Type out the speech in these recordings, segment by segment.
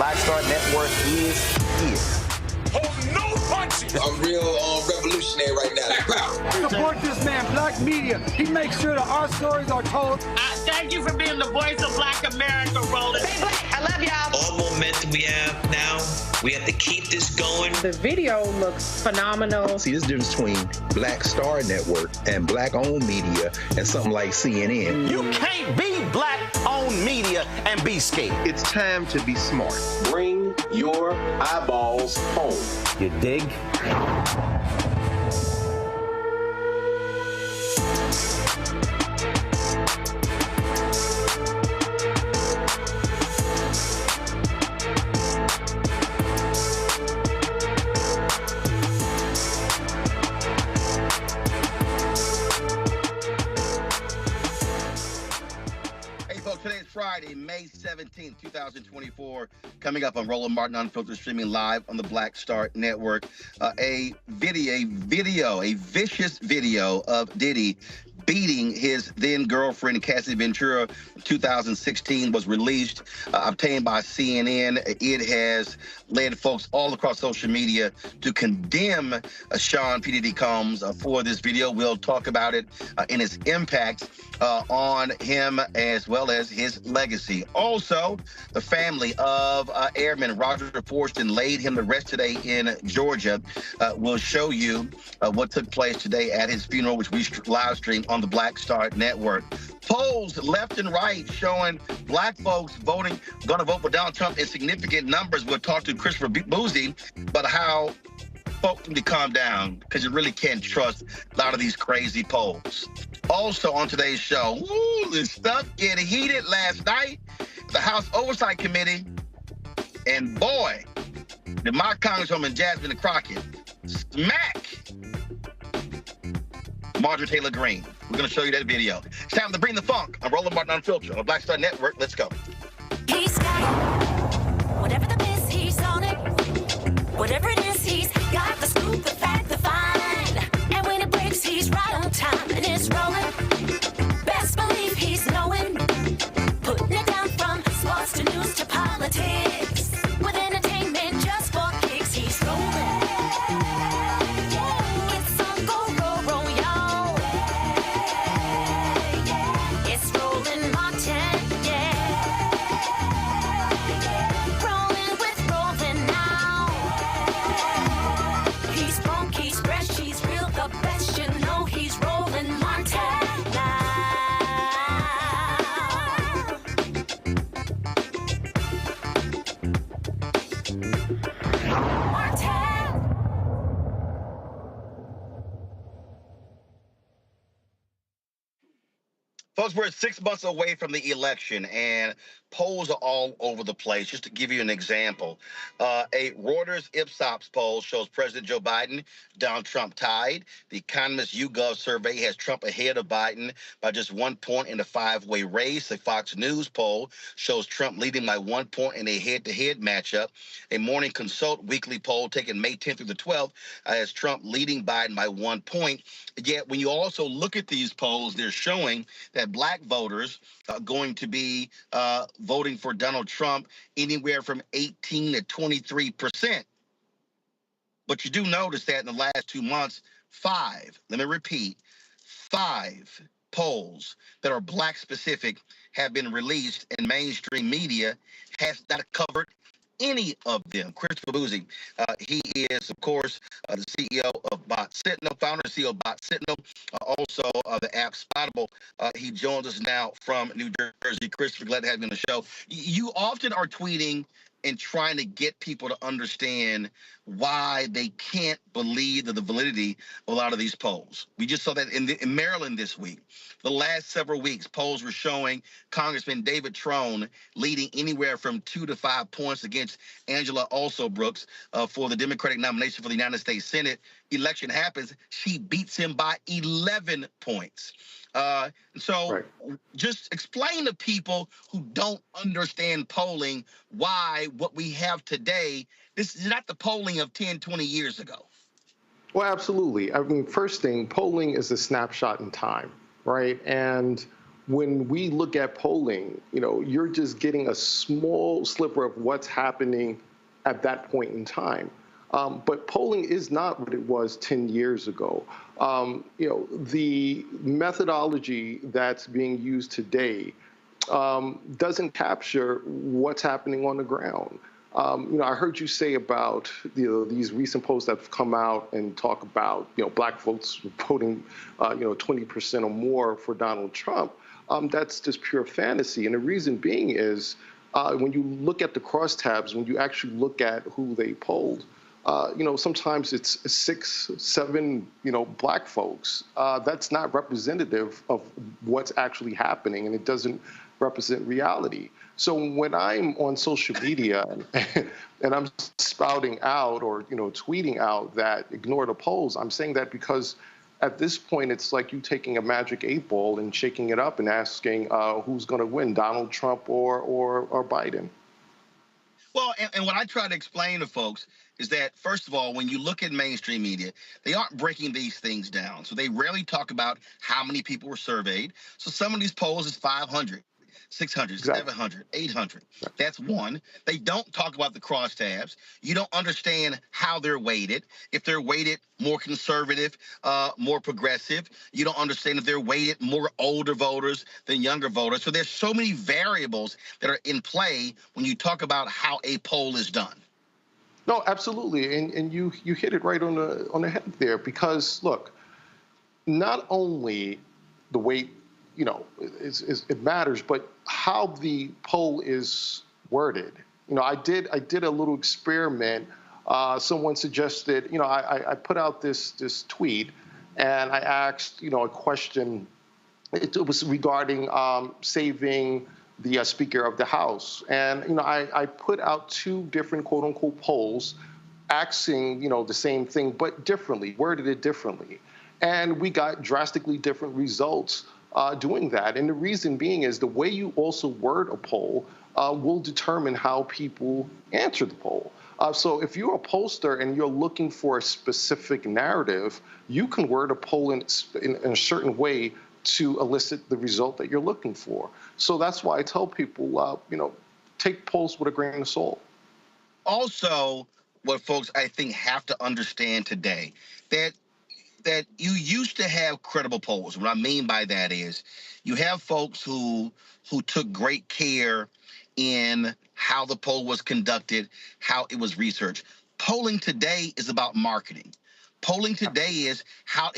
Black Star Network is here. Oh, no punches! I'm real revolutionary right now. Support this man, Black Media. He makes sure that our stories are told. Thank you for being the voice of Black America, Roland. Stay black. I love y'all. All momentum we have now, we have to keep this going. The video looks phenomenal. See, this difference between Black Star Network and Black-owned media and something like CNN. You can't be Black-owned media and be scared. It's time to be smart. Bring your eyeballs home. You dig? Today's Friday, May 17th, 2024. Coming up on Roland Martin Unfiltered, streaming live on the Black Star Network. A vicious video of Diddy beating his then girlfriend, Cassie Ventura, 2016, was released, obtained by CNN. It has led folks all across social media to condemn Sean Diddy Combs for this video. We'll talk about it and its impact on him as well as his legacy. Also, the family of Airman Roger Fortson laid him to rest today in Georgia. We'll show you what took place today at his funeral, which we live stream on the Black Star Network. Polls left and right showing Black folks going to vote for Donald Trump in significant numbers. We'll talk to Christopher Boozy about how folks need to calm down because you really can't trust a lot of these crazy polls. Also on today's show, this stuff getting heated last night. The House Oversight Committee, and boy, did my Congresswoman Jasmine Crockett smack Marjorie Taylor Greene. We're going to show you that video. It's time to bring the funk. I'm Roland Martin Unfiltered on the Black Star Network. Let's go. He's got it. Whatever the miss, he's on it. Whatever it is, he's got the scoop, the fact, the find. And when it breaks, he's right on time and it's rolling. Best believe he's knowing. Putting it down from sports to news to politics. With entertainment just for kicks, he's rolling. It's on go, roll, y'all. It's Roland Martin, yeah. Rolling with Roland now. He's funk, he's fresh, he's real, the best, you know he's Roland Martin now. Folks, we're 6 months away from the election, and polls are all over the place. Just to give you an example, a Reuters Ipsos poll shows President Joe Biden, Donald Trump tied. The Economist YouGov survey has Trump ahead of Biden by just 1 point in a five-way race. A Fox News poll shows Trump leading by 1 point in a head-to-head matchup. A Morning Consult weekly poll taken May 10th through the 12th has Trump leading Biden by 1 point. Yet, when you also look at these polls, they're showing that Black voters are going to be voting for Donald Trump anywhere from 18 to 23%. But you do notice that in the last 2 months, let me repeat, 5 polls that are Black specific have been released in mainstream media, has not covered any of them. Christopher Boozy, he is, of course, the CEO of Bot Sentinel, founder and CEO of Bot Sentinel, also the app Spottable. He joins us now from New Jersey. Christopher, glad to have you on the show. You often are tweeting and trying to get people to understand why they can't believe the validity of a lot of these polls. We just saw that in Maryland this week. The last several weeks, polls were showing Congressman David Trone leading anywhere from 2 to 5 points against Angela Alsobrooks for the Democratic nomination for the United States Senate. Election happens, she beats him by 11 points. Just explain to people who don't understand polling why what we have today, this is not the polling of 10, 20 years ago. Well, absolutely. I mean, first thing, polling is a snapshot in time, right? And when we look at polling, you're just getting a small sliver of what's happening at that point in time. But polling is not what it was 10 years ago. The methodology that's being used today doesn't capture what's happening on the ground. I heard you say about these recent polls that have come out and talk about black votes voting 20% or more for Donald Trump. That's just pure fantasy, and the reason being is when you look at the crosstabs, when you actually look at who they polled, sometimes it's 6, 7, black folks. That's not representative of what's actually happening, and it doesn't represent reality. So when I'm on social media and I'm spouting out or tweeting out that ignore the polls, I'm saying that because at this point it's like you taking a magic 8-ball and shaking it up and asking who's going to win, Donald Trump or Biden. Well, and what I try to explain to folks is that, first of all, when you look at mainstream media, they aren't breaking these things down. So they rarely talk about how many people were surveyed. So some of these polls is 500. 600, 700, 800. That's one. They don't talk about the crosstabs. You don't understand how they're weighted. If they're weighted more conservative, more progressive. You don't understand if they're weighted more older voters than younger voters. So there's so many variables that are in play when you talk about how a poll is done. No, absolutely, and you hit it right on the head there, because look, not only the weight it matters, but how the poll is worded. I did a little experiment. Someone suggested, I put out this tweet, and I asked, a question. It was regarding saving the Speaker of the House, and I put out 2 different quote unquote polls, asking the same thing but differently, worded it differently, and we got drastically different results. Doing that. And the reason being is the way you also word a poll will determine how people answer the poll. So if you're a pollster and you're looking for a specific narrative, you can word a poll in a certain way to elicit the result that you're looking for. So that's why I tell people, take polls with a grain of salt. Also, what folks I think have to understand today, that you used to have credible polls. What I mean by that is you have folks who took great care in how the poll was conducted, how it was researched. Polling today is about marketing. Polling today is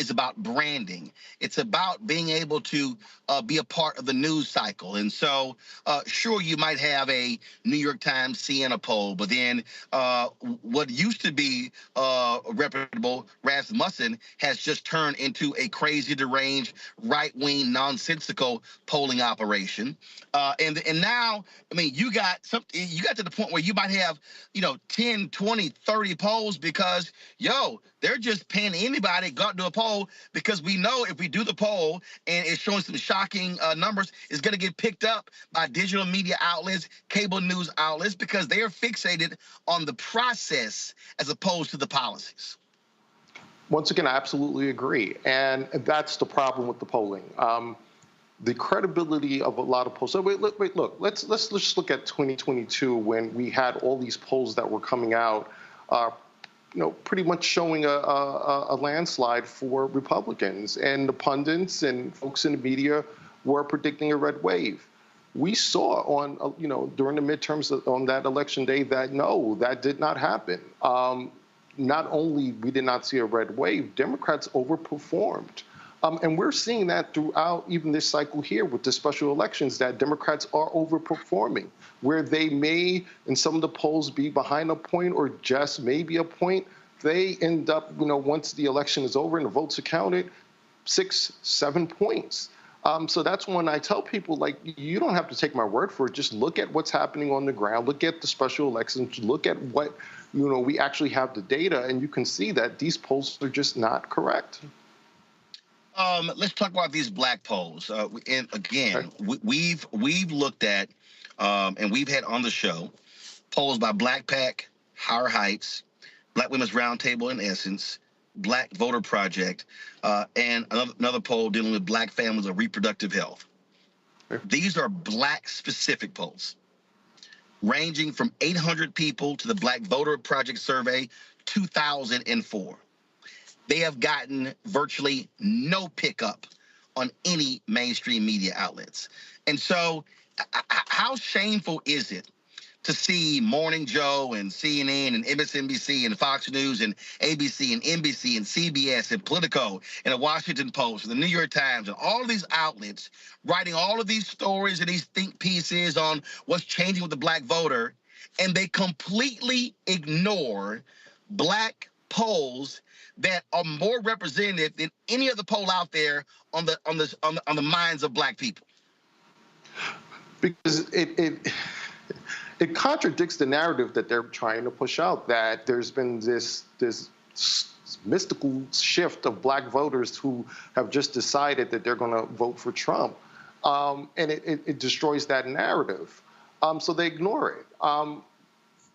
about branding. It's about being able to be a part of the news cycle. And so, sure, you might have a New York Times, CNN poll, but then what used to be reputable, Rasmussen, has just turned into a crazy, deranged, right-wing, nonsensical polling operation. And now, I mean, you got to the point where you might have, 10, 20, 30 polls because, they're just paying anybody go out and do a poll, because we know if we do the poll and it's showing some shocking numbers, it's going to get picked up by digital media outlets, cable news outlets, because they are fixated on the process as opposed to the policies. Once again, I absolutely agree. And that's the problem with the polling. The credibility of a lot of polls. So wait, look, let's just look at 2022 when we had all these polls that were coming out, pretty much showing a landslide for Republicans, and the pundits and folks in the media were predicting a red wave. We saw on, during the midterms on that election day that no, that did not happen. Not only we did not see a red wave, Democrats overperformed. And we're seeing that throughout even this cycle here with the special elections, that Democrats are overperforming, where they may, in some of the polls, be behind a point or just maybe a point. They end up, once the election is over and the votes are counted, 6, 7 points. So that's when I tell people, you don't have to take my word for it. Just look at what's happening on the ground. Look at the special elections. Look at what, we actually have the data, and you can see that these polls are just not correct. Let's talk about these black polls. And again, we've looked at and we've had on the show polls by Black PAC, Higher Heights, Black Women's Roundtable in Essence, Black Voter Project, and another poll dealing with black families and reproductive health. These are Black-specific polls, ranging from 800 people to the Black Voter Project Survey, 2004. They have gotten virtually no pickup on any mainstream media outlets. And so how shameful is it to see Morning Joe and CNN and MSNBC and Fox News and ABC and NBC and CBS and Politico and the Washington Post and the New York Times and all of these outlets writing all of these stories and these think pieces on what's changing with the Black voter, and they completely ignore Black polls that are more representative than any other poll out there on the minds of Black people? Because it contradicts the narrative that they're trying to push out, that there's been this mystical shift of Black voters who have just decided that they're going to vote for Trump. And it destroys that narrative. So they ignore it.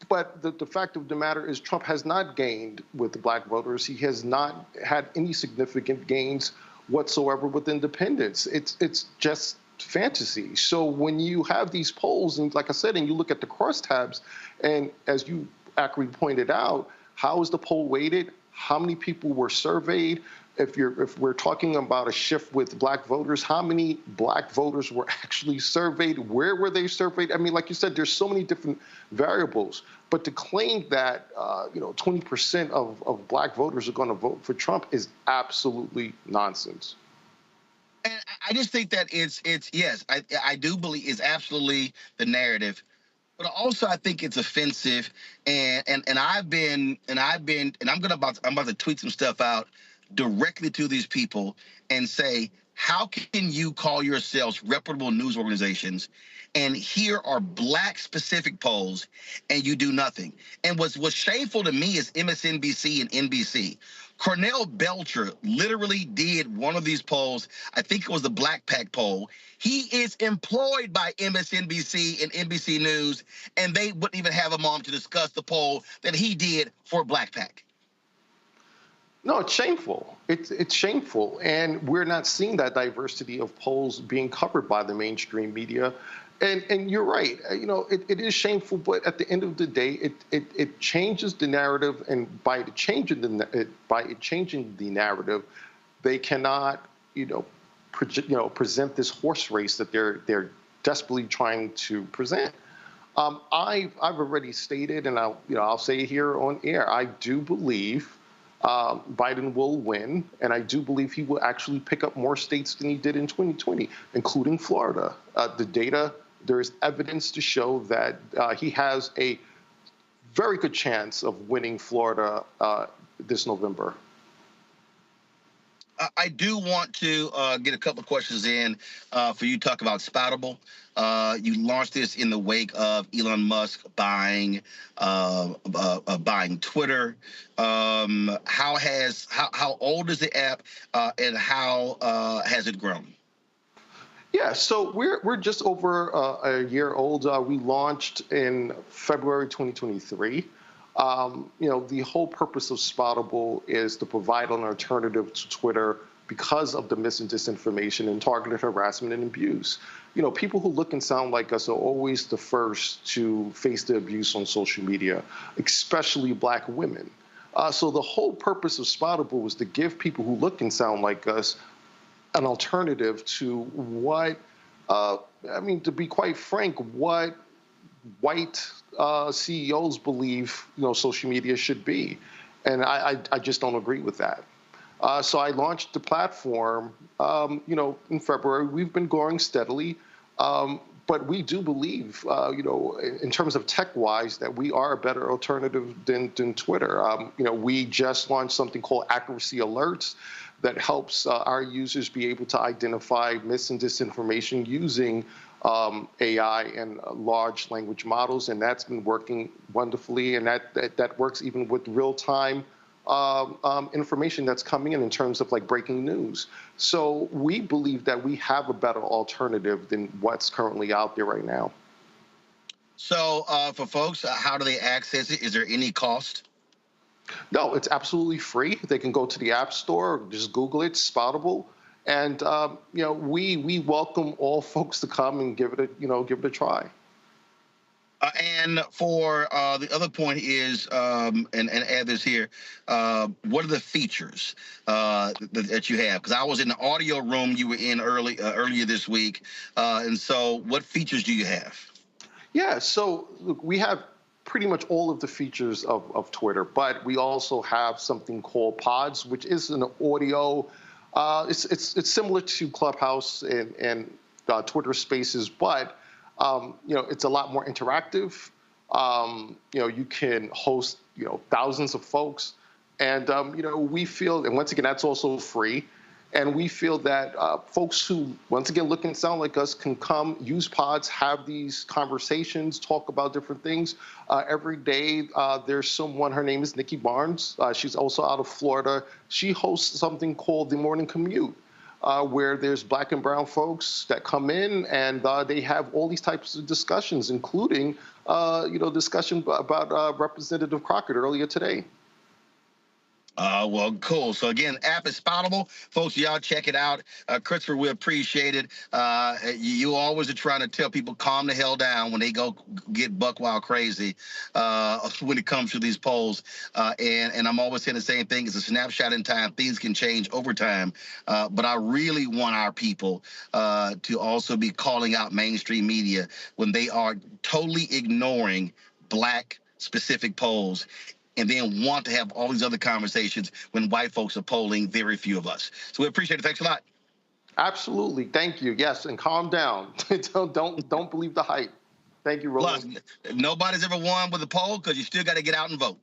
But the fact of the matter is Trump has not gained with the Black voters. He has not had any significant gains whatsoever with independents. It's just fantasy. So when you have these polls, and like I said, and you look at the crosstabs, and as you accurately pointed out, how is the poll weighted? How many people were surveyed? If we're talking about a shift with Black voters, how many Black voters were actually surveyed? Where were they surveyed? I mean, like you said, there's so many different variables. But to claim that 20% of Black voters are going to vote for Trump is absolutely nonsense. And I just think that it's yes, I do believe it's absolutely the narrative, but also I think it's offensive, and I'm about to tweet some stuff out directly to these people and say, how can you call yourselves reputable news organizations, and here are Black specific polls, and you do nothing? And what's shameful to me is MSNBC and NBC. Cornell Belcher literally did one of these polls. I think it was the Black Pack poll. He is employed by MSNBC and NBC News, and they wouldn't even have him on to discuss the poll that he did for Black Pack. No, it's shameful. It's shameful. And we're not seeing that diversity of polls being covered by the mainstream media. And you're right. It is shameful, but at the end of the day, it changes the narrative, and by changing the narrative, they cannot present this horse race that they're desperately trying to present. I've already stated, and I'll say it here on air, I do believe Biden will win, and I do believe he will actually pick up more states than he did in 2020, including Florida. The data. There is evidence to show that he has a very good chance of winning Florida this November. I do want to get a couple of questions in for you to talk about Spoutable. You launched this in the wake of Elon Musk buying Twitter. How old is the app, and how has it grown? Yeah, so we're just over a year old. We launched in February 2023. The whole purpose of Spoutable is to provide an alternative to Twitter because of the mis and disinformation and targeted harassment and abuse. People who look and sound like us are always the first to face the abuse on social media, especially Black women. So the whole purpose of Spoutable was to give people who look and sound like us an alternative to what, to be quite frank, what white CEOs believe, social media should be. And I just don't agree with that. So I launched the platform, in February. We've been growing steadily. But we do believe, in terms of tech-wise, that we are a better alternative than Twitter. We just launched something called Accuracy Alerts that helps our users be able to identify mis and disinformation using AI and large language models, and that's been working wonderfully. And that works even with real-time information that's coming in terms of like breaking news. So we believe that we have a better alternative than what's currently out there right now. So for folks, how do they access it? Is there any cost? No, it's absolutely free. They can go to the App Store, just Google it, Spoutable, And we welcome all folks to come and give it a try. And for the other point is, and add this here, what are the features that you have? Because I was in the audio room you were in earlier this week, and so what features do you have? Yeah, so look, we have pretty much all of the features of Twitter, but we also have something called Pods, which is an audio. It's similar to Clubhouse and Twitter Spaces, but it's a lot more interactive. You can host, thousands of folks. And, we feel, and once again, that's also free. And we feel that folks who, once again, look and sound like us can come, use Pods, have these conversations, talk about different things. Every day, there's someone, her name is Nikki Barnes. She's also out of Florida. She hosts something called The Morning Commute, where there's Black and brown folks that come in and they have all these types of discussions, including, discussion about Representative Crockett earlier today. Well, cool. So, again, app is spoutable. Folks, y'all check it out. Christopher, we appreciate it. You always are trying to tell people calm the hell down when they go get buck wild crazy when it comes to these polls. And I'm always saying the same thing. It's a snapshot in time. Things can change over time. But I really want our people to also be calling out mainstream media when they are totally ignoring Black-specific polls and then want to have all these other conversations when white folks are polling very few of us. So we appreciate it. Thanks a lot. Absolutely. Thank you. Yes, and calm down. don't believe the hype. Thank you, Roland. Plus, nobody's ever won with a poll because you still got to get out and vote.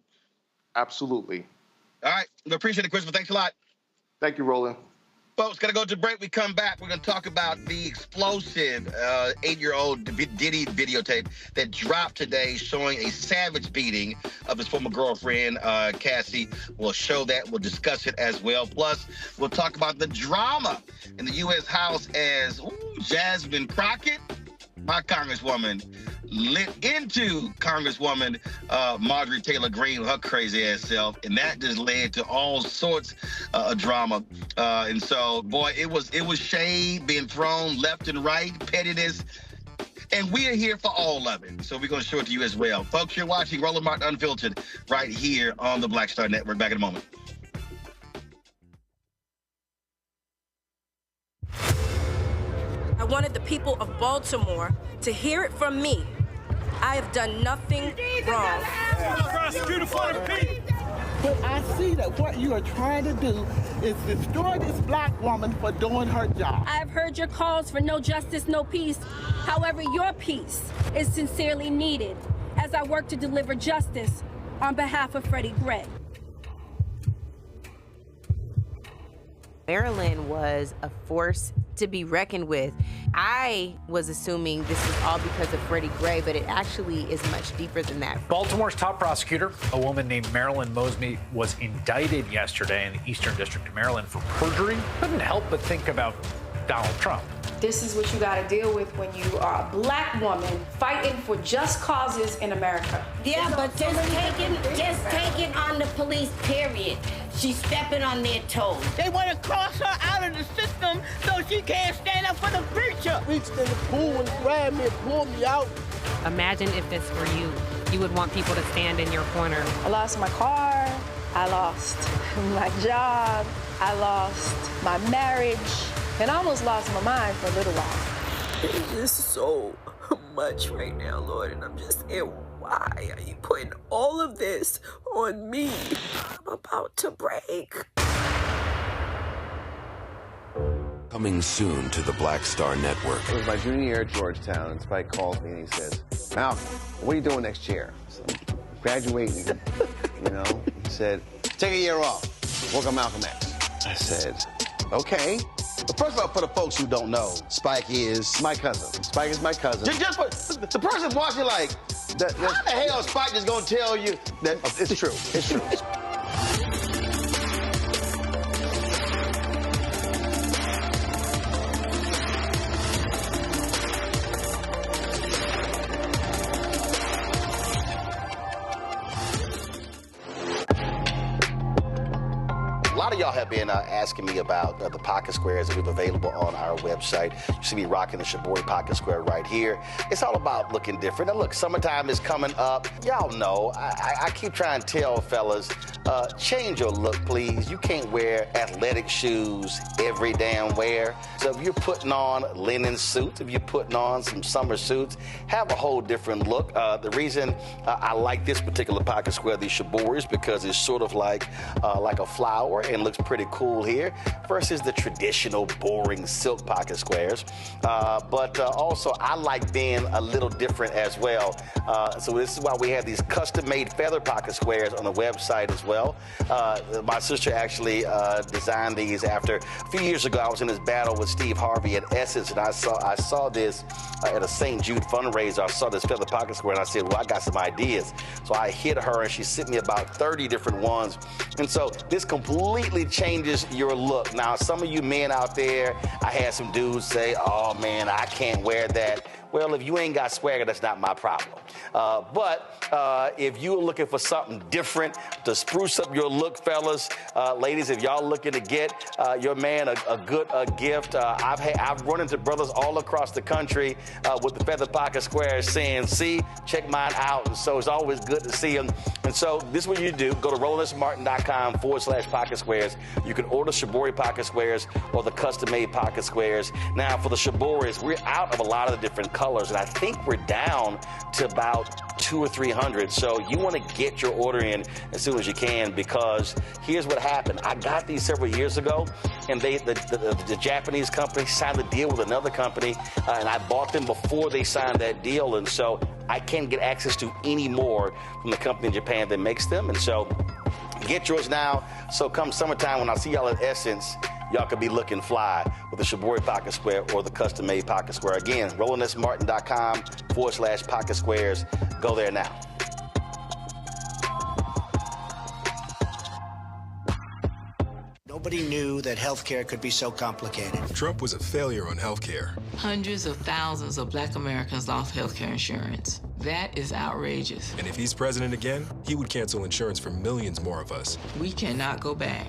Absolutely. All right. We appreciate it, Christopher. Thanks a lot. Thank you, Roland. Folks, got to go to break. We come back. We're going to talk about the explosive 8-year-old Diddy videotape that dropped today showing a savage beating of his former girlfriend, Cassie. We'll show that. We'll discuss it as well. Plus, we'll talk about the drama in the U.S. House as Jasmine Crockett, my Congresswoman, lit into Congresswoman Marjorie Taylor Greene, her crazy ass self, and that just led to all sorts of drama. And so, boy, it was shade being thrown left and right, pettiness, and we are here for all of it. So we're going to show it to you as well. Folks, you're watching Roland Martin Unfiltered right here on the Black Star Network. Back in a moment. I wanted the people of Baltimore to hear it from me. I have done nothing wrong. But I see that what you are trying to do is destroy this Black woman for doing her job. I have heard your calls for no justice, no peace. However, your peace is sincerely needed as I work to deliver justice on behalf of Freddie Gray. Maryland was a force to be reckoned with. I was assuming this was all because of Freddie Gray, but it actually is much deeper than that. Baltimore's top prosecutor, a woman named Marilyn Mosby, was indicted yesterday in the Eastern District of Maryland for perjury. Couldn't help but think about Donald Trump. This is what you got to deal with when you are a Black woman fighting for just causes in America. Yeah, but just taking on the police, period. She's stepping on their toes. They want to cross her out of the system so she can't stand up for the preacher. Reached in the pool and grabbed me and pulled me out. Imagine if this were you. You would want people to stand in your corner. I lost my car. I lost my job. I lost my marriage. And I almost lost my mind for a little while. It's just so much right now, Lord, and I'm just saying, why are you putting all of this on me? I'm about to break. Coming soon to the Black Star Network. It was my junior year at Georgetown, and Spike calls me and he says, Malcolm, what are you doing next year? So, graduating, you know? He said, take a year off, work on Malcolm X. I said, okay. But first of all, for the folks who don't know, Spike is my cousin. Spike is my cousin. Just for the person watching, like, how the hell is Spike just gonna tell you that it's true? It's true. of y'all have been asking me about the pocket squares that we have available on our website. You see me rocking the Shibori pocket square right here. It's all about looking different. Now look, summertime is coming up. Y'all know, I keep trying to tell fellas, change your look, please. You can't wear athletic shoes every damn wear. So if you're putting on linen suits, if you're putting on some summer suits, have a whole different look. The reason I like this particular pocket square, the Shibori, is because it's sort of like a flower and looks pretty cool here versus the traditional boring silk pocket squares. But also I like being a little different as well. So this is why we have these custom-made feather pocket squares on the website as well. My sister actually designed these after a few years ago. I was in this battle with Steve Harvey at Essence, and I saw this at a St. Jude fundraiser. I saw this feather pocket square, and I said, well, I got some ideas. So I hit her, and she sent me about 30 different ones. And so this completely changes your look. Now, some of you men out there, I had some dudes say, oh, man, I can't wear that. Well, if you ain't got swagger, that's not my problem. But if you're looking for something different to spruce up your look, fellas, ladies, if y'all looking to get your man a good gift, I've run into brothers all across the country with the feather pocket squares saying, see, check mine out. And so it's always good to see them. And so this is what you do. Go to RolandSMartin.com/pocket squares. You can order Shibori pocket squares or the custom-made pocket squares. Now, for the Shiboris, we're out of a lot of the different colors, and I think we're down to about 200 or 300. So you want to get your order in as soon as you can, because here's what happened. I got these several years ago, and the Japanese company signed a deal with another company, and I bought them before they signed that deal, and so I can't get access to any more from the company in Japan that makes them. And so get yours now. So come summertime, when I see y'all at Essence, y'all could be looking fly with the Shibori pocket square or the custom-made pocket square. Again, RolandSMartin.com/pocket squares. Go there now. Nobody knew that healthcare could be so complicated. Trump was a failure on healthcare. Hundreds of thousands of Black Americans lost healthcare insurance. That is outrageous. And if he's president again, he would cancel insurance for millions more of us. We cannot go back.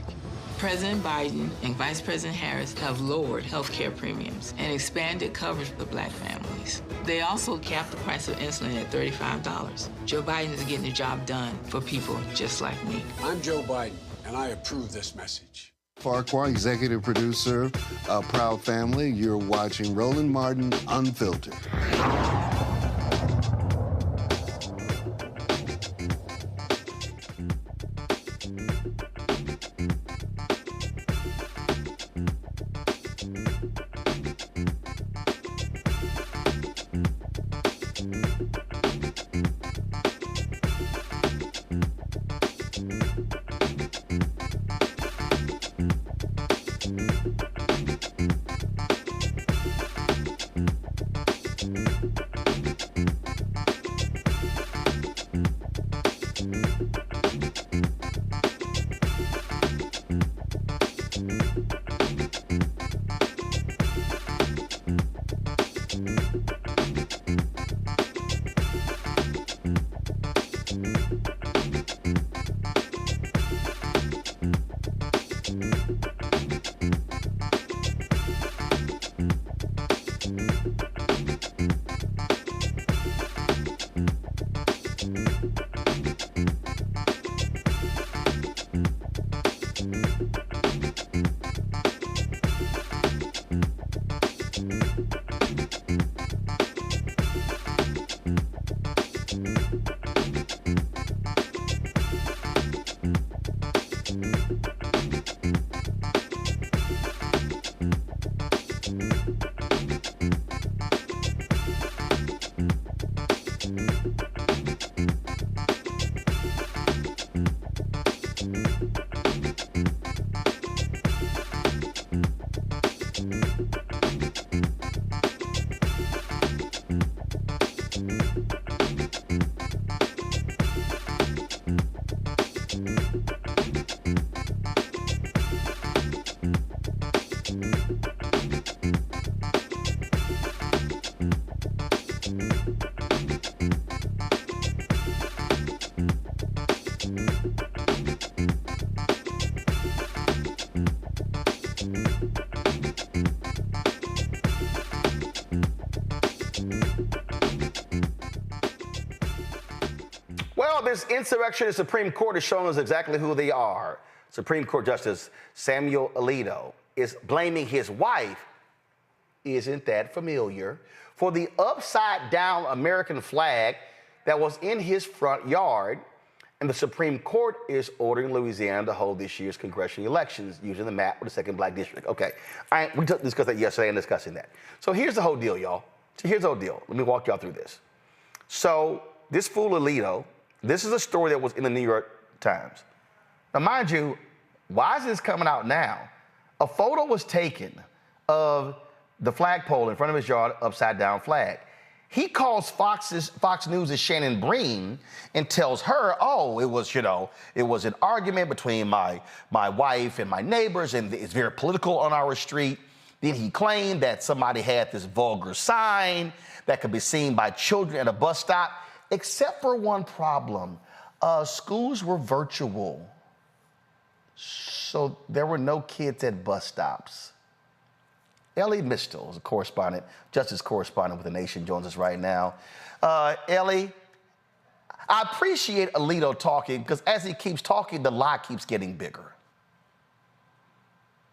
President Biden and Vice President Harris have lowered health care premiums and expanded coverage for Black families. They also capped the price of insulin at $35. Joe Biden is getting the job done for people just like me. I'm Joe Biden, and I approve this message. Farquhar, executive producer, Proud Family. You're watching Roland Martin Unfiltered. Well, this insurrectionist Supreme Court is showing us exactly who they are. Supreme Court Justice Samuel Alito is blaming his wife, isn't that familiar, for the upside-down American flag that was in his front yard. And the Supreme Court is ordering Louisiana to hold this year's congressional elections using the map with the second black district. Okay, we discussed that yesterday and discussing that. So here's the whole deal, y'all. So here's the whole deal. Let me walk y'all through this. So this fool Alito, this is a story that was in the New York Times. Now, mind you, why is this coming out now? A photo was taken of the flagpole in front of his yard, upside down flag. He calls Fox News' Shannon Bream and tells her, oh, it was an argument between my wife and my neighbors, and it's very political on our street. Then he claimed that somebody had this vulgar sign that could be seen by children at a bus stop, except for one problem. Schools were virtual, so there were no kids at bus stops. Ellie Mistel is a correspondent, justice correspondent with The Nation, joins us right now. Ellie, I appreciate Alito talking because as he keeps talking, the lie keeps getting bigger.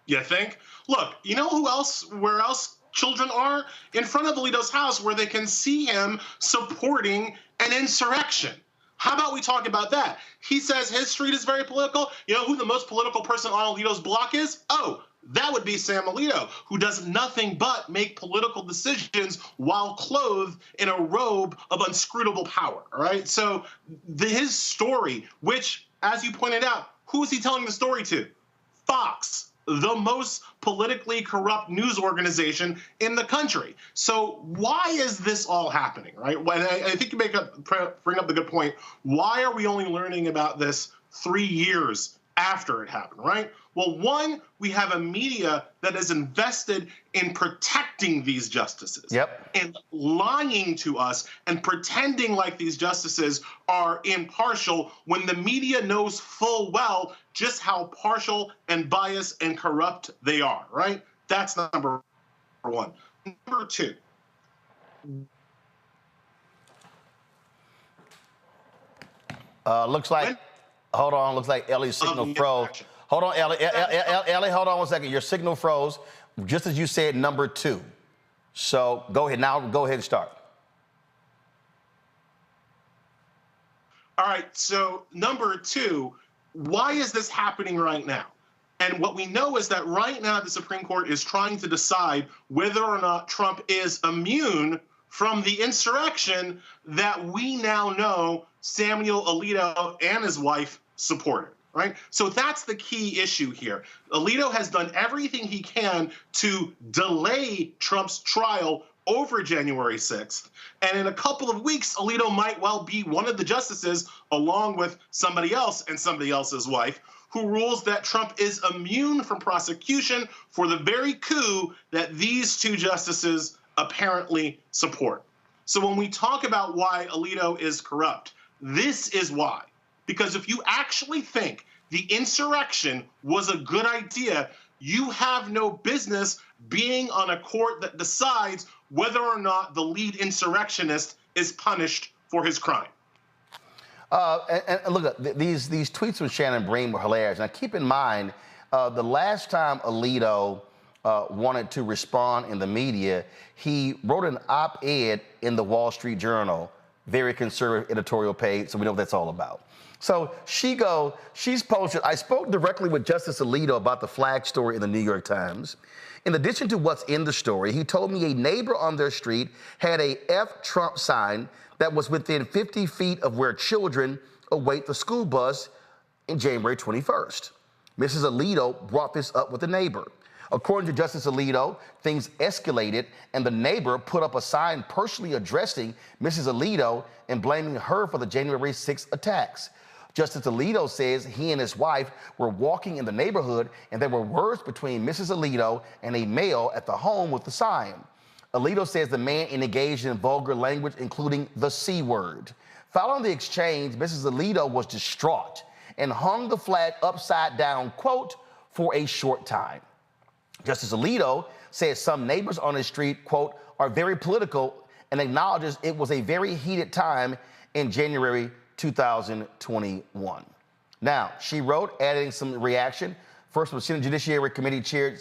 You think? Look, you know where else children are? In front of Alito's house where they can see him supporting an insurrection. How about we talk about that? He says his street is very political. You know who the most political person on Alito's block is? Oh, that would be Sam Alito, who does nothing but make political decisions while clothed in a robe of unscrutable power, all right? So his story, which, as you pointed out, who is he telling the story to? Fox, the most politically corrupt news organization in the country. So why is this all happening, right? When I think you bring up the good point. Why are we only learning about this 3 years after it happened, right? Well, one, we have a media that is invested in protecting these justices and lying to us and pretending like these justices are impartial when the media knows full well just how partial and biased and corrupt they are, right? That's number one. Number two. Looks like Ellie's signal froze. Hold on, Ellie. Ellie, hold on one second. Your signal froze just as you said number two. So go ahead now. Go ahead and start. All right. So number two, why is this happening right now? And what we know is that right now the Supreme Court is trying to decide whether or not Trump is immune from the insurrection that we now know Samuel Alito and his wife supported. Right? So that's the key issue here. Alito has done everything he can to delay Trump's trial over January 6th. And in a couple of weeks, Alito might well be one of the justices, along with somebody else and somebody else's wife, who rules that Trump is immune from prosecution for the very coup that these two justices apparently support. So when we talk about why Alito is corrupt, this is why. Because if you actually think the insurrection was a good idea, you have no business being on a court that decides whether or not the lead insurrectionist is punished for his crime. And look, these tweets from Shannon Bream were hilarious. Now, keep in mind, the last time Alito wanted to respond in the media, he wrote an op-ed in the Wall Street Journal, very conservative editorial page, so we know what that's all about. So she's posted, I spoke directly with Justice Alito about the flag story in the New York Times. In addition to what's in the story, he told me a neighbor on their street had a F Trump sign that was within 50 feet of where children await the school bus in January 21st. Mrs. Alito brought this up with the neighbor. According to Justice Alito, things escalated and the neighbor put up a sign personally addressing Mrs. Alito and blaming her for the January 6th attacks. Justice Alito says he and his wife were walking in the neighborhood and there were words between Mrs. Alito and a male at the home with the sign. Alito says the man engaged in vulgar language, including the C word. Following the exchange, Mrs. Alito was distraught and hung the flag upside down, quote, for a short time. Justice Alito says some neighbors on his street, quote, are very political and acknowledges it was a very heated time in January 2021. Now, she wrote, adding some reaction, first from Senate Judiciary Committee Chair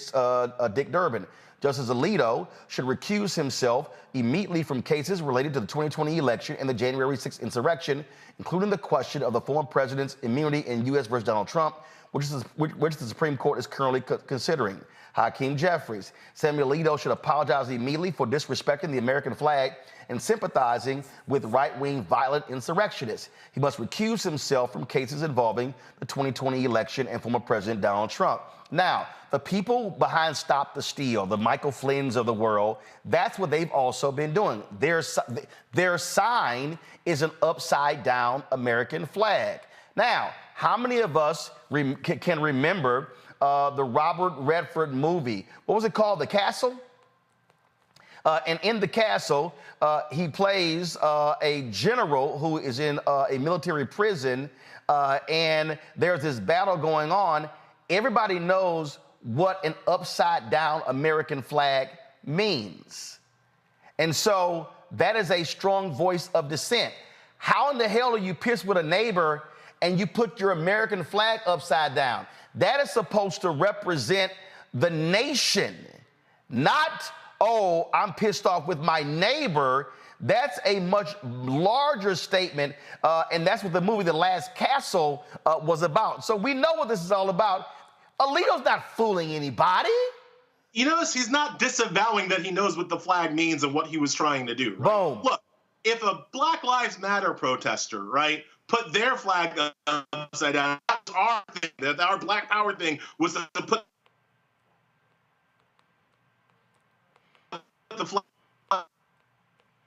Dick Durbin. Justice Alito should recuse himself immediately from cases related to the 2020 election and the January 6th insurrection, including the question of the former president's immunity in U.S. versus Donald Trump, which the Supreme Court is currently considering. Hakeem Jeffries. Samuel Alito should apologize immediately for disrespecting the American flag and sympathizing with right-wing violent insurrectionists. He must recuse himself from cases involving the 2020 election and former President Donald Trump. Now, the people behind Stop the Steal, the Michael Flynn's of the world, that's what they've also been doing. Their sign is an upside-down American flag. Now, how many of us can remember the Robert Redford movie? What was it called? The Castle? And in The Castle, he plays a general who is in a military prison, and there's this battle going on. Everybody knows what an upside-down American flag means. And so that is a strong voice of dissent. How in the hell are you pissed with a neighbor and you put your American flag upside down? That is supposed to represent the nation, not, oh, I'm pissed off with my neighbor. That's a much larger statement, and that's what the movie The Last Castle was about. So we know what this is all about. Alito's not fooling anybody. You notice he's not disavowing that he knows what the flag means and what he was trying to do. Right? Boom. Look, if a Black Lives Matter protester, right, put their flag upside down, that's our thing, that our Black Power thing was to put the flag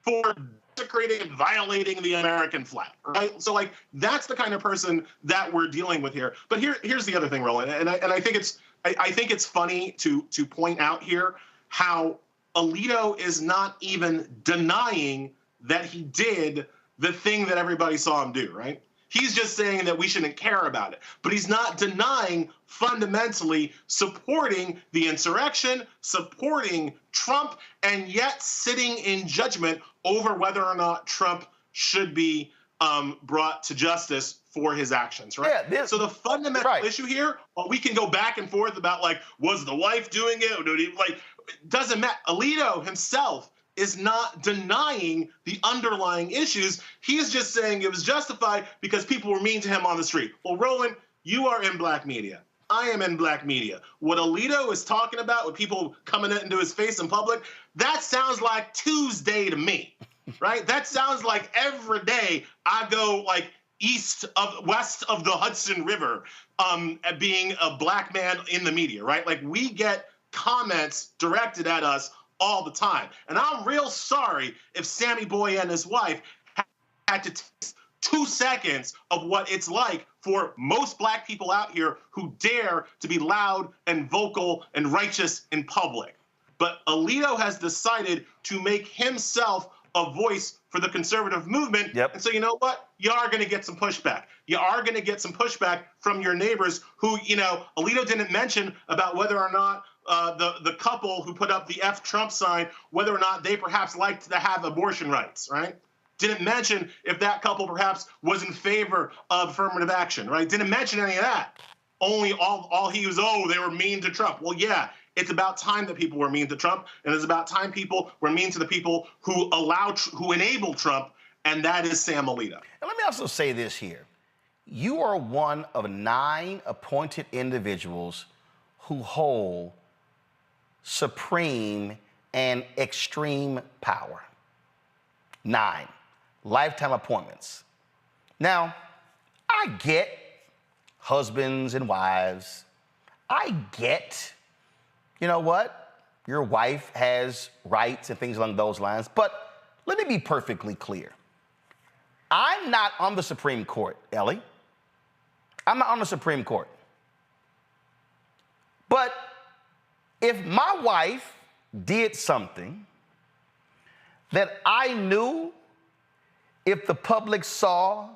for desecrating and violating the American flag, right? So, like, that's the kind of person that we're dealing with here. But here's the other thing, Roland, and I think it's funny to point out here how Alito is not even denying that he did the thing that everybody saw him do, right? He's just saying that we shouldn't care about it. But he's not denying fundamentally supporting the insurrection, supporting Trump, and yet sitting in judgment over whether or not Trump should be brought to justice for his actions, right? Yeah, so the fundamental issue here, well, we can go back and forth about, like, was the wife doing it? Or did he, like, doesn't matter. Alito himself is not denying the underlying issues. He's just saying it was justified because people were mean to him on the street. Well, Roland, you are in black media. I am in black media. What Alito is talking about with people coming into his face in public, that sounds like Tuesday to me, right? That sounds like every day I go, like, west of the Hudson River, being a black man in the media, right? Like, we get comments directed at us all the time. And I'm real sorry if Sammy Boy and his wife had to take 2 seconds of what it's like for most black people out here who dare to be loud and vocal and righteous in public. But Alito has decided to make himself a voice for the conservative movement. Yep. And so, you know what? You are going to get some pushback. You are going to get some pushback from your neighbors who, you know, Alito didn't mention about whether or not the couple who put up the F Trump sign, whether or not they perhaps liked to have abortion rights, right? Didn't mention if that couple perhaps was in favor of affirmative action, right? Didn't mention any of that. Only all he was, oh, they were mean to Trump. Well, yeah, it's about time that people were mean to Trump, and it's about time people were mean to the people who enable Trump, and that is Sam Alito. And let me also say this here. You are one of 9 appointed individuals who hold supreme and extreme power. 9 lifetime appointments. Now, I get husbands and wives. I get, you know what, your wife has rights and things along those lines. But let me be perfectly clear. I'm not on the Supreme Court, Ellie. I'm not on the Supreme Court. But if my wife did something that I knew if the public saw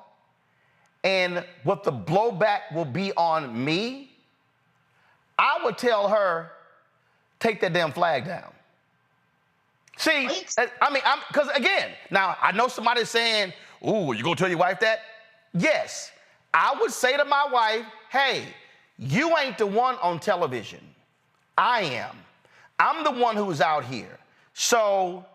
and what the blowback will be on me, I would tell her, take that damn flag down. See, I mean, because again, now I know somebody's saying, ooh, you gonna tell your wife that? Yes. I would say to my wife, hey, you ain't the one on television. I am. I'm the one who's out here. So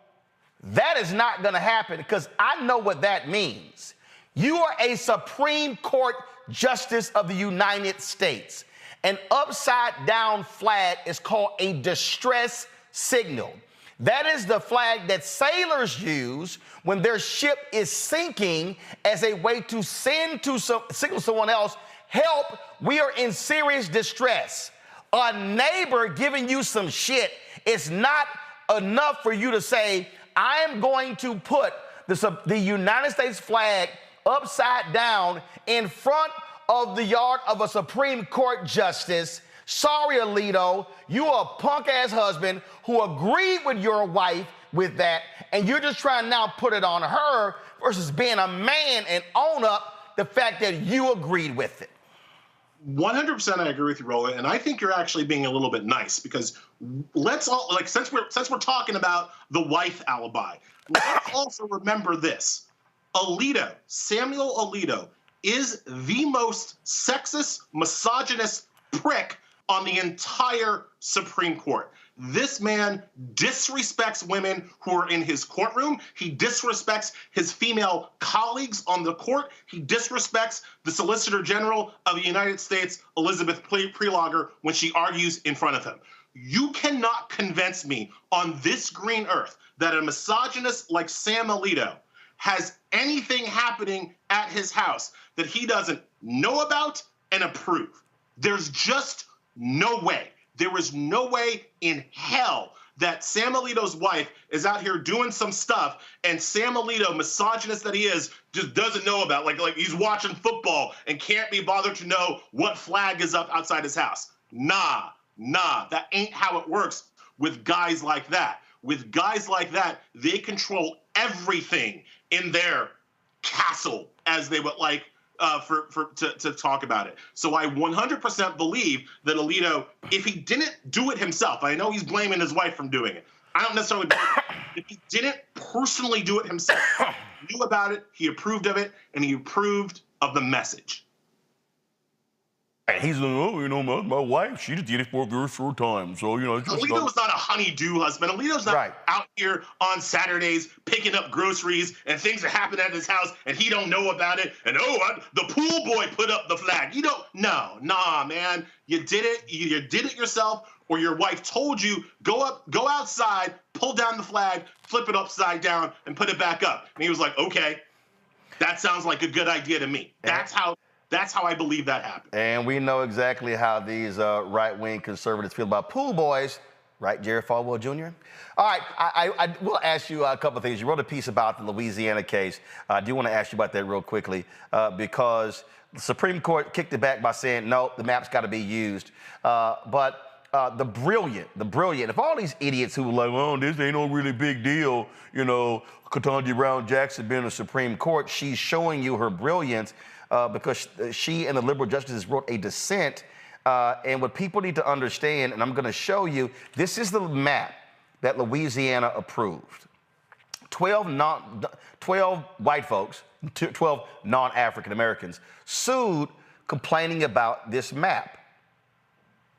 that is not gonna happen because I know what that means. You are a Supreme Court Justice of the United States. An upside down flag is called a distress signal. That is the flag that sailors use when their ship is sinking as a way to signal someone else, help, we are in serious distress. A neighbor giving you some shit is not enough for you to say, I am going to put the United States flag upside down in front of the yard of a Supreme Court justice. Sorry, Alito, you a punk-ass husband who agreed with your wife with that, and you're just trying to now put it on her versus being a man and own up the fact that you agreed with it. 100% I agree with you, Roland, and I think you're actually being a little bit nice because let's all, like, since we're talking about the wife alibi, let's also remember this. Alito, Samuel Alito, is the most sexist, misogynist prick on the entire Supreme Court. This man disrespects women who are in his courtroom. He disrespects his female colleagues on the court. He disrespects the Solicitor General of the United States, Elizabeth Prelogar, when she argues in front of him. You cannot convince me on this green earth that a misogynist like Sam Alito has anything happening at his house that he doesn't know about and approve. There's just no way. There is no way in hell that Sam Alito's wife is out here doing some stuff and Sam Alito, misogynist that he is, just doesn't know about. Like he's watching football and can't be bothered to know what flag is up outside his house. Nah, that ain't how it works with guys like that. With guys like that, they control everything in their castle, as they would like to talk about it. So I 100% believe that Alito, if he didn't do it himself, I know he's blaming his wife from doing it. I don't necessarily believe it. If he didn't personally do it himself, he knew about it, he approved of it, and he approved of the message. And he's like, oh, you know, my wife, she just did it for a very short time. So, you know, Alito's not a honey-do husband. Alito's not out here on Saturdays picking up groceries and things that happen at his house and he don't know about it. And, the pool boy put up the flag. You don't, nah, man. You did it. You either did it yourself or your wife told you, go outside, pull down the flag, flip it upside down, and put it back up. And he was like, okay, that sounds like a good idea to me. That's how I believe that happened. And we know exactly how these right-wing conservatives feel about pool boys, right, Jerry Falwell Jr.? All right, I will ask you a couple of things. You wrote a piece about the Louisiana case. I do want to ask you about that real quickly because the Supreme Court kicked it back by saying, no, the map's got to be used. But the brilliant, if all these idiots who were like, oh, this ain't no really big deal, you know, Ketanji Brown Jackson being in the Supreme Court, she's showing you her brilliance. Because she and the liberal justices wrote a dissent. And what people need to understand, and I'm going to show you, this is the map that Louisiana approved. 12 white folks, 12 non-African Americans, sued complaining about this map.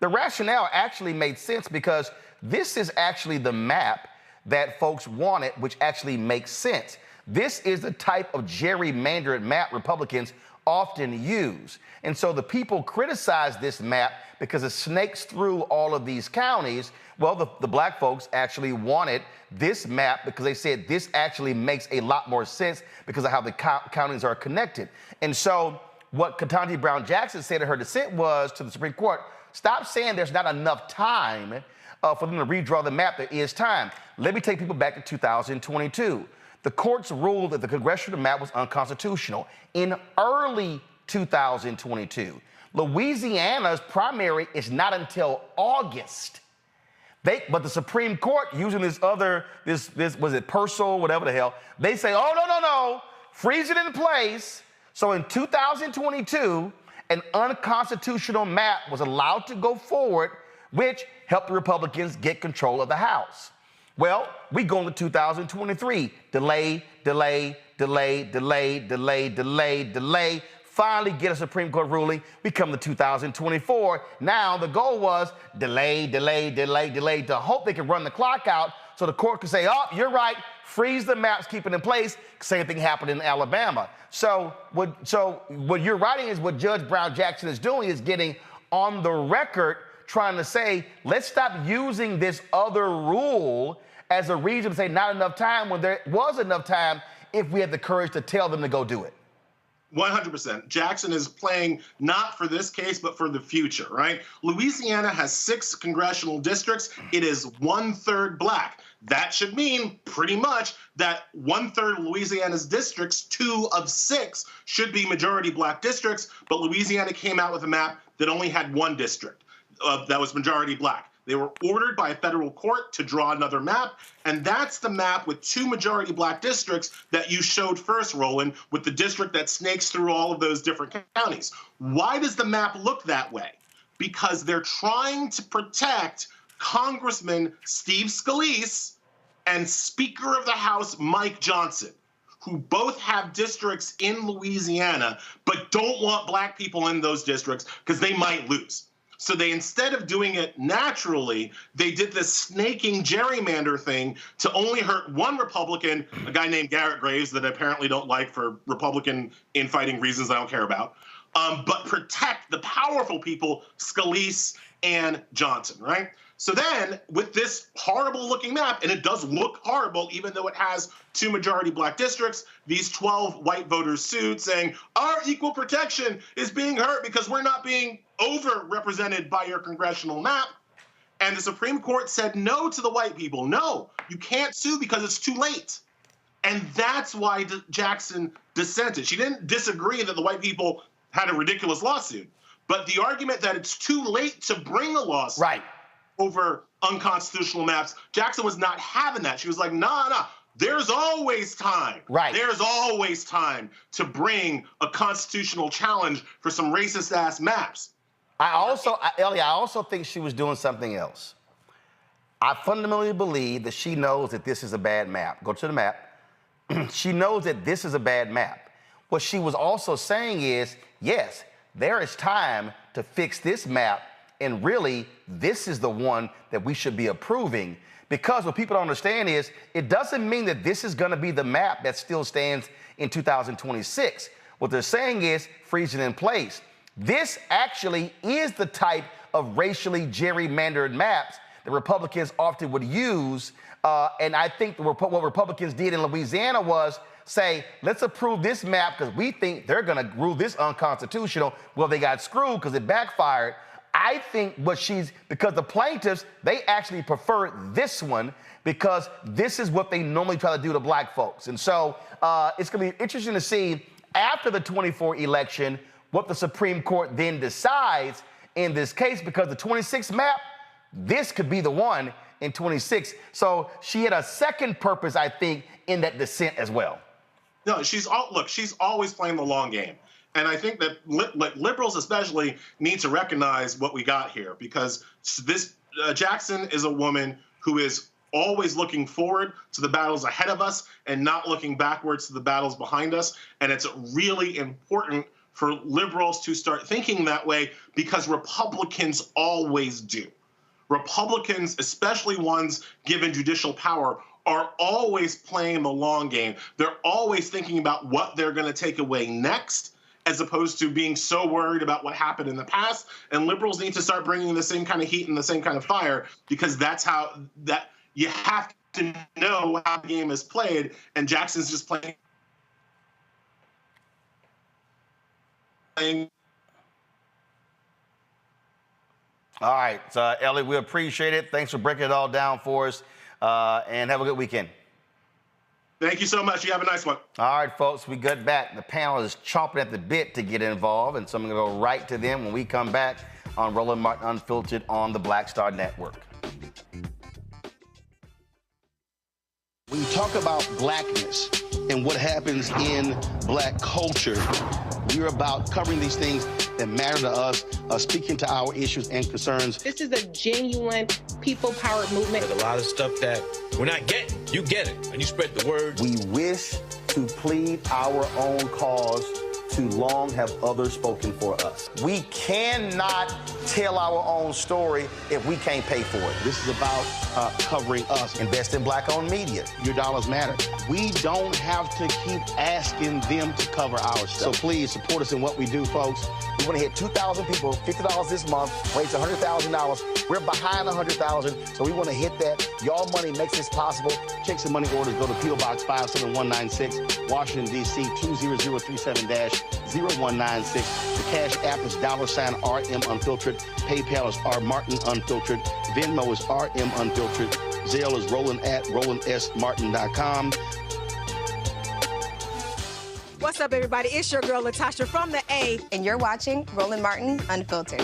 The rationale actually made sense because this is actually the map that folks wanted, which actually makes sense. This is the type of gerrymandered map Republicans often use. And so the people criticize this map because it snakes through all of these counties. Well, the black folks actually wanted this map because they said this actually makes a lot more sense because of how the counties are connected. And so what Ketanji Brown Jackson said in her dissent was to the Supreme Court, stop saying there's not enough time for them to redraw the map. There is time. Let me take people back to 2022. The courts ruled that the congressional map was unconstitutional in early 2022. Louisiana's primary is not until August. But the Supreme Court, using this was it Purcell, whatever the hell, they say, oh, no, freeze it in place. So in 2022, an unconstitutional map was allowed to go forward, which helped the Republicans get control of the House. Well, we go into 2023. Delay. Finally get a Supreme Court ruling. We come to 2024. Now the goal was delay, to hope they can run the clock out so the court can say, oh, you're right, freeze the maps, keep it in place. Same thing happened in Alabama. So what you're writing is what Judge Brown Jackson is doing is getting on the record trying to say, let's stop using this other rule as a reason to say not enough time when there was enough time if we had the courage to tell them to go do it. 100%. Jackson is playing not for this case, but for the future, right? Louisiana has 6 congressional districts. It is 1/3 black. That should mean pretty much that 1/3 of Louisiana's districts, 2 of 6, should be majority black districts. But Louisiana came out with a map that only had 1 district that was majority black. They were ordered by a federal court to draw another map, and that's the map with 2 majority black districts that you showed first, Roland, with the district that snakes through all of those different counties. Why does the map look that way? Because they're trying to protect Congressman Steve Scalise and Speaker of the House Mike Johnson, who both have districts in Louisiana, but don't want black people in those districts because they might lose. So they, instead of doing it naturally, they did this snaking gerrymander thing to only hurt one Republican, a guy named Garrett Graves that I apparently don't like for Republican infighting reasons I don't care about, but protect the powerful people, Scalise and Johnson, right? So then, with this horrible-looking map, and it does look horrible even though it has 2 majority black districts, these 12 white voters sued saying, our equal protection is being hurt because we're not being overrepresented by your congressional map. And the Supreme Court said no to the white people. No, you can't sue because it's too late. And that's why Jackson dissented. She didn't disagree that the white people had a ridiculous lawsuit, but the argument that it's too late to bring a lawsuit over unconstitutional maps, Jackson was not having that. She was like, nah, there's always time. There's always time to bring a constitutional challenge for some racist-ass maps. Ellie, I also think she was doing something else. I fundamentally believe that she knows that this is a bad map. Go to the map. She knows that this is a bad map. What she was also saying is, yes, there is time to fix this map, and really, this is the one that we should be approving. Because what people don't understand is, it doesn't mean that this is gonna be the map that still stands in 2026. What they're saying is, freeze it in place. This actually is the type of racially gerrymandered maps that Republicans often would use. And I think what Republicans did in Louisiana was say, let's approve this map because we think they're gonna rule this unconstitutional. Well, they got screwed because it backfired. I think because the plaintiffs, they actually prefer this one because this is what they normally try to do to black folks. And so it's gonna be interesting to see after the 24 election what the Supreme Court then decides in this case, because the 26th map, this could be the one in 26. So she had a second purpose, I think, in that dissent as well. No, she's always playing the long game. And I think that liberals especially need to recognize what we got here, because this Jackson is a woman who is always looking forward to the battles ahead of us and not looking backwards to the battles behind us. And it's really important for liberals to start thinking that way, because Republicans always do. Republicans, especially ones given judicial power, are always playing the long game. They're always thinking about what they're going to take away next, as opposed to being so worried about what happened in the past. And liberals need to start bringing the same kind of heat and the same kind of fire, because that's how you have to know how the game is played. And Jackson's just playing. All right, so Ellie, we appreciate it. Thanks for breaking it all down for us, and have a good weekend. Thank you so much. You have a nice one. All right, folks, we got back. The panel is chomping at the bit to get involved, and so I'm going to go right to them when we come back on Roland Martin Unfiltered on the Black Star Network. When you talk about blackness and what happens in black culture, we're about covering these things that matter to us, speaking to our issues and concerns. This is a genuine people-powered movement. There's a lot of stuff that We're not getting, you get it, and you spread the word. We wish to plead our own cause. Too long have others spoken for us. We cannot tell our own story if we can't pay for it. This is about covering us. Invest in black-owned media. Your dollars matter. We don't have to keep asking them to cover our stuff. So please support us in what we do, folks. We want to hit 2,000 people, $50 this month, raise $100,000. We're behind 100,000, so we want to hit that. Y'all money makes this possible. Checks and money orders go to P.O. Box 57196, Washington, D.C. 20037-0196. The Cash App is $RM Unfiltered. PayPal is R Martin Unfiltered. Venmo is RM Unfiltered. Zelle is Roland at RolandSMartin.com. What's up, everybody? It's your girl, Latasha from the A. And you're watching Roland Martin Unfiltered.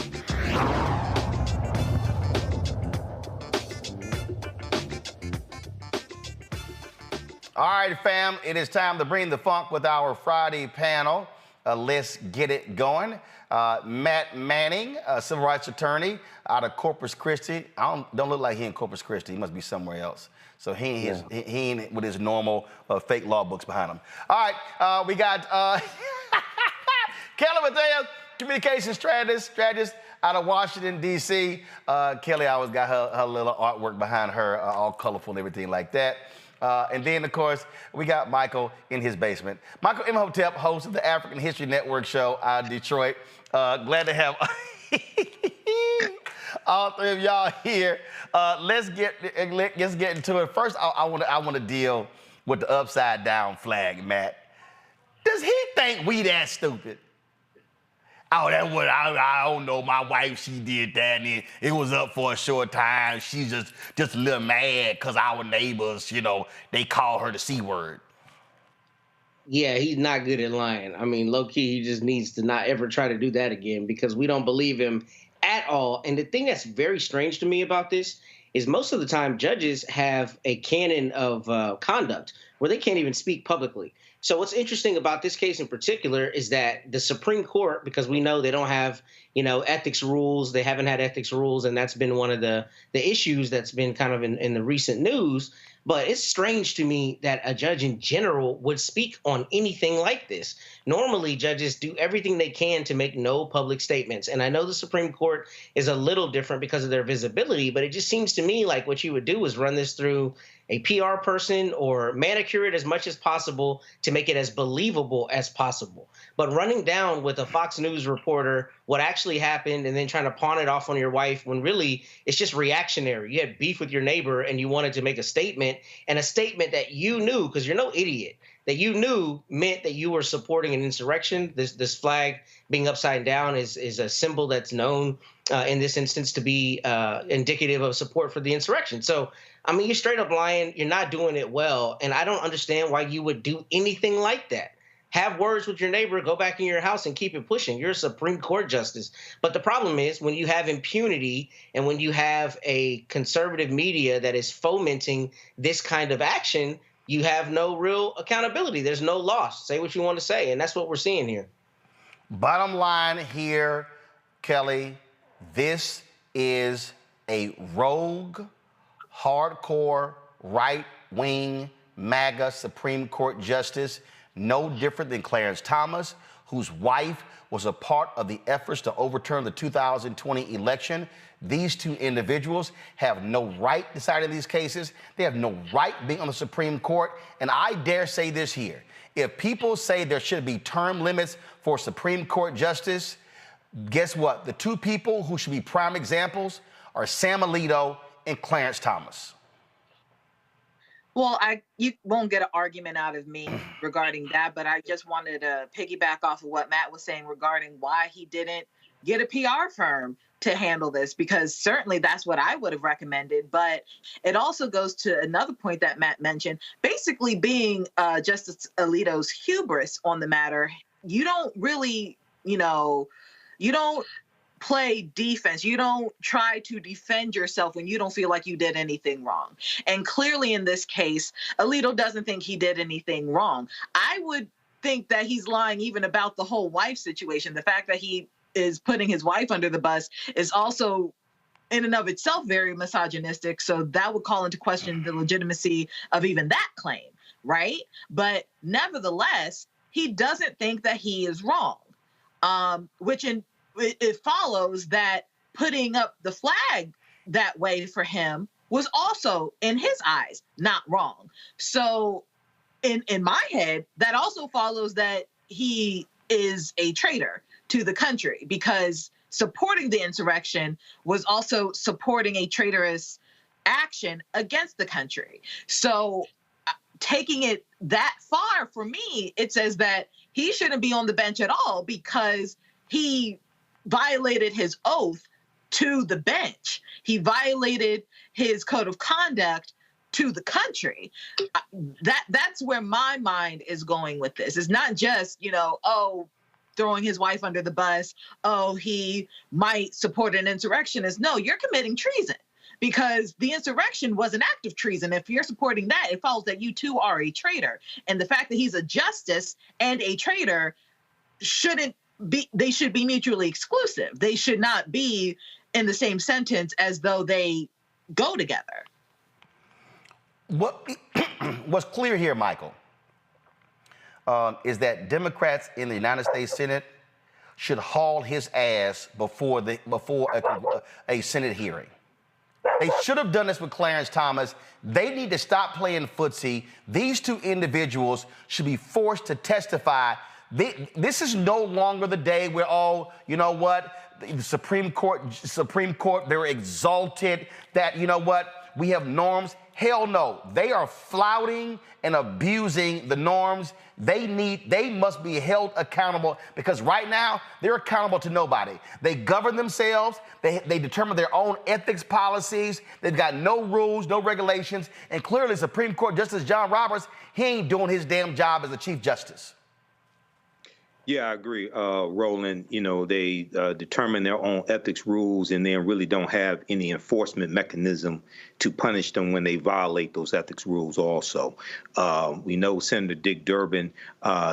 All right, fam, it is time to bring the funk with our Friday panel. Let's get it going. Matt Manning, a civil rights attorney out of Corpus Christi. Don't look like he in Corpus Christi. He must be somewhere else. So he ain't with his normal fake law books behind him. All right, we got Kelly Mateo, communications strategist out of Washington, D.C. Kelly always got her little artwork behind her, all colorful and everything like that. And then, of course, we got Michael in his basement. Michael Imhotep, host of the African History Network show out of Detroit. Glad to have all three of y'all here. Let's get into it. First, I want to deal with the upside down flag, Matt. Does he think we that stupid? Oh, that what I don't know. My wife, she did that, and it was up for a short time. She's just a little mad because our neighbors, they call her the C word. Yeah, he's not good at lying. I mean, low-key, he just needs to not ever try to do that again because we don't believe him at all. And the thing that's very strange to me about this is most of the time judges have a canon of conduct where they can't even speak publicly. So what's interesting about this case in particular is that the Supreme Court, because we know they don't have, ethics rules, they haven't had ethics rules, and that's been one of the issues that's been kind of in the recent news. But it's strange to me that a judge in general would speak on anything like this. Normally, judges do everything they can to make no public statements. And I know the Supreme Court is a little different because of their visibility, but it just seems to me like what you would do is run this through a PR person or manicure it as much as possible to make it as believable as possible. But running down with a Fox News reporter what actually happened and then trying to pawn it off on your wife when really it's just reactionary. You had beef with your neighbor and you wanted to make a statement, and a statement that you knew, because you're no idiot, that you knew meant that you were supporting an insurrection. This flag being upside down is a symbol that's known in this instance to be indicative of support for the insurrection. So, I mean, you're straight up lying. You're not doing it well. And I don't understand why you would do anything like that. Have words with your neighbor, go back in your house and keep it pushing. You're a Supreme Court justice. But the problem is when you have impunity and when you have a conservative media that is fomenting this kind of action, you have no real accountability. There's no loss. Say what you want to say. And that's what we're seeing here. Bottom line here, Kelly, this is a rogue, hardcore, right-wing MAGA Supreme Court justice, no different than Clarence Thomas, whose wife was a part of the efforts to overturn the 2020 election. These two individuals have no right deciding these cases. They have no right being on the Supreme Court. And I dare say this here. If people say there should be term limits for Supreme Court justice, guess what? The two people who should be prime examples are Sam Alito and Clarence Thomas. Well, you won't get an argument out of me regarding that, but I just wanted to piggyback off of what Matt was saying regarding why he didn't get a PR firm to handle this, because certainly that's what I would have recommended. But it also goes to another point that Matt mentioned, basically being Justice Alito's hubris on the matter. You don't really, you don't play defense. You don't try to defend yourself when you don't feel like you did anything wrong. And clearly in this case, Alito doesn't think he did anything wrong. I would think that he's lying even about the whole wife situation. The fact that he is putting his wife under the bus is also in and of itself very misogynistic. So that would call into question the legitimacy of even that claim, right? But nevertheless, he doesn't think that he is wrong, it follows that putting up the flag that way for him was also, in his eyes, not wrong. So in my head, that also follows that he is a traitor to the country, because supporting the insurrection was also supporting a traitorous action against the country. So taking it that far, for me, it says that he shouldn't be on the bench at all because he violated his oath to the bench. He violated his code of conduct to the country. That's where my mind is going with this. It's not just, throwing his wife under the bus. Oh, he might support an insurrectionist. No, you're committing treason, because the insurrection was an act of treason. If you're supporting that, it follows that you too are a traitor. And the fact that he's a justice and a traitor they should be mutually exclusive. They should not be in the same sentence as though they go together. What's clear here, Michael, is that Democrats in the United States Senate should haul his ass before a Senate hearing. They should have done this with Clarence Thomas. They need to stop playing footsie. These two individuals should be forced to testify. This is no longer the day where, the Supreme Court, they're exalted, that, we have norms. Hell no. They are flouting and abusing the norms. They must be held accountable, because right now they're accountable to nobody. They govern themselves. They determine their own ethics policies. They've got no rules, no regulations. And clearly Supreme Court Justice John Roberts, he ain't doing his damn job as the Chief Justice. Yeah, I agree, Roland. They determine their own ethics rules and then really don't have any enforcement mechanism to punish them when they violate those ethics rules also. We know Senator Dick Durbin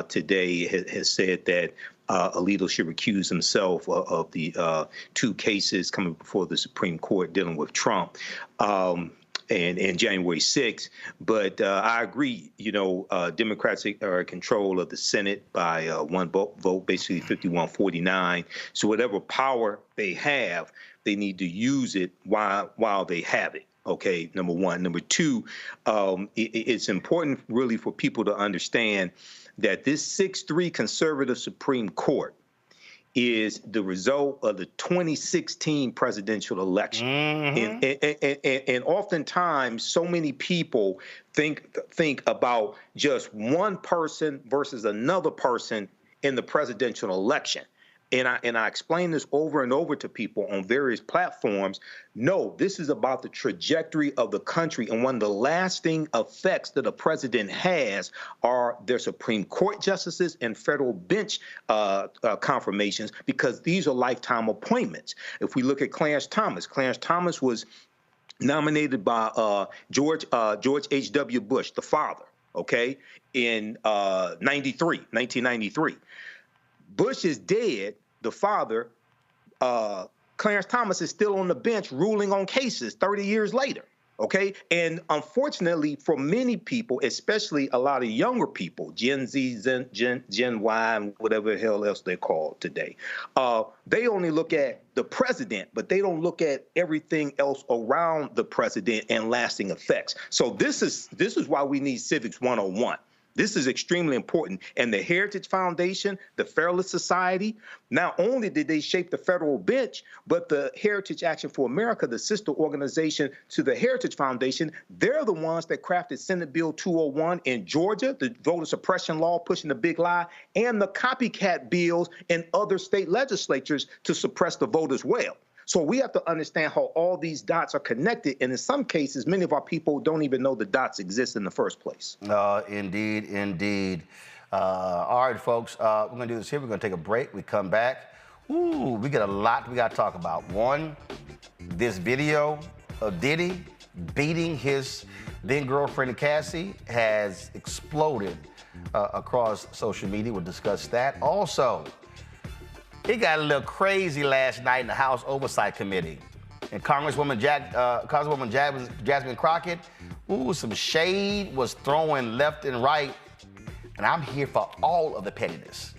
today has said that Alito should recuse himself of the two cases coming before the Supreme Court dealing with Trump. And January 6th. But I agree, Democrats are in control of the Senate by one vote, basically 51-49. So whatever power they have, they need to use it while they have it. Okay, number one. Number two, it's important really for people to understand that this 6-3 conservative Supreme Court is the result of the 2016 presidential election. Mm-hmm. And oftentimes, so many people think about just one person versus another person in the presidential election. And I explain this over and over to people on various platforms. No, this is about the trajectory of the country. And one of the lasting effects that a president has are their Supreme Court justices and federal bench confirmations, because these are lifetime appointments. If we look at Clarence Thomas was nominated by George H.W. Bush, the father, okay, in 1993. Bush is dead. The father, Clarence Thomas, is still on the bench ruling on cases 30 years later, okay? And unfortunately, for many people, especially a lot of younger people, Gen Z, Gen Y, and whatever the hell else they're called today, they only look at the president, but they don't look at everything else around the president and lasting effects. So this is why we need Civics 101. This is extremely important. And the Heritage Foundation, the Fairless Society, not only did they shape the federal bench, but the Heritage Action for America, the sister organization to the Heritage Foundation, they're the ones that crafted Senate Bill 201 in Georgia, the voter suppression law pushing the big lie, and the copycat bills in other state legislatures to suppress the vote as well. So we have to understand how all these dots are connected. And in some cases, many of our people don't even know the dots exist in the first place. Indeed. All right, folks, we're going to do this here. We're going to take a break. We come back. Ooh, we got a lot we got to talk about. One, this video of Diddy beating his then-girlfriend Cassie has exploded across social media. We'll discuss that. Also, it got a little crazy last night in the House Oversight Committee. And Congresswoman Jasmine Crockett, ooh, some shade was throwing left and right. And I'm here for all of the pettiness.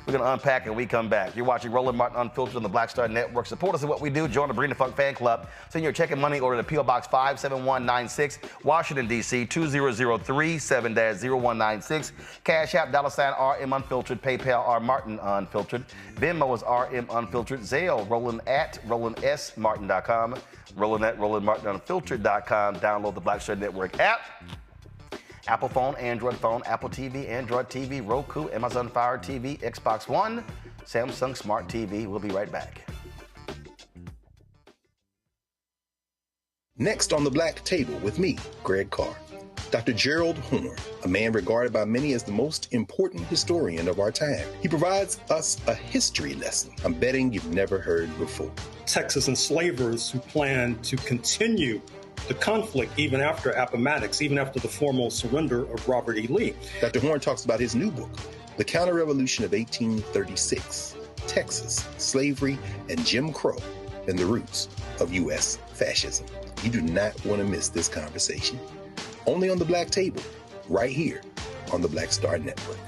We're going to unpack and we come back. You're watching Roland Martin Unfiltered on the Black Star Network. Support us in what we do. Join the Brina Funk Fan Club. Send your check and money order to P.O. Box 57196, Washington, D.C. 20037 7-0196. Cash App, $RM Unfiltered. PayPal, R Martin Unfiltered. Venmo is RM Unfiltered. Zelle, Roland at RolandSMartin.com. Roland at RolandMartinUnfiltered.com. Download the Black Star Network app. Apple phone, Android phone, Apple TV, Android TV, Roku, Amazon Fire TV, Xbox One, Samsung Smart TV. We'll be right back. Next on the Black Table with me, Greg Carr. Dr. Gerald Horne, a man regarded by many as the most important historian of our time. He provides us a history lesson I'm betting you've never heard before. Texas enslavers who plan to continue the conflict even after Appomattox, even after the formal surrender of Robert E. Lee. Dr. Horne talks about his new book, The Counter-Revolution of 1836, Texas, Slavery, and Jim Crow, and the Roots of U.S. Fascism. You do not want to miss this conversation. Only on the Black Table, right here on the Black Star Network.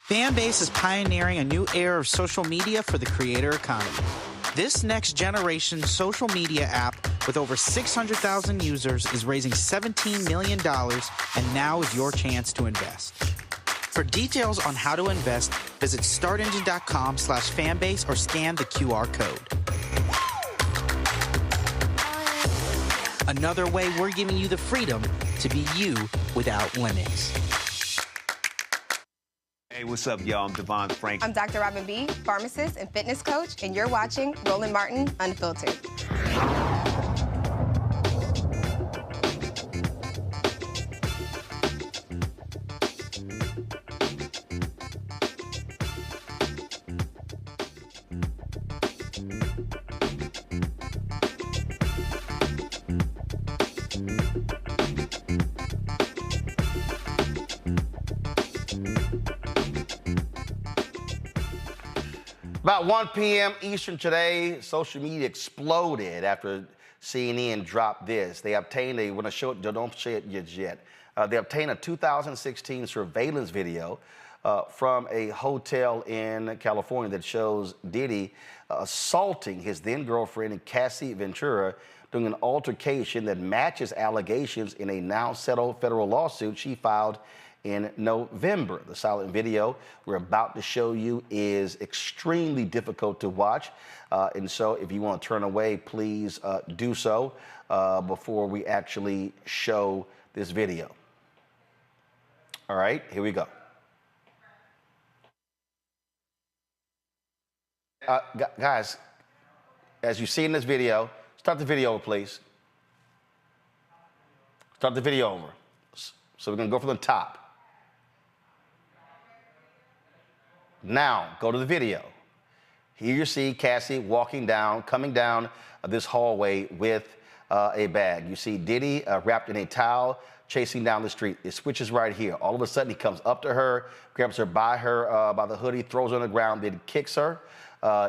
Fanbase is pioneering a new era of social media for the creator economy. This next generation social media app with over 600,000 users is raising $17 million, and now is your chance to invest. For details on how to invest, visit startengine.com/fanbase or scan the QR code. Another way we're giving you the freedom to be you without limits. Hey, what's up, y'all? I'm Devon Frank. I'm Dr. Robin B., pharmacist and fitness coach, and you're watching Roland Martin Unfiltered. About 1 p.m. Eastern today, social media exploded after CNN dropped this. They obtained a, when I show it, don't say it yet. They obtained a 2016 surveillance video from a hotel in California that shows Diddy assaulting his then girlfriend, Cassie Ventura, during an altercation that matches allegations in a now settled federal lawsuit she filed in November. The silent video we're about to show you is extremely difficult to watch. And so if you want to turn away, please do so before we actually show this video. All right, here we go. Guys, as you see in this video, start the video over, please. Start the video over. So we're gonna go from the top. Now, go to the video. Here you see Cassie coming down this hallway with a bag. You see Diddy wrapped in a towel, chasing down the street. It switches right here. All of a sudden, he comes up to her, grabs her by the hoodie, throws her on the ground, then kicks her.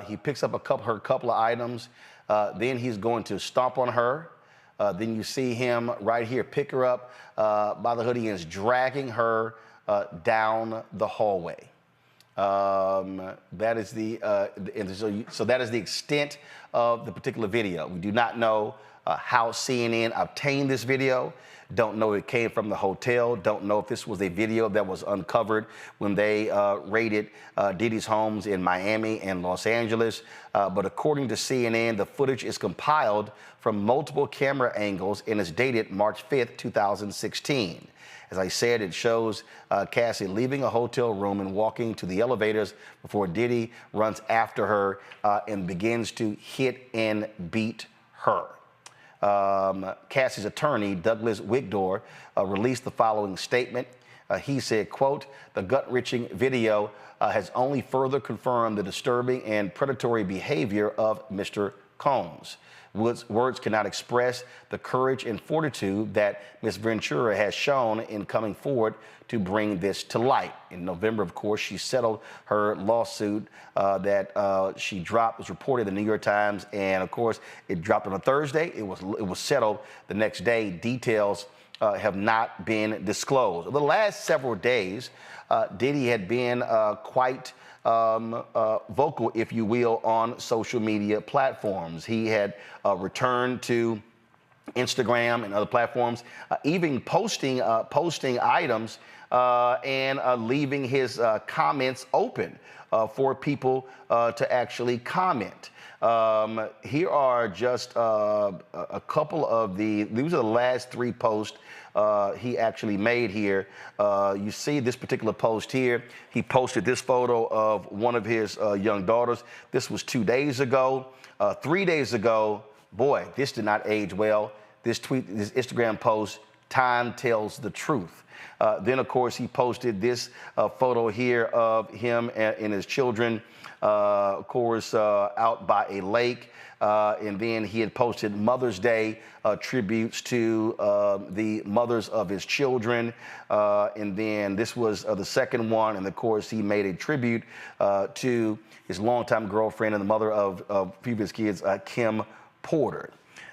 He picks up her couple of items. Then he's going to stomp on her. Then you see him right here pick her up by the hoodie and is dragging her down the hallway. That is so that is the extent of the particular video. We do not know how CNN obtained this video. Don't know it came from the hotel. Don't know if this was a video that was uncovered when they raided Diddy's homes in Miami and Los Angeles. But according to CNN, the footage is compiled from multiple camera angles and is dated March 5th, 2016. As I said, it shows Cassie leaving a hotel room and walking to the elevators before Diddy runs after her and begins to hit and beat her. Cassie's attorney, Douglas Wigdor, released the following statement. He said, quote, "The gut-wrenching video has only further confirmed the disturbing and predatory behavior of Mr. Combs. Words cannot express the courage and fortitude that Ms. Ventura has shown in coming forward to bring this to light. In November, of course, she settled her lawsuit that she dropped, was reported in the New York Times, and of course, it dropped on a Thursday. It was settled the next day. Details have not been disclosed. The last several days, Diddy had been quite vocal, if you will, on social media platforms. He had returned to Instagram and other platforms, even posting items and leaving his comments open for people to actually comment. Here are just a couple of these are the last 3 posts he actually made here. You see this particular post here. He posted this photo of one of his young daughters. This was 2 days ago. 3 days ago, boy, this did not age well. This Instagram post, time tells the truth. Then, of course, he posted this photo here of him and his children, of course, out by a lake. And then he had posted Mother's Day tributes to the mothers of his children. And then this was the second one. And, of course, he made a tribute to his longtime girlfriend and the mother of previous kids, Kim Porter.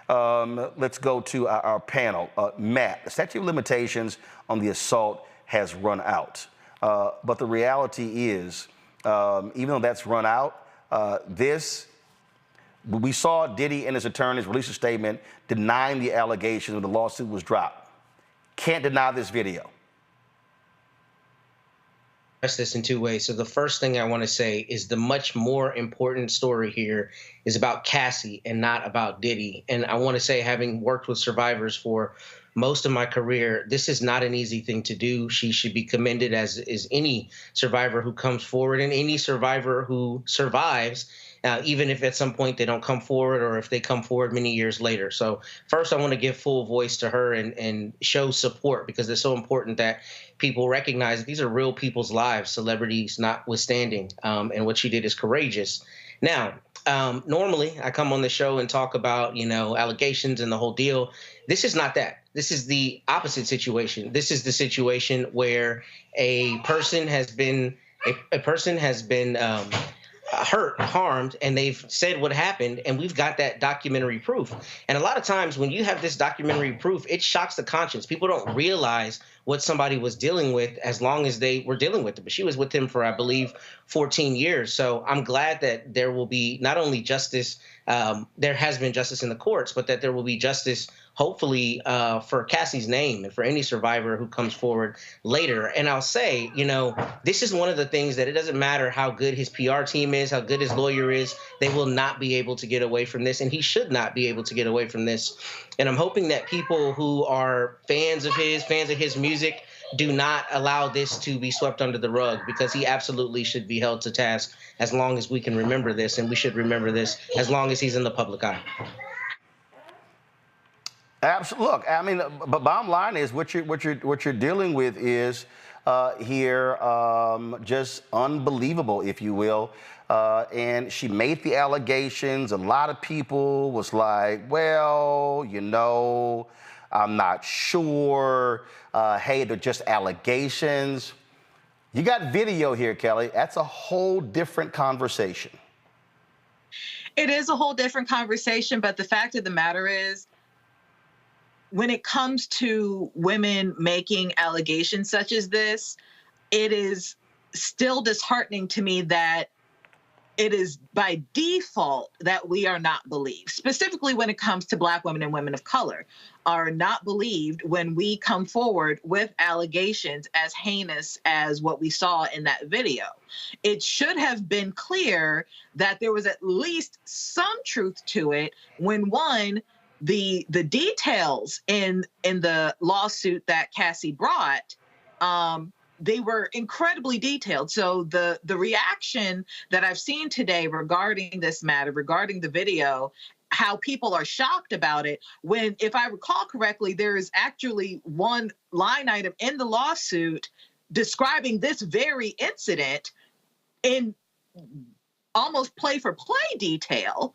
Let's go to our panel. Matt, the statute of limitations on the assault has run out. But the reality is, even though that's run out, we saw Diddy and his attorneys release a statement denying the allegations when the lawsuit was dropped. Can't deny this video. This in 2 ways. So the first thing I want to say is the much more important story here is about Cassie and not about Diddy. And I want to say, having worked with survivors for most of my career, this is not an easy thing to do. She should be commended, as is any survivor who comes forward and any survivor who survives, even if at some point they don't come forward or if they come forward many years later. So first, I want to give full voice to her and show support, because it's so important that people recognize that these are real people's lives, celebrities notwithstanding, and what she did is courageous. Now, normally I come on the show and talk about, allegations and the whole deal. This is not that. This is the opposite situation. This is the situation where a person has been hurt, harmed, and they've said what happened, and we've got that documentary proof. And a lot of times when you have this documentary proof, it shocks the conscience. People don't realize what somebody was dealing with as long as they were dealing with it. But she was with him for, I believe, 14 years. So I'm glad that there will be not only justice, there has been justice in the courts, but that there will be justice, hopefully, for Cassie's name and for any survivor who comes forward later. And I'll say, this is one of the things that it doesn't matter how good his PR team is, how good his lawyer is, they will not be able to get away from this, and he should not be able to get away from this. And I'm hoping that people who are fans of his music, do not allow this to be swept under the rug, because he absolutely should be held to task as long as we can remember this, and we should remember this as long as he's in the public eye. Absolutely. Look, I mean, but bottom line is what you're dealing with is here just unbelievable, if you will. And she made the allegations. A lot of people was like, well, I'm not sure. Hey, they're just allegations. You got video here, Kelly. That's a whole different conversation. It is a whole different conversation, but the fact of the matter is, when it comes to women making allegations such as this, it is still disheartening to me that it is by default that we are not believed, specifically when it comes to Black women and women of color, are not believed when we come forward with allegations as heinous as what we saw in that video. It should have been clear that there was at least some truth to it when, one, the details in the lawsuit that Cassie brought, they were incredibly detailed. So the reaction that I've seen today regarding this matter, regarding the video, how people are shocked about it, when, if I recall correctly, there is actually one line item in the lawsuit describing this very incident in almost play-for-play detail,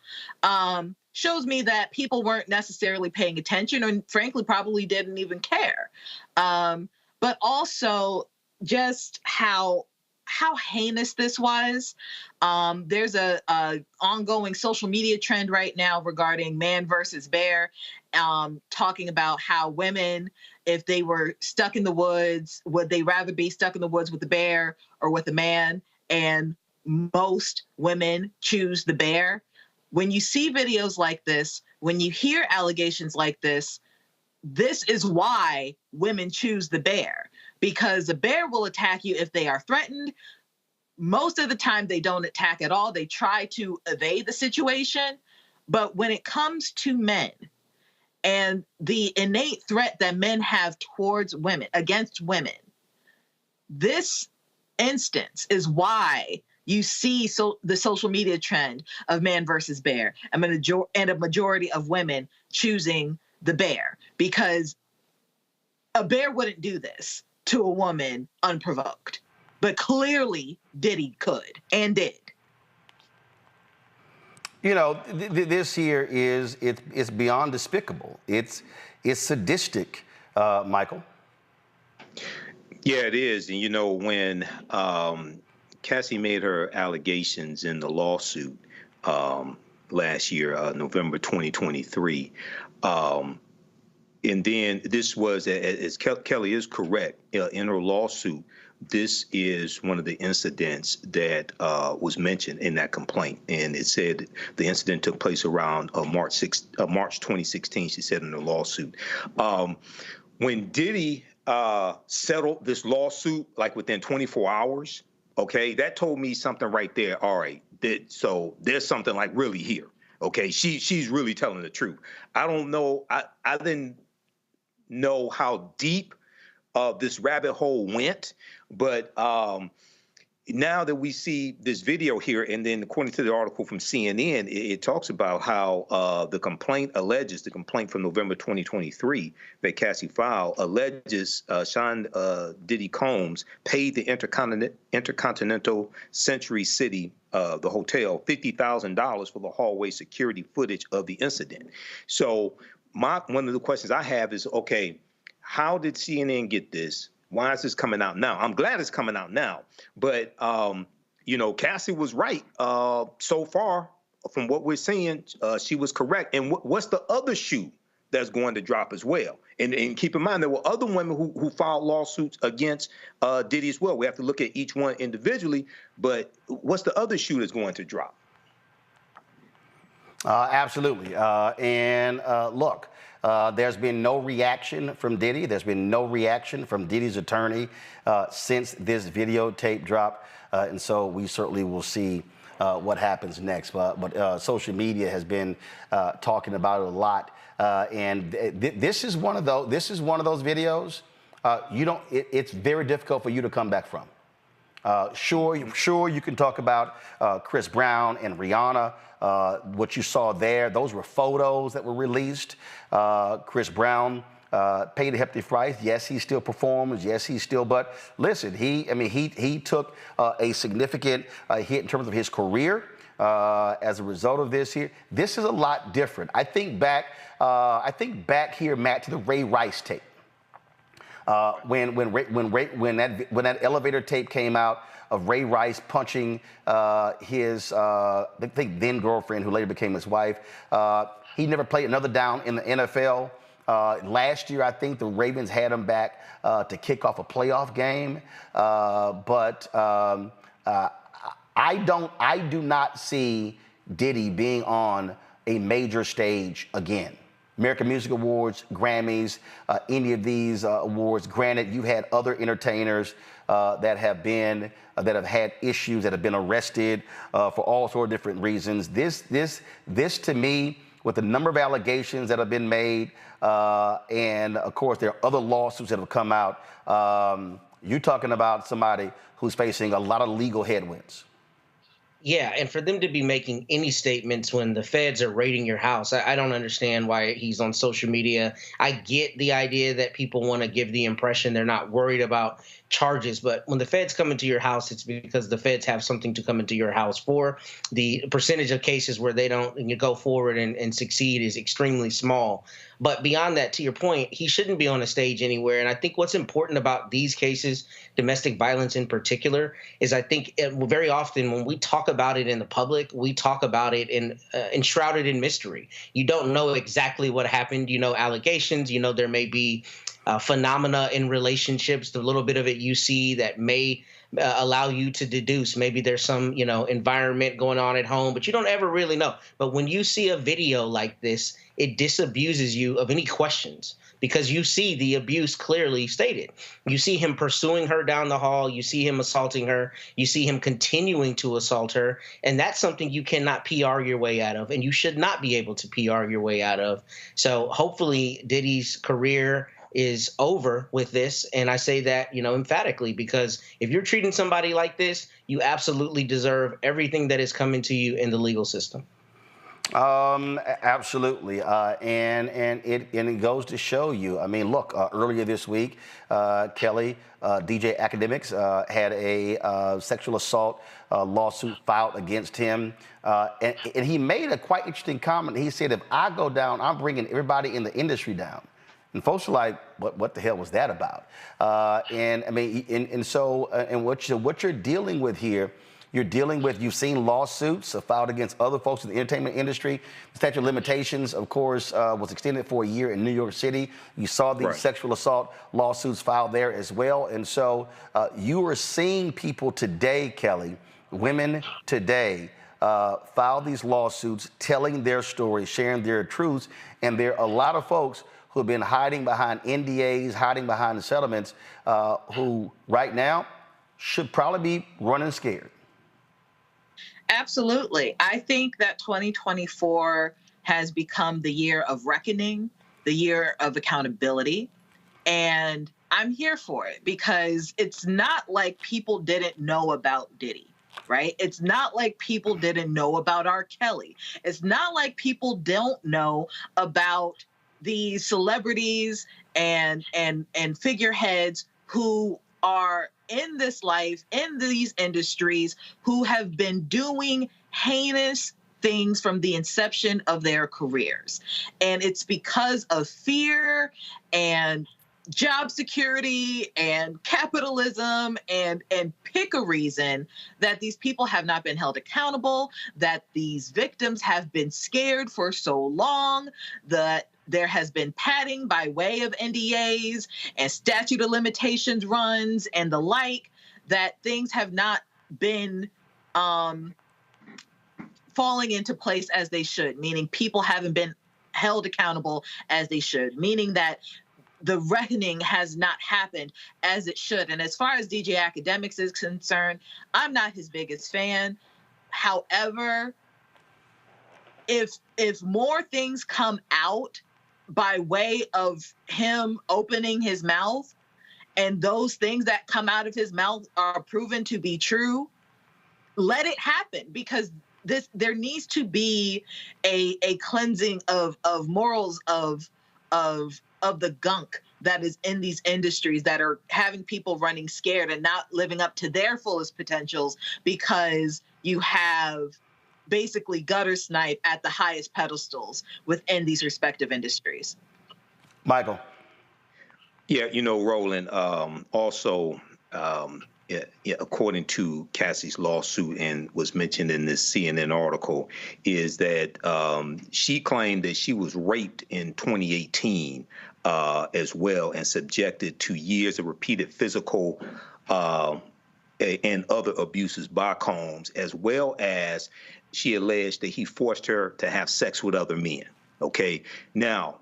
shows me that people weren't necessarily paying attention, and frankly, probably didn't even care. But also just how heinous this was. There's a ongoing social media trend right now regarding man versus bear, talking about how women, if they were stuck in the woods, would they rather be stuck in the woods with the bear or with a man? And most women choose the bear. When you see videos like this, when you hear allegations like this is why women choose the bear, because the bear will attack you if they are threatened. Most of the time, they don't attack at all. They try to evade the situation. But when it comes to men and the innate threat that men have towards women, against women, this instance is why you see the social media trend of man versus bear, and a majority of women choosing the bear, because a bear wouldn't do this to a woman unprovoked. But clearly Diddy could and did. You know, this here it's beyond despicable. It's sadistic, Michael. Yeah, it is. And you know, when Cassie made her allegations in the lawsuit last year, November 2023, and then this was, as Kelly is correct, in her lawsuit, this is one of the incidents that was mentioned in that complaint. And it said the incident took place around March 2016, she said in the lawsuit. When Diddy settled this lawsuit, like within 24 hours, okay, that told me something right there. All right, so there's something like really here. Okay, she's really telling the truth. I don't know. I didn't know how deep this rabbit hole went, but now that we see this video here, and then according to the article from CNN, it talks about how the complaint from November 2023 that Cassie filed alleges Sean Diddy Combs paid the Intercontinental Century City, the hotel, $50,000 for the hallway security footage of the incident. So one of the questions I have is, okay, how did CNN get this? Why is this coming out now? I'm glad it's coming out now, but you know, Cassie was right so far from what we're seeing. She was correct. And what's the other shoe that's going to drop as well? And keep in mind, there were other women who filed lawsuits against Diddy as well. We have to look at each one individually, but what's the other shoe that's going to drop? Absolutely. And look, there's been no reaction from Diddy. There's been no reaction from Diddy's attorney since this videotape dropped. And so we certainly will see what happens next. But social media has been talking about it a lot. And this is one of those. This is one of those videos. It's very difficult for you to come back from. Sure, you can talk about Chris Brown and Rihanna. What you saw there, those were photos that were released. Chris Brown paid a hefty price. Yes, he still performs. Yes, he still. But listen, he took a significant hit in terms of his career as a result of this here. This is a lot different. I think back here, Matt, to the Ray Rice tape. When that elevator tape came out of Ray Rice punching his then girlfriend, who later became his wife, he never played another down in the NFL. Last year, I think the Ravens had him back to kick off a playoff game, but I do not see Diddy being on a major stage again. American Music Awards, Grammys, any of these awards. Granted, you've had other entertainers that have had issues, that have been arrested for all sorts of different reasons. This to me, with the number of allegations that have been made, and of course there are other lawsuits that have come out. You're talking about somebody who's facing a lot of legal headwinds. Yeah, and for them to be making any statements when the feds are raiding your house, I don't understand why he's on social media. I get the idea that people want to give the impression they're not worried about charges, but when the feds come into your house, it's because the feds have something to come into your house for. The percentage of cases where they don't go forward and succeed is extremely small. But beyond that, to your point, he shouldn't be on a stage anywhere. And I think what's important about these cases, domestic violence in particular, is I think very often when we talk about it in the public, we talk about it in enshrouded in mystery. You don't know exactly what happened. You know allegations. You know there may be phenomena in relationships, the little bit of it you see that may allow you to deduce maybe there's some, environment going on at home, but you don't ever really know. But when you see a video like this, it disabuses you of any questions because you see the abuse clearly stated. You see him pursuing her down the hall. You see him assaulting her. You see him continuing to assault her. And that's something you cannot PR your way out of, and you should not be able to PR your way out of. So hopefully Diddy's career is over with this. And I say that, emphatically, because if you're treating somebody like this, you absolutely deserve everything that is coming to you in the legal system. Absolutely. And it goes to show you, look, earlier this week, Kelly, DJ Academics had a sexual assault lawsuit filed against him. And he made a quite interesting comment. He said, if I go down, I'm bringing everybody in the industry down. And folks are like, what the hell was that about? And what you're dealing with here, you've seen lawsuits filed against other folks in the entertainment industry. The statute of limitations, of course, was extended for a year in New York City. You saw these sexual assault lawsuits filed there as well. And so you are seeing people today, Kelly, women today, file these lawsuits, telling their stories, sharing their truths. And there are a lot of folks who have been hiding behind NDAs, hiding behind the settlements, who right now should probably be running scared. Absolutely. I think that 2024 has become the year of reckoning, the year of accountability. And I'm here for it because it's not like people didn't know about Diddy, right? It's not like people didn't know about R. Kelly. It's not like people don't know about these celebrities and figureheads who are in this life, in these industries, who have been doing heinous things from the inception of their careers. And it's because of fear and job security and capitalism and pick a reason that these people have not been held accountable, that these victims have been scared for so long, that there has been padding by way of NDAs and statute of limitations runs and the like, that things have not been falling into place as they should, meaning people haven't been held accountable as they should, meaning that the reckoning has not happened as it should. And as far as DJ Academics is concerned, I'm not his biggest fan. However, if more things come out by way of him opening his mouth, and those things that come out of his mouth are proven to be true, let it happen, because there needs to be a cleansing of morals of the gunk that is in these industries that are having people running scared and not living up to their fullest potentials because you have basically gutter snipe at the highest pedestals within these respective industries. Michael. Yeah, Roland, also, according to Cassie's lawsuit and was mentioned in this CNN article, is that she claimed that she was raped in 2018 as well and subjected to years of repeated physical and other abuses by Combs, as well as she alleged that he forced her to have sex with other men. Okay, now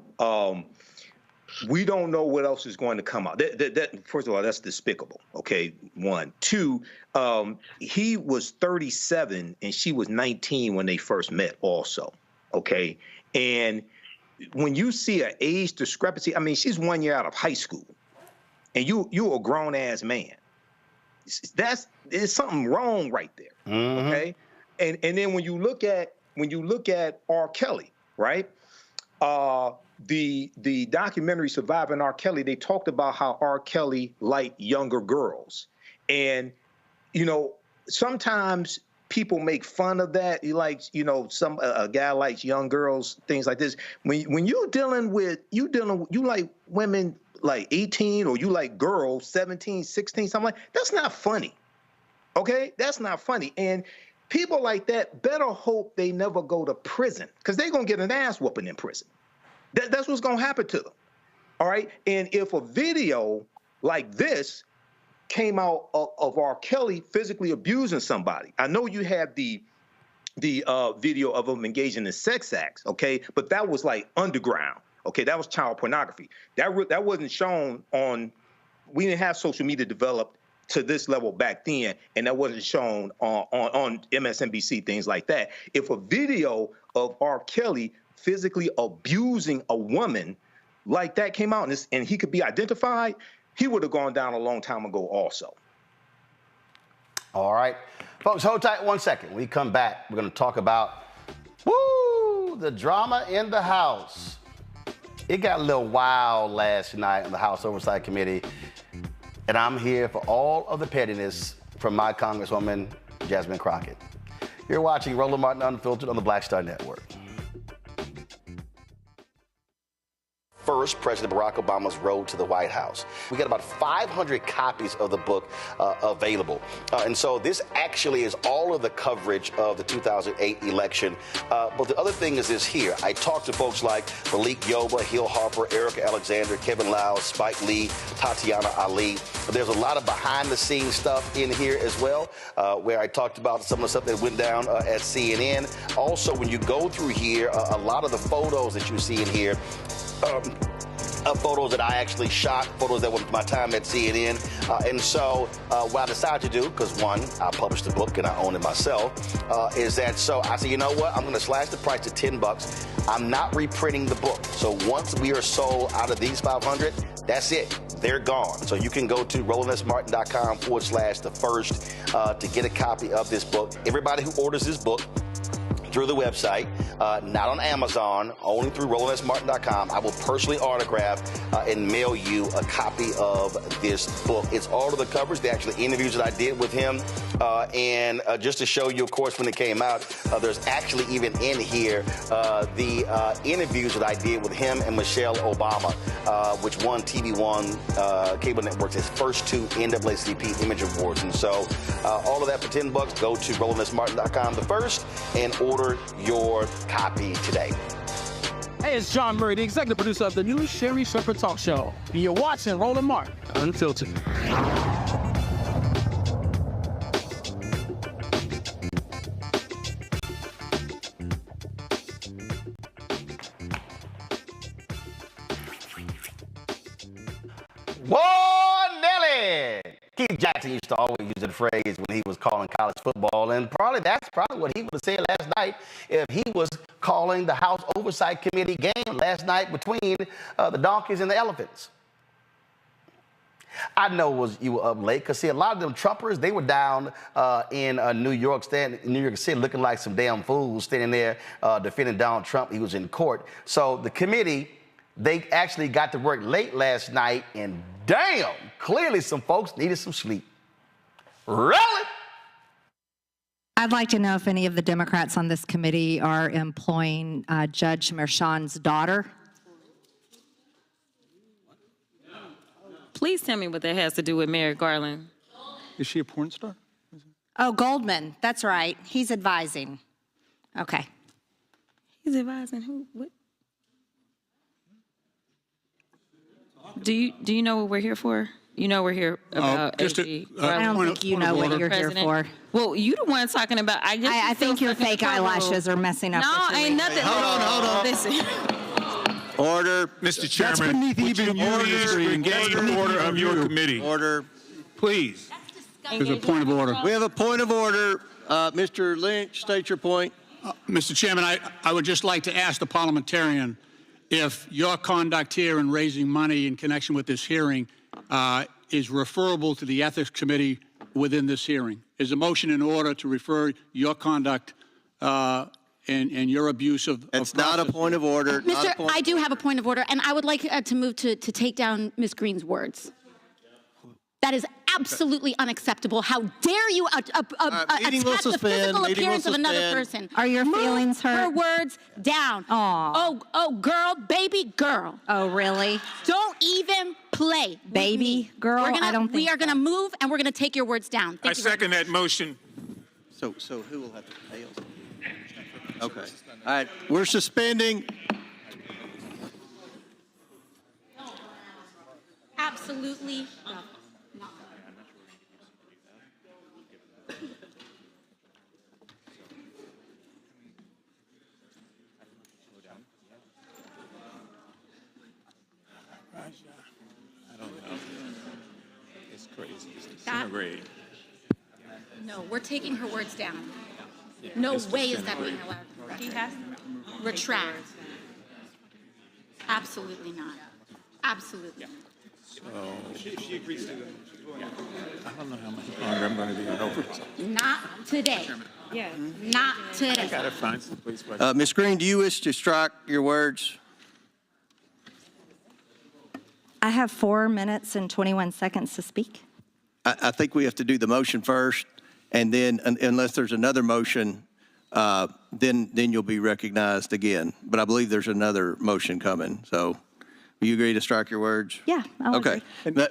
we don't know what else is going to come out. That first of all, that's despicable. Okay, 1, 2. He was 37 and she was 19 when they first met. Also, okay, and when you see an age discrepancy, she's 1 year out of high school, and you're a grown ass man. There's something wrong right there. Okay. And then when you look at R. Kelly, right? The documentary Surviving R. Kelly, they talked about how R. Kelly liked younger girls. And, you know, sometimes people make fun of that. He likes, you know, a guy likes young girls, things like this. When you like women like 18, or you like girls 17, 16, something like, that's not funny. Okay? That's not funny. And people like that better hope they never go to prison, because they're going to get an ass whooping in prison. That's what's going to happen to them. All right? And if a video like this came out of R. Kelly physically abusing somebody, I know you have the video of him engaging in sex acts, okay? But that was like underground, okay? That was child pornography. That wasn't shown on, we didn't have social media developed to this level back then, and that wasn't shown on MSNBC, things like that. If a video of R. Kelly physically abusing a woman like that came out and he could be identified, he would have gone down a long time ago also. All right. Folks, hold tight 1 second. When we come back, we're going to talk about, the drama in the House. It got a little wild last night in the House Oversight Committee, and I'm here for all of the pettiness from my Congresswoman, Jasmine Crockett. You're watching Roland Martin Unfiltered on the Black Star Network. First, President Barack Obama's road to the White House. We got about 500 copies of the book available. And so this actually is all of the coverage of the 2008 election. But the other thing is this here. I talked to folks like Malik Yoba, Hill Harper, Erica Alexander, Kevin Lau, Spike Lee, Tatiana Ali. There's a lot of behind-the-scenes stuff in here as well, where I talked about some of the stuff that went down at CNN. Also, when you go through here, a lot of the photos that you see in here, photos that I actually shot, photos that were my time at CNN. And so what I decided to do, because one, I published the book and I own it myself, is that so I said, you know what, I'm going to slash the price to $10. I'm not reprinting the book. So once we are sold out of these 500, that's it. They're gone. So you can go to RolandSMartin.com/the-first to get a copy of this book. Everybody who orders this book through the website, not on Amazon, only through RolandSMartin.com, I will personally autograph and mail you a copy of this book. It's all of the covers, the actual interviews that I did with him. And just to show you, of course, when it came out, there's actually even in here the interviews that I did with him and Michelle Obama, which won TV One Cable Network's his first 2 NAACP Image Awards. And so all of that for $10, go to RolandSMartin.com, the first, and order your copy today. Hey, it's John Murray, the executive producer of the new Sherry Shepherd Talk Show. And you're watching Roland Martin Unfiltered. Whoa, Nelly! Keith Jackson used to always use the phrase when he was calling college football, and that's probably what he would have said last night if he was calling the House Oversight Committee game last night between the donkeys and the elephants. I know you were up late, because see, a lot of them Trumpers, they were down in New York City looking like some damn fools standing there defending Donald Trump. He was in court. So the committee, they actually got to work late last night, and damn, clearly some folks needed some sleep. Really? I'd like to know if any of the Democrats on this committee are employing Judge Merchan's daughter. Please tell me what that has to do with Merrick Garland. Is she a porn star? Oh, Goldman. That's right. He's advising. Okay. He's advising who? What? Do you know what we're here for? You know we're here about AG. I don't think you know what you're here for. Well, you the one talking about. I think your fake eyelashes are messing up. No, ain't nothing. Hold on. Listen. Order, Mr. Chairman. That's beneath even you. Engage the order of your committee. Order. Please. There's a point of order. We have a point of order. Mr. Lynch, state your point. Mr. Chairman, I would just like to ask the parliamentarian if your conduct here in raising money in connection with this hearing is referable to the Ethics Committee within this hearing. is a motion in order to refer your conduct and your abuse of It's not a point of order. Mr. I do have a point of order, and I would like to move to take down Ms. Greene's words. That is absolutely unacceptable. How dare you attack the physical appearance of another person? Are your feelings hurt? Her words down. Aw. Oh, girl, baby girl. Oh, really? Don't even play. Baby girl? I don't think we are going to move, and we're going to take your words down. I second that motion. So who will have to pay? Okay. All right. We're suspending. Absolutely not. I don't know. It's crazy. It's That- disintegrating. No, we're taking her words down. No way is that being allowed. He has to retract. Absolutely not. Absolutely. So she agrees to it. I don't know how much longer I'm going to be in overtime. Not today. Yeah. Not I today. got to find some place. Ms. Green, do you wish to strike your words? I have 4 minutes and 21 seconds to speak. I think we have to do the motion first, and then unless there's another motion, then you'll be recognized again. But I believe there's another motion coming. So will you agree to strike your words? Yeah. I'll Okay.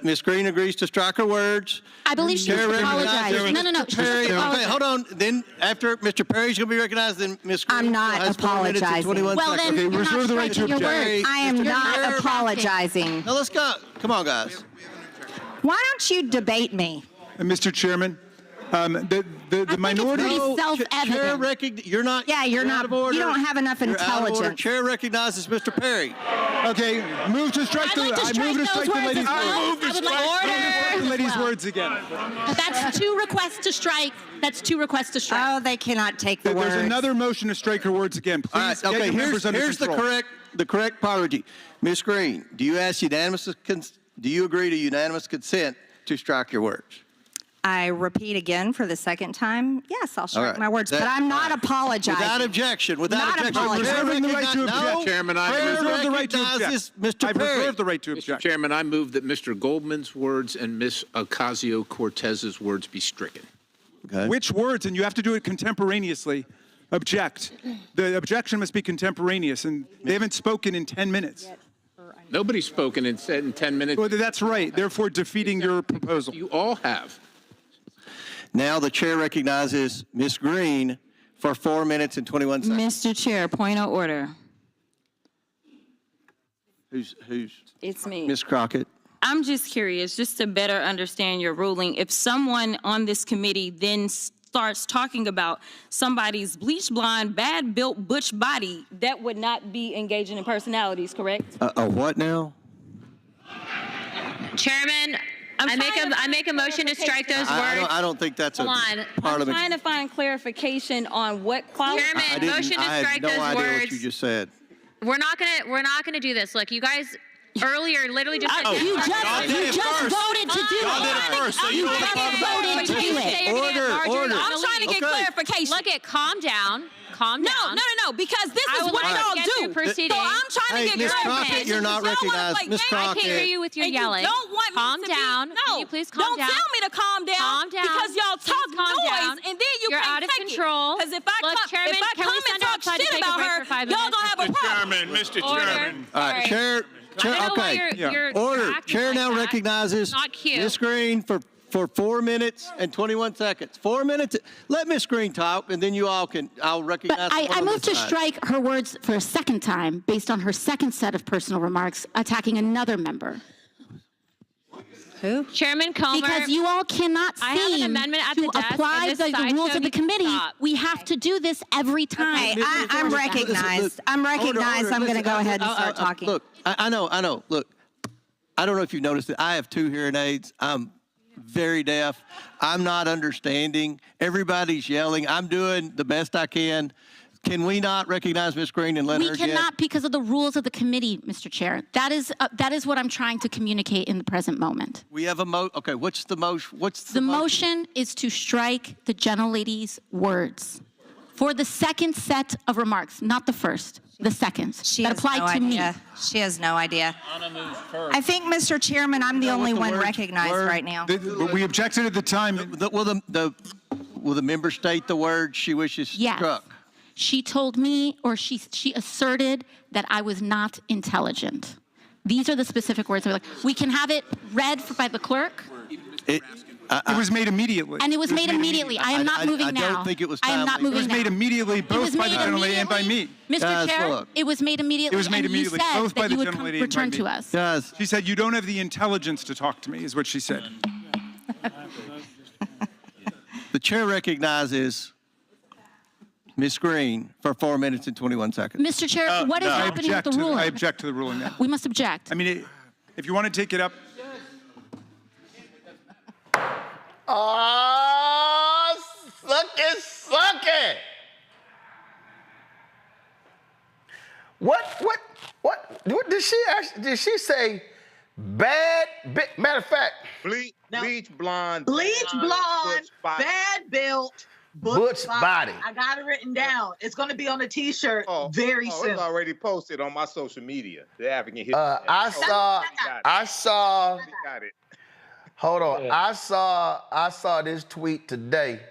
Ms. Green agrees to strike her words. I believe she Chair apologized. recognizes No. Mr. Perry. Okay, hold on. Then after Mr. Perry's going to be recognized, then Ms. Green I'm not has 4 minutes and apologizing. 21 Well, seconds. then you're not striking your words. I am Mr. not Perry. apologizing. Now let's go. Come on, guys. Why don't you debate me? Mr. Chairman, the minority. pretty self-evident. You're not. Yeah, you're out not. of order. You don't have enough You're out of order. intelligence. Chair recognizes Mr. Perry. Okay, move to strike I'd like to strike those words as well. I would like the lady's words again. That's 2 requests to strike. That's 2 requests to strike. Oh, they cannot take the words. There's another motion to strike her words again. Please All right, get okay, your members under here's control. the correct apology. Ms. Green, do you agree to unanimous consent to strike your words? I repeat again for the second time. Yes, I'll strike right. my words, but I'm not apologizing. Without objection. Not apologizing. Reserving the right to object. Chairman, I reserve the right to object. Mr. I Perry. reserve the right to object. Mr. Chairman, I move that Mr. Goldman's words and Ms. Ocasio-Cortez's words be stricken. Okay. Which words? And you have to do it contemporaneously. Object. The objection must be contemporaneous, and they haven't spoken in 10 minutes. Nobody's spoken and said in 10 minutes. Well, that's right. Therefore, defeating your proposal. You all have. Now the chair recognizes Ms. Green for 4 minutes and 21 seconds. Mr. Chair, point of order. Who's It's me. Ms. Crockett? I'm just curious, just to better understand your ruling. If someone on this committee then starts talking about somebody's bleach blonde, bad built butch body, that would not be engaging in personalities, correct? A what now? Chairman, I make a motion to strike those words. I don't think that's Hold a on. part I'm of it. trying to find clarification on what qualifies. Chairman, motion to I strike had no those idea words. what you just said. We're not gonna do this. Look, you guys earlier literally just said You this. just voted to do Y'all did it it. first, so You you wanna just talk about voted it. to do it. Order. I'm trying to get clarification. Look at, calm down. No, because this I is would what like to y'all get do. through proceedings. So I'm trying to get Ms. clarification. Crockett, you're not Y'all wanna recognized. play Ms. games. Crockett. I can't hear you with your And yelling. You don't want me Calm to down. Be, Can you please calm don't down? tell me to calm down. Calm down. Because y'all Please talk calm noise, down. and then you You're can't out of take control. Because if I Look, Chairman, can we come send and her talk outside to shit take a about break her, for 5 y'all minutes? gonna have a problem. Mr. Order. Chairman. All right, Chair. I know why Okay. you're Order. acting Chair like now that. recognizes Not cute. Ms. Green for 4 minutes and 21 seconds. 4 minutes. Let Ms. Green talk, and then you all can. I'll recognize. But I one on moved this to side. strike her words for a second time based on her second set of personal remarks attacking another member. Who? Chairman Comer. Because you all cannot I have an seem amendment at to the desk, apply and this the rules sideshow of the needs to committee. stop. We have to do this every time. Hey, I'm recognized. I'm recognized. I'm going to go ahead and start talking. Look, I know. Look, I don't know if you've noticed it. I have 2 hearing aids. I'm very deaf. I'm not understanding. Everybody's yelling. I'm doing the best I can. Can we not recognize Ms. Greene and let her We cannot because of the rules of the committee, Mr. Chair. That is what I'm trying to communicate in the present moment. We have a okay, what's the motion? The motion is to strike the gentlelady's words for the second set of remarks, not the first, the second. That applied to me. She has no idea. I think, Mr. Chairman, I'm the only one recognized right now. We objected at the time. Will the member state the word she wishes struck? She told me, or she asserted that I was not intelligent. These are the specific words. We can have it read by the clerk. It was made immediately. And it was made immediately. I am not moving now. I don't think it was timely. I am not moving now. It was made immediately, both by the gentlelady and by me. Mr. Chair, it was made immediately. It was made immediately, both by the gentlelady and by me. Return to us. She said, "You don't have the intelligence to talk to me," is what she said. The chair recognizes Ms. Greene for 4 minutes and 21 seconds. Mr. Chair, what is happening with the ruling? I object to the ruling now. We must object. I mean, if you want to take it up. Oh, suck it. What did she say? Matter of fact. Bleach blonde, bad built, butch body. I got it written down. It's going to be on a T-shirt very soon. It's already posted on my social media. The African history. I saw. Got it. Hold on. I saw this tweet today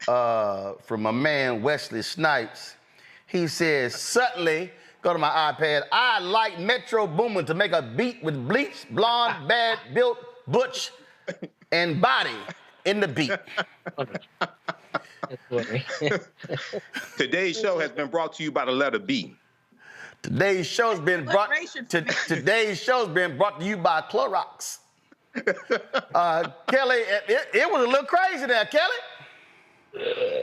from my man Wesley Snipes. He says, "Suddenly, go to my iPad. I like Metro Boomin to make a beat with bleach, blonde, bad built, butch, and body in the beat." Today's show has been brought to you by the letter B. Today's show's been brought to you by Clorox. Kelly, it was a little crazy there, Kelly.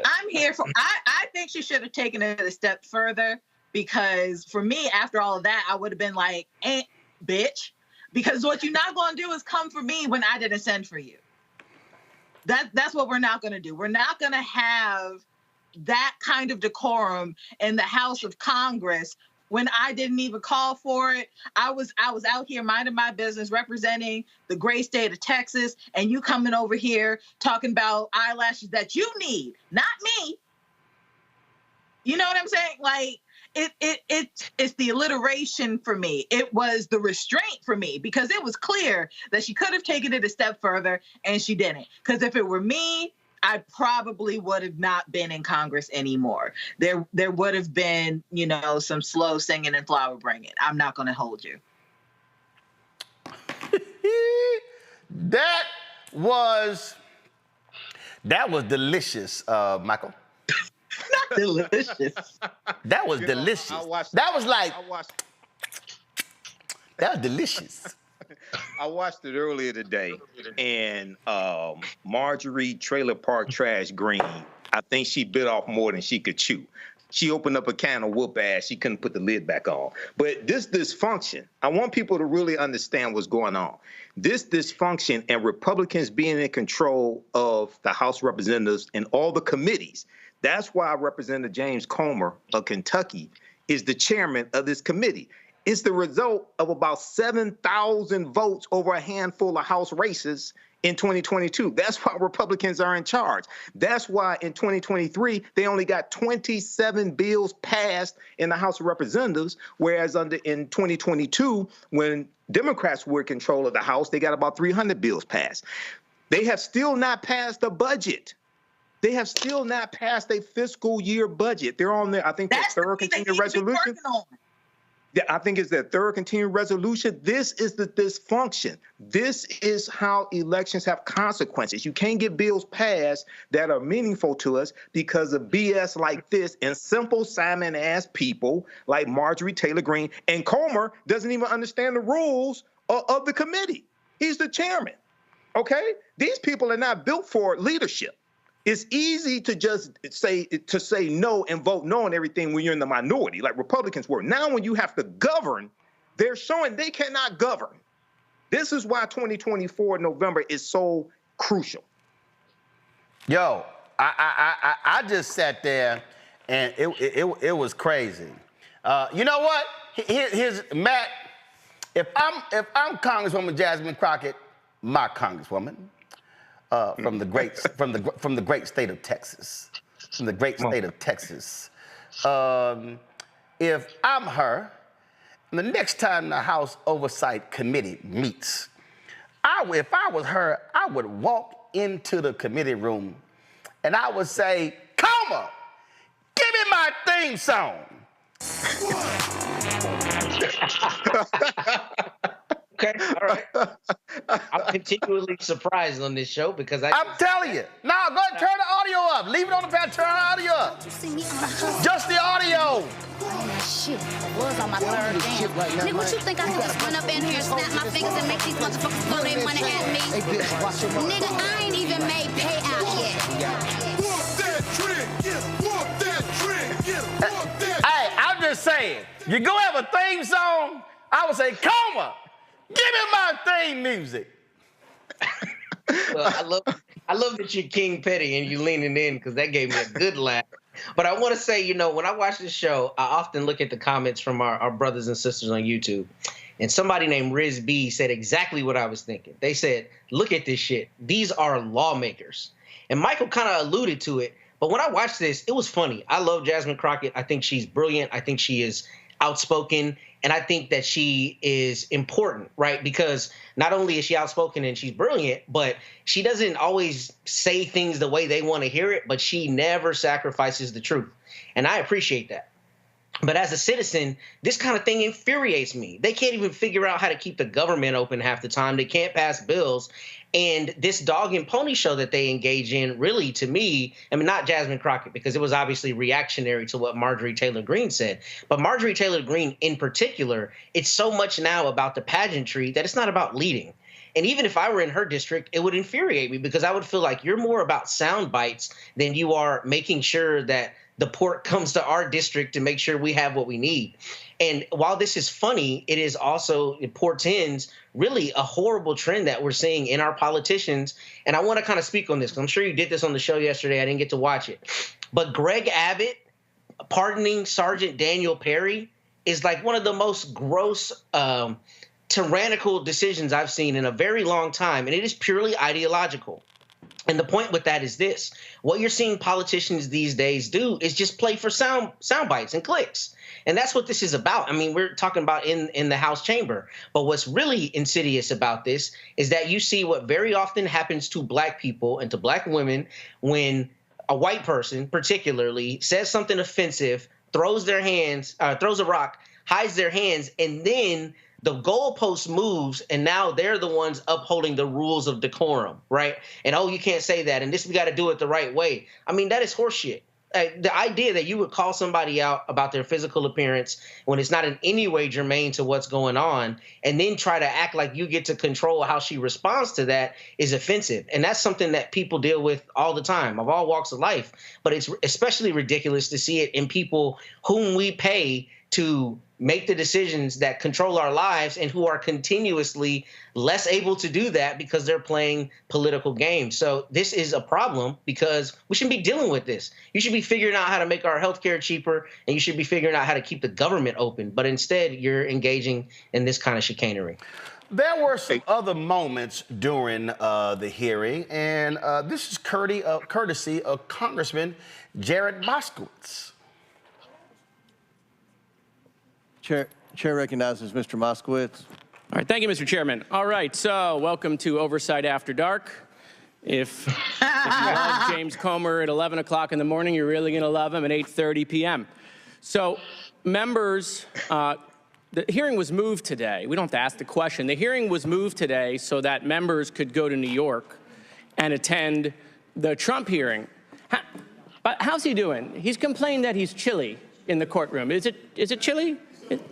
I'm here for. I think she should have taken it a step further, because for me, after all of that, I would have been like, "Ain't bitch," because what you're not going to do is come for me when I didn't send for you. That's what we're not going to do. We're not going to have that kind of decorum in the House of Congress when I didn't even call for it. I was out here minding my business, representing the great state of Texas, and you coming over here talking about eyelashes that you need, not me. You know what I'm saying? Like, it's the alliteration for me. It was the restraint for me, because it was clear that she could have taken it a step further and she didn't. Because if it were me, I probably would have not been in Congress anymore. There would have been, some slow singing and flower bringing. I'm not going to hold you. That was delicious, Michael. Not delicious. That was delicious. That was delicious. I watched it earlier today, and Marjorie Trailer Park Trash Greene, I think she bit off more than she could chew. She opened up a can of whoop ass. She couldn't put the lid back on. But this dysfunction, I want people to really understand what's going on. This dysfunction and Republicans being in control of the House of Representatives and all the committees. That's why Representative James Comer of Kentucky is the chairman of this committee. It's the result of about 7,000 votes over a handful of House races in 2022. That's why Republicans are in charge. That's why in 2023, they only got 27 bills passed in the House of Representatives, whereas in 2022, when Democrats were in control of the House, they got about 300 bills passed. They have still not passed a budget. They have still not passed a fiscal year budget. They're on there. I think that's their third continuing resolution. I think it's their third continuing resolution. This is the dysfunction. This is how elections have consequences. You can't get bills passed that are meaningful to us because of BS like this and simple Simon-ass people like Marjorie Taylor Greene. And Comer doesn't even understand the rules of the committee. He's the chairman. Okay? These people are not built for leadership. It's easy to just say no and vote no on everything when you're in the minority, like Republicans were. Now when you have to govern, they're showing they cannot govern. This is why 2024 November is so crucial. Yo, I just sat there and it was crazy. You know what? Here's Matt. If I'm Congresswoman Jasmine Crockett, my Congresswoman, from the great state of Texas, if I'm her, the next time the House Oversight Committee meets, if I was her, I would walk into the committee room and I would say, "Coma, give me my theme song." Okay, all right. I'm continually surprised on this show because I'm telling you. Now, go ahead, turn the audio up. Leave it on the pad, turn the audio up. Just the audio. Shit, I was on my third game. Nigga, what you think I can just run up in here, snap my fingers, and make these motherfuckers throw their money at me? Nigga, I ain't even made payout yet. Hey, I'm just saying, you go have a theme song, I would say, "Coma, give me my theme music." Well, I love that you're King Petty and you leaning in because that gave me a good laugh. But I want to say, when I watch this show, I often look at the comments from our brothers and sisters on YouTube. And somebody named Riz B said exactly what I was thinking. They said, "Look at this shit. These are lawmakers." And Michael kind of alluded to it. But when I watched this, it was funny. I love Jasmine Crockett. I think she's brilliant. I think she is outspoken. And I think that she is important, right? Because not only is she outspoken and she's brilliant, but she doesn't always say things the way they want to hear it, but she never sacrifices the truth. And I appreciate that. But as a citizen, this kind of thing infuriates me. They can't even figure out how to keep the government open half the time. They can't pass bills. And this dog and pony show that they engage in, really, to me, I mean, not Jasmine Crockett, because it was obviously reactionary to what Marjorie Taylor Greene said. But Marjorie Taylor Greene in particular, it's so much now about the pageantry that it's not about leading. And even if I were in her district, it would infuriate me because I would feel like you're more about sound bites than you are making sure that the port comes to our district to make sure we have what we need. And while this is funny, it is also, it portends really a horrible trend that we're seeing in our politicians. And I want to kind of speak on this because I'm sure you did this on the show yesterday. I didn't get to watch it. But Greg Abbott pardoning Sergeant Daniel Perry is like one of the most gross, tyrannical decisions I've seen in a very long time. And it is purely ideological. And the point with that is this. What you're seeing politicians these days do is just play for sound bites and clicks. And that's what this is about. I mean, we're talking about in the House chamber. But what's really insidious about this is that you see what very often happens to black people and to black women when a white person particularly says something offensive, throws a rock, hides their hands, and then the goalpost moves, and now they're the ones upholding the rules of decorum, right? And, oh, you can't say that, and we got to do it the right way. I mean, that is horseshit. The idea that you would call somebody out about their physical appearance when it's not in any way germane to what's going on, and then try to act like you get to control how she responds to that is offensive. And that's something that people deal with all the time, of all walks of life. But it's especially ridiculous to see it in people whom we pay to make the decisions that control our lives and who are continuously less able to do that because they're playing political games. So this is a problem because we shouldn't be dealing with this. You should be figuring out how to make our healthcare cheaper, and you should be figuring out how to keep the government open. But instead, you're engaging in this kind of chicanery. There were some other moments during the hearing, and this is courtesy of Congressman Jared Moskowitz. Chair recognizes Mr. Moskowitz. All right, thank you, Mr. Chairman. All right, so welcome to Oversight After Dark. If you love James Comer at 11 o'clock in the morning, you're really going to love him at 8:30 p.m. So, members, the hearing was moved today. We don't have to ask the question. The hearing was moved today so that members could go to New York and attend the Trump hearing. But how's he doing? He's complained that he's chilly in the courtroom. Is it chilly?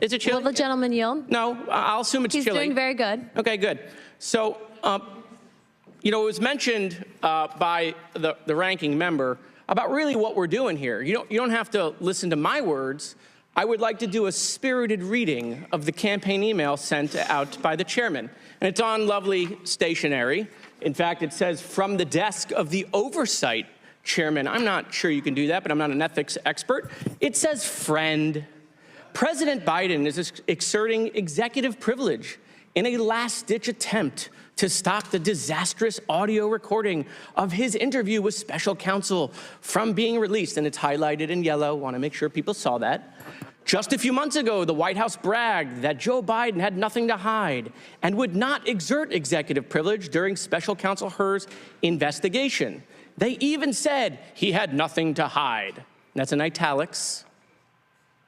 Is it chilly? Will the gentleman yield? No, I'll assume it's chilly. He's doing very good. Okay, good. So, it was mentioned by the ranking member about really what we're doing here. You don't have to listen to my words. I would like to do a spirited reading of the campaign email sent out by the chairman. And it's on lovely stationery. In fact, it says, from the desk of the Oversight Chairman, I'm not sure you can do that, but I'm not an ethics expert. It says friend. President Biden is exerting executive privilege in a last-ditch attempt to stop the disastrous audio recording of his interview with special counsel from being released, and it's highlighted in yellow. Want to make sure people saw that. Just a few months ago, the White House bragged that Joe Biden had nothing to hide and would not exert executive privilege during special counsel Hur's investigation. They even said he had nothing to hide. That's in italics.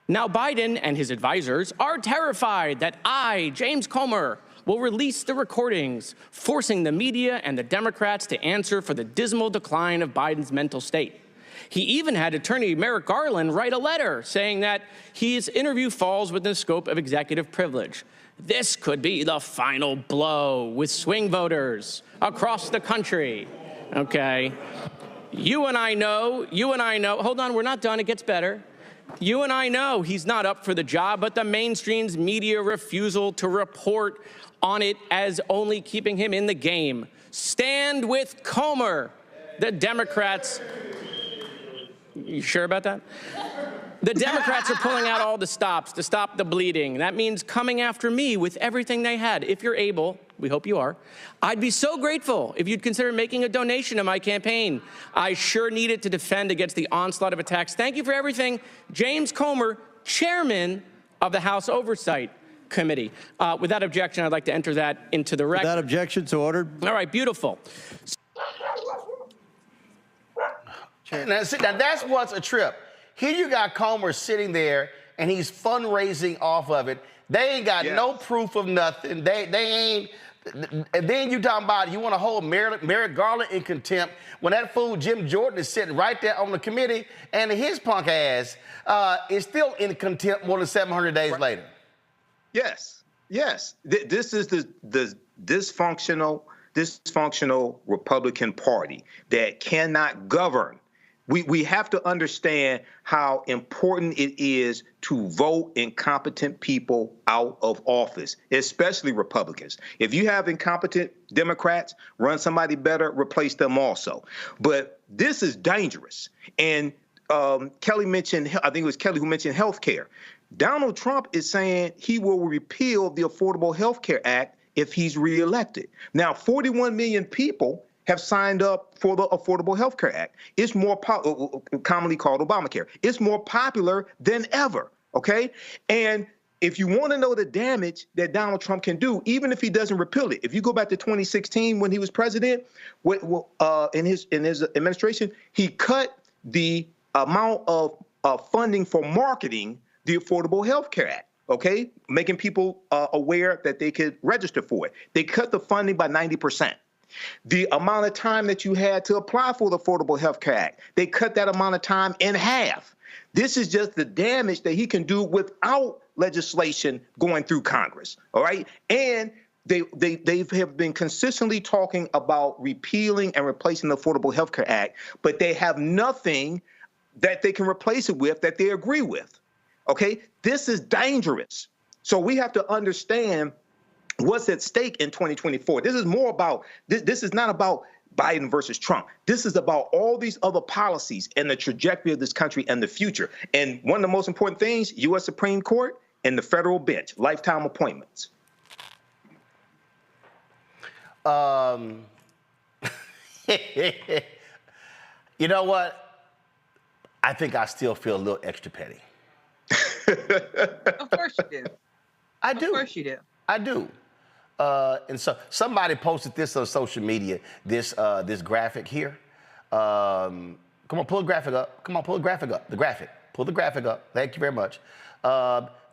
Now Biden and his advisors are terrified that I, James Comer, will release the recordings, forcing the media and the Democrats to answer for the dismal decline of Biden's mental state. He even had attorney Merrick Garland write a letter saying that his interview falls within the scope of executive privilege. This could be the final blow with swing voters across the country. Okay. You and I know, hold on, we're not done, it gets better. You and I know he's not up for the job, but the mainstream's media refusal to report on it as only keeping him in the game. Stand with Comer. The Democrats, you sure about that? The Democrats are pulling out all the stops to stop the bleeding. That means coming after me with everything they had. If you're able, we hope you are, I'd be so grateful if you'd consider making a donation to my campaign. I sure need it to defend against the onslaught of attacks. Thank you for everything. James Comer, chairman of the House Oversight Committee. Without objection, I'd like to enter that into the record. Without objection, so ordered. All right, beautiful. Now, see, now that's what's a trip. Here you got Comer sitting there, and he's fundraising off of it. They ain't got no proof of nothing. They ain't. And then you talking about you want to hold Merrick Garland in contempt when that fool Jim Jordan is sitting right there on the committee, and his punk ass is still in contempt more than 700 days later. Yes. This is the dysfunctional Republican Party that cannot govern. We have to understand how important it is to vote incompetent people out of office, especially Republicans. If you have incompetent Democrats, run somebody better, replace them also. But this is dangerous. And Kelly mentioned, I think it was Kelly who mentioned health care. Donald Trump is saying he will repeal the Affordable Health Care Act if he's reelected. Now, 41 million people have signed up for the Affordable Health Care Act. It's more commonly called Obamacare. It's more popular than ever, okay? And if you want to know the damage that Donald Trump can do, even if he doesn't repeal it, if you go back to 2016 when he was president, in his administration, he cut the amount of funding for marketing the Affordable Health Care Act, okay? Making people aware that they could register for it. They cut the funding by 90%. The amount of time that you had to apply for the Affordable Health Care Act, they cut that amount of time in half. This is just the damage that he can do without legislation going through Congress, all right? And they have been consistently talking about repealing and replacing the Affordable Health Care Act, but they have nothing that they can replace it with that they agree with, okay? This is dangerous. So we have to understand what's at stake in 2024. This is more about, this is not about Biden versus Trump. This is about all these other policies and the trajectory of this country and the future. And one of the most important things, U.S. Supreme Court and the federal bench, lifetime appointments. You know what? I think I still feel a little extra petty. Of course you do. I do. Of course you do. I do. And so somebody posted this on social media, this graphic here. Come on, pull the graphic up. Come on, pull the graphic up. The graphic. Pull the graphic up. Thank you very much.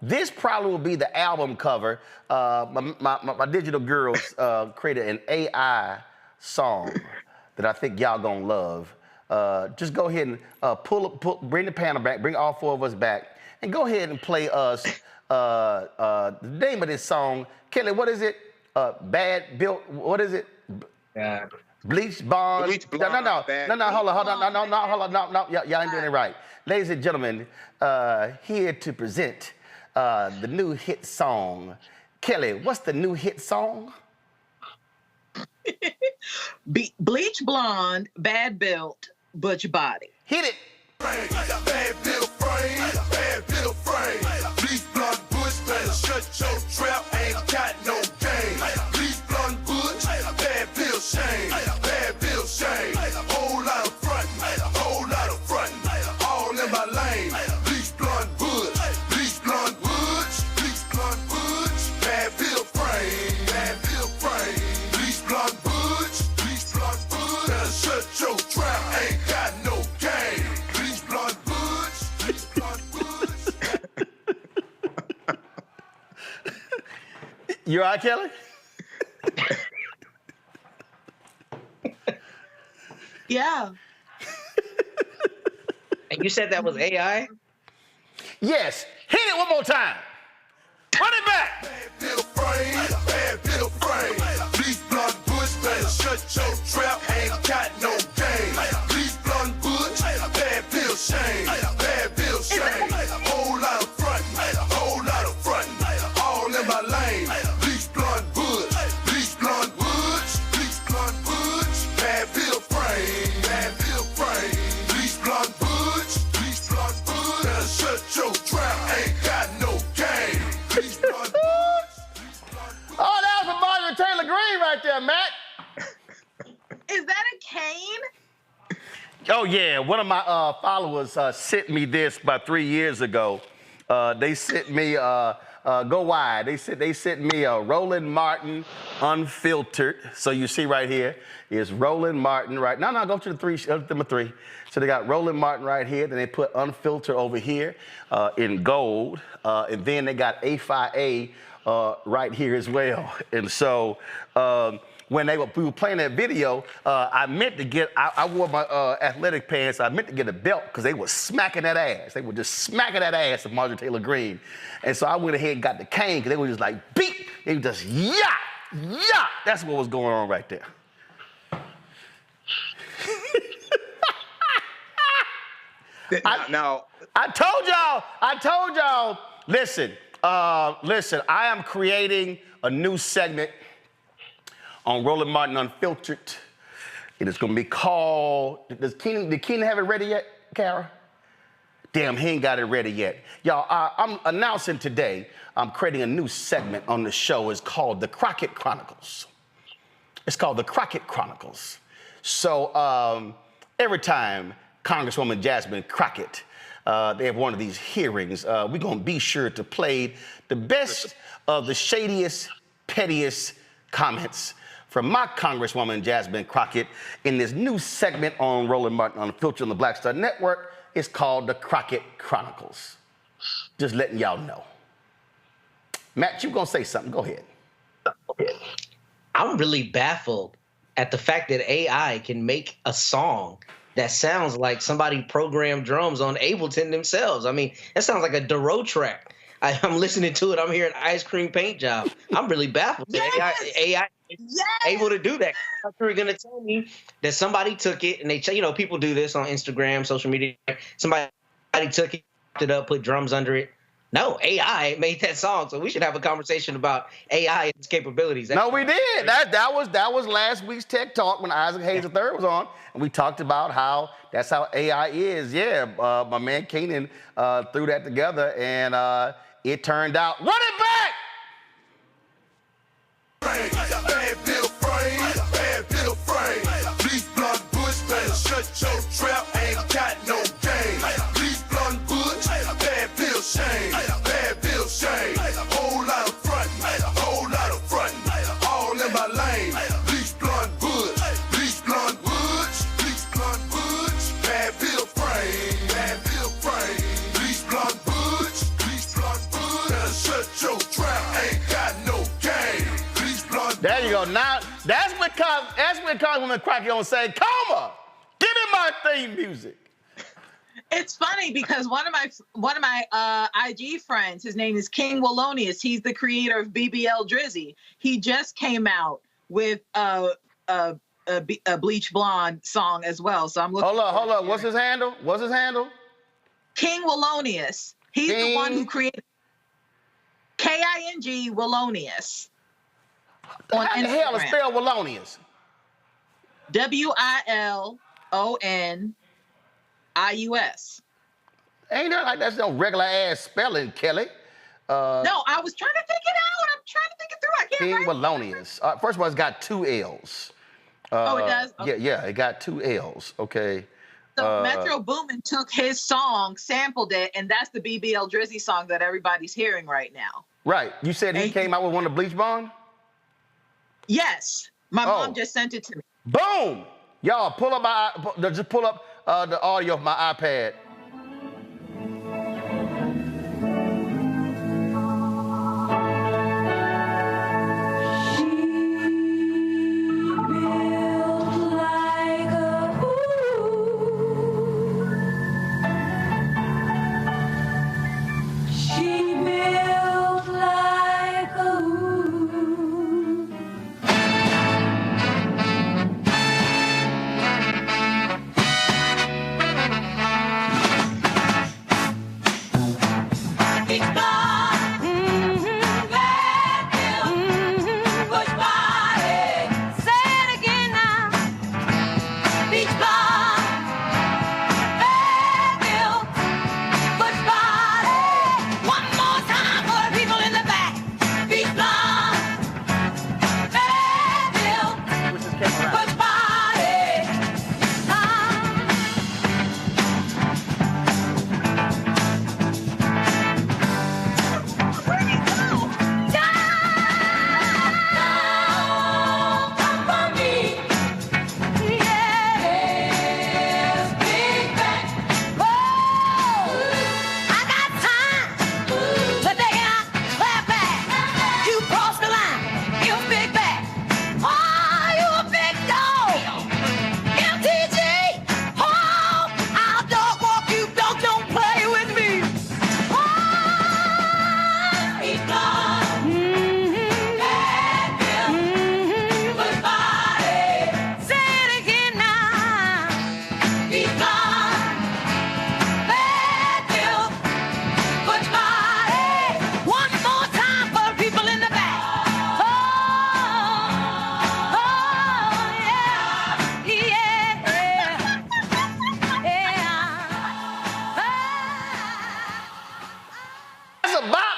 This probably will be the album cover. My digital girls created an AI song that I think y'all gonna love. Just go ahead and bring the panel back, bring all four of us back, and go ahead and play us the name of this song. Kelly, what is it? Bad Built, what is it? Bleach Blonde. Bleach Blonde. No, hold on, y'all ain't doing it right. Ladies and gentlemen, here to present the new hit song. Kelly, what's the new hit song? Bleach Blonde, Bad Built, butch body. Hit it. Bad bill frame, bad bill frame. Bleach blonde bush, better shut your trap, ain't got no game. Bleach blonde bush, bad bill shame, bad bill shame. Whole lot of frontin', whole lot of frontin', all in my lane. Bleach blonde bush, bleach blonde bush, bleach blonde bush, bad bill frame, bad bill frame. Bleach blonde bush, better shut your trap, ain't got no game. You all right, Kelly? Yeah. And you said that was AI? Yes. Hit it one more time. Run it back. Bad bill frame, bad bill frame. Bleach blonde bush, better shut your trap, ain't got no game. Bleach blonde bush, bad bill shame, bad bill shame. Whole lot of frontin', whole lot of frontin', all in my lane. Bleach blonde bush, bleach blonde bush, bleach blonde bush, bad bill frame, bad bill frame. Bleach blonde bush, better shut your trap, ain't got no game. Bleach blonde bush. Oh, that was from Marjorie Taylor Greene right there, Matt. Is that a cane? Oh, yeah. One of my followers sent me this about 3 years ago. They sent me, go wide. They sent me a Roland Martin unfiltered. So you see right here is Roland Martin, right? No, go to the three, number 3. So they got Roland Martin right here. Then they put unfiltered over here in gold. And then they got A5A right here as well. And so when we were playing that video, I meant to get, I wore my athletic pants. I meant to get a belt because they were smacking that ass. They were just smacking that ass of Marjorie Taylor Greene. And so I went ahead and got the cane because they were just like, beep. They were just, yeah. That's what was going on right there. I told y'all, listen, I am creating a new segment on Roland Martin Unfiltered. It is going to be called, did Keenan have it ready yet, Kara? Damn, he ain't got it ready yet. Y'all, I'm announcing today, I'm creating a new segment on the show. It's called The Crockett Chronicles. It's called The Crockett Chronicles. So every time Congresswoman Jasmine Crockett, they have one of these hearings, we're going to be sure to play the best of the shadiest, pettiest comments from my Congresswoman Jasmine Crockett in this new segment on Roland Martin Unfiltered on the Black Star Network. It's called The Crockett Chronicles. Just letting y'all know. Matt, you gonna say something? Go ahead. I'm really baffled at the fact that AI can make a song that sounds like somebody programmed drums on Ableton themselves. I mean, that sounds like a Duro track. I'm listening to it. I'm hearing ice cream paint job. I'm really baffled. Yes. AI is able to do that. You're going to tell me that somebody took it and they, people do this on Instagram, social media. Somebody took it up, put drums under it. No, AI made that song. So we should have a conversation about AI and its capabilities. No, we did. That was last week's Tech Talk when Isaac Hayes III was on, and we talked about how that's how AI is. Yeah, my man Keenan threw that together, and it turned out. Run it back! Bad bill frame, bad bill frame. Bleach blonde bush, better shut your trap, ain't got no game. Bleach blonde bush, bad bill shame, bad bill shame. Whole lot of frontin', all in my lane. Bleach blonde bush, bleach blonde bush, bleach blonde bush, bad bill frame, bad bill frame. Bleach blonde bush, better shut your trap, ain't got no game. There you go. Now that's when Congresswoman Crockett gonna say, "Coma, give me my theme music." It's funny because one of my IG friends, his name is King Wallonius. He's the creator of BBL Drizzy. He just came out with a Bleach Blonde song as well. So I'm looking. Hold up. What's his handle? King Wallonius. He's the one who created King Wallonius. On How the hell is spell Wallonius? WILONIUS. IUS. Ain't that like that's no regular ass spelling, Kelly. No, I was trying to think it out. I'm trying to think it through. I can't King write. Wallonius. First of all, it's got 2 L's. Oh, it does? Okay. Yeah, it got 2 L's. Okay. So Metro Boomin took his song, sampled it, and that's the BBL Drizzy song that everybody's hearing right now. Right. You said he came out with one of Bleach Bond? Yes. My mom just sent it to me. Boom! Y'all, pull up just pull up the audio of my iPad.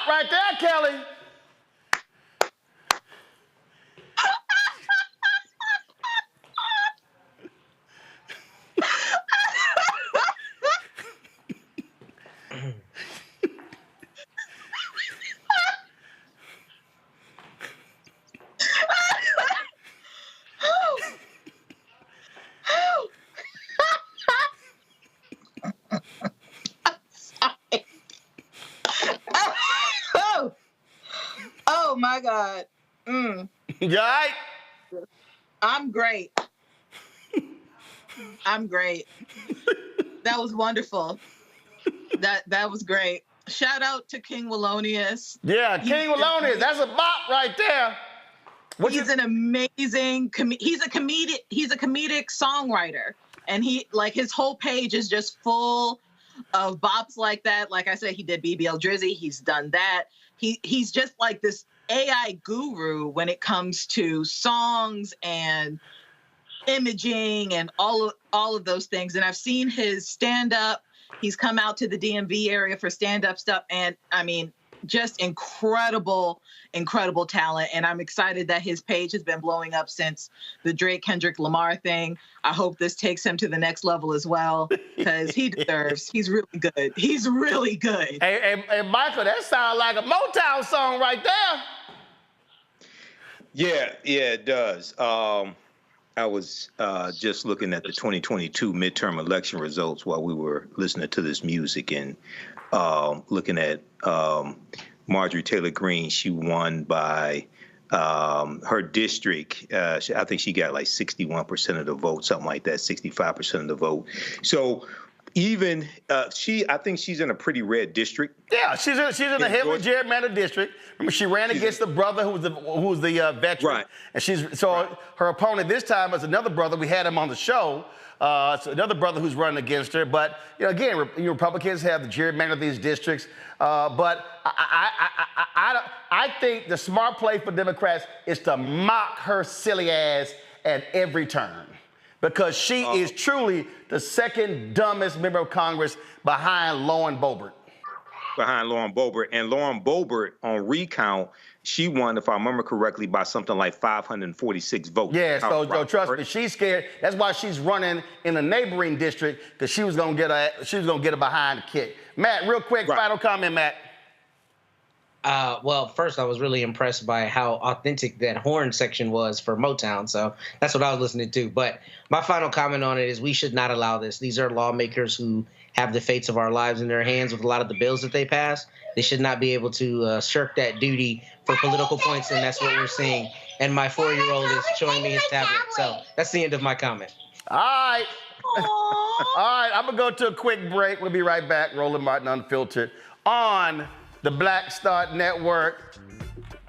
Right there, Kelly. Oh my God. You all right? I'm great. I'm great. That was wonderful. That was great. Shout out to King Wallonius. Yeah, King Wallonius. That's a bop right there. He's an amazing he's a comedic songwriter, and his whole page is just full of bops like that. Like I said, he did BBL Drizzy. He's done that. He's just like this AI guru when it comes to songs and imaging and all of those things. And I've seen his stand-up. He's come out to the DMV area for stand-up stuff. And I mean, just incredible talent. And I'm excited that his page has been blowing up since the Drake Kendrick Lamar thing. I hope this takes him to the next level as well, because he deserves. He's really good. He's really good. Hey, Michael, that sounds like a Motown song right there. Yeah, it does. I was just looking at the 2022 midterm election results while we were listening to this music, and looking at Marjorie Taylor Greene. She won by her district. I think she got like 61% of the vote, something like that, 65% of the vote. So even I think she's in a pretty red district. Yeah, she's in a heavily gerrymandered district. Remember, she ran against the brother who was the veteran. Right. And her opponent this time is another brother. We had him on the show. So another brother who's running against her. But again, Republicans have the gerrymander of these districts. But I think the smart play for Democrats is to mock her silly ass at every turn. Because she is truly the second dumbest member of Congress behind Lauren Boebert. Behind Lauren Boebert. And Lauren Boebert, on recount, she won, if I remember correctly, by something like 546 votes. Yeah, so trust me, she's scared. That's why she's running in a neighboring district, because she was gonna get a behind kick. Matt, real quick, final comment, Matt. Well, first, I was really impressed by how authentic that horn section was for Motown. So that's what I was listening to. But my final comment on it is we should not allow this. These are lawmakers who have the fates of our lives in their hands with a lot of the bills that they pass. They should not be able to shirk that duty for political points, and that's what we're seeing. And my 4-year-old is showing me his tablet. So that's the end of my comment. All right. All right, I'm going to go to a quick break. We'll be right back. Roland Martin Unfiltered on the Black Star Network,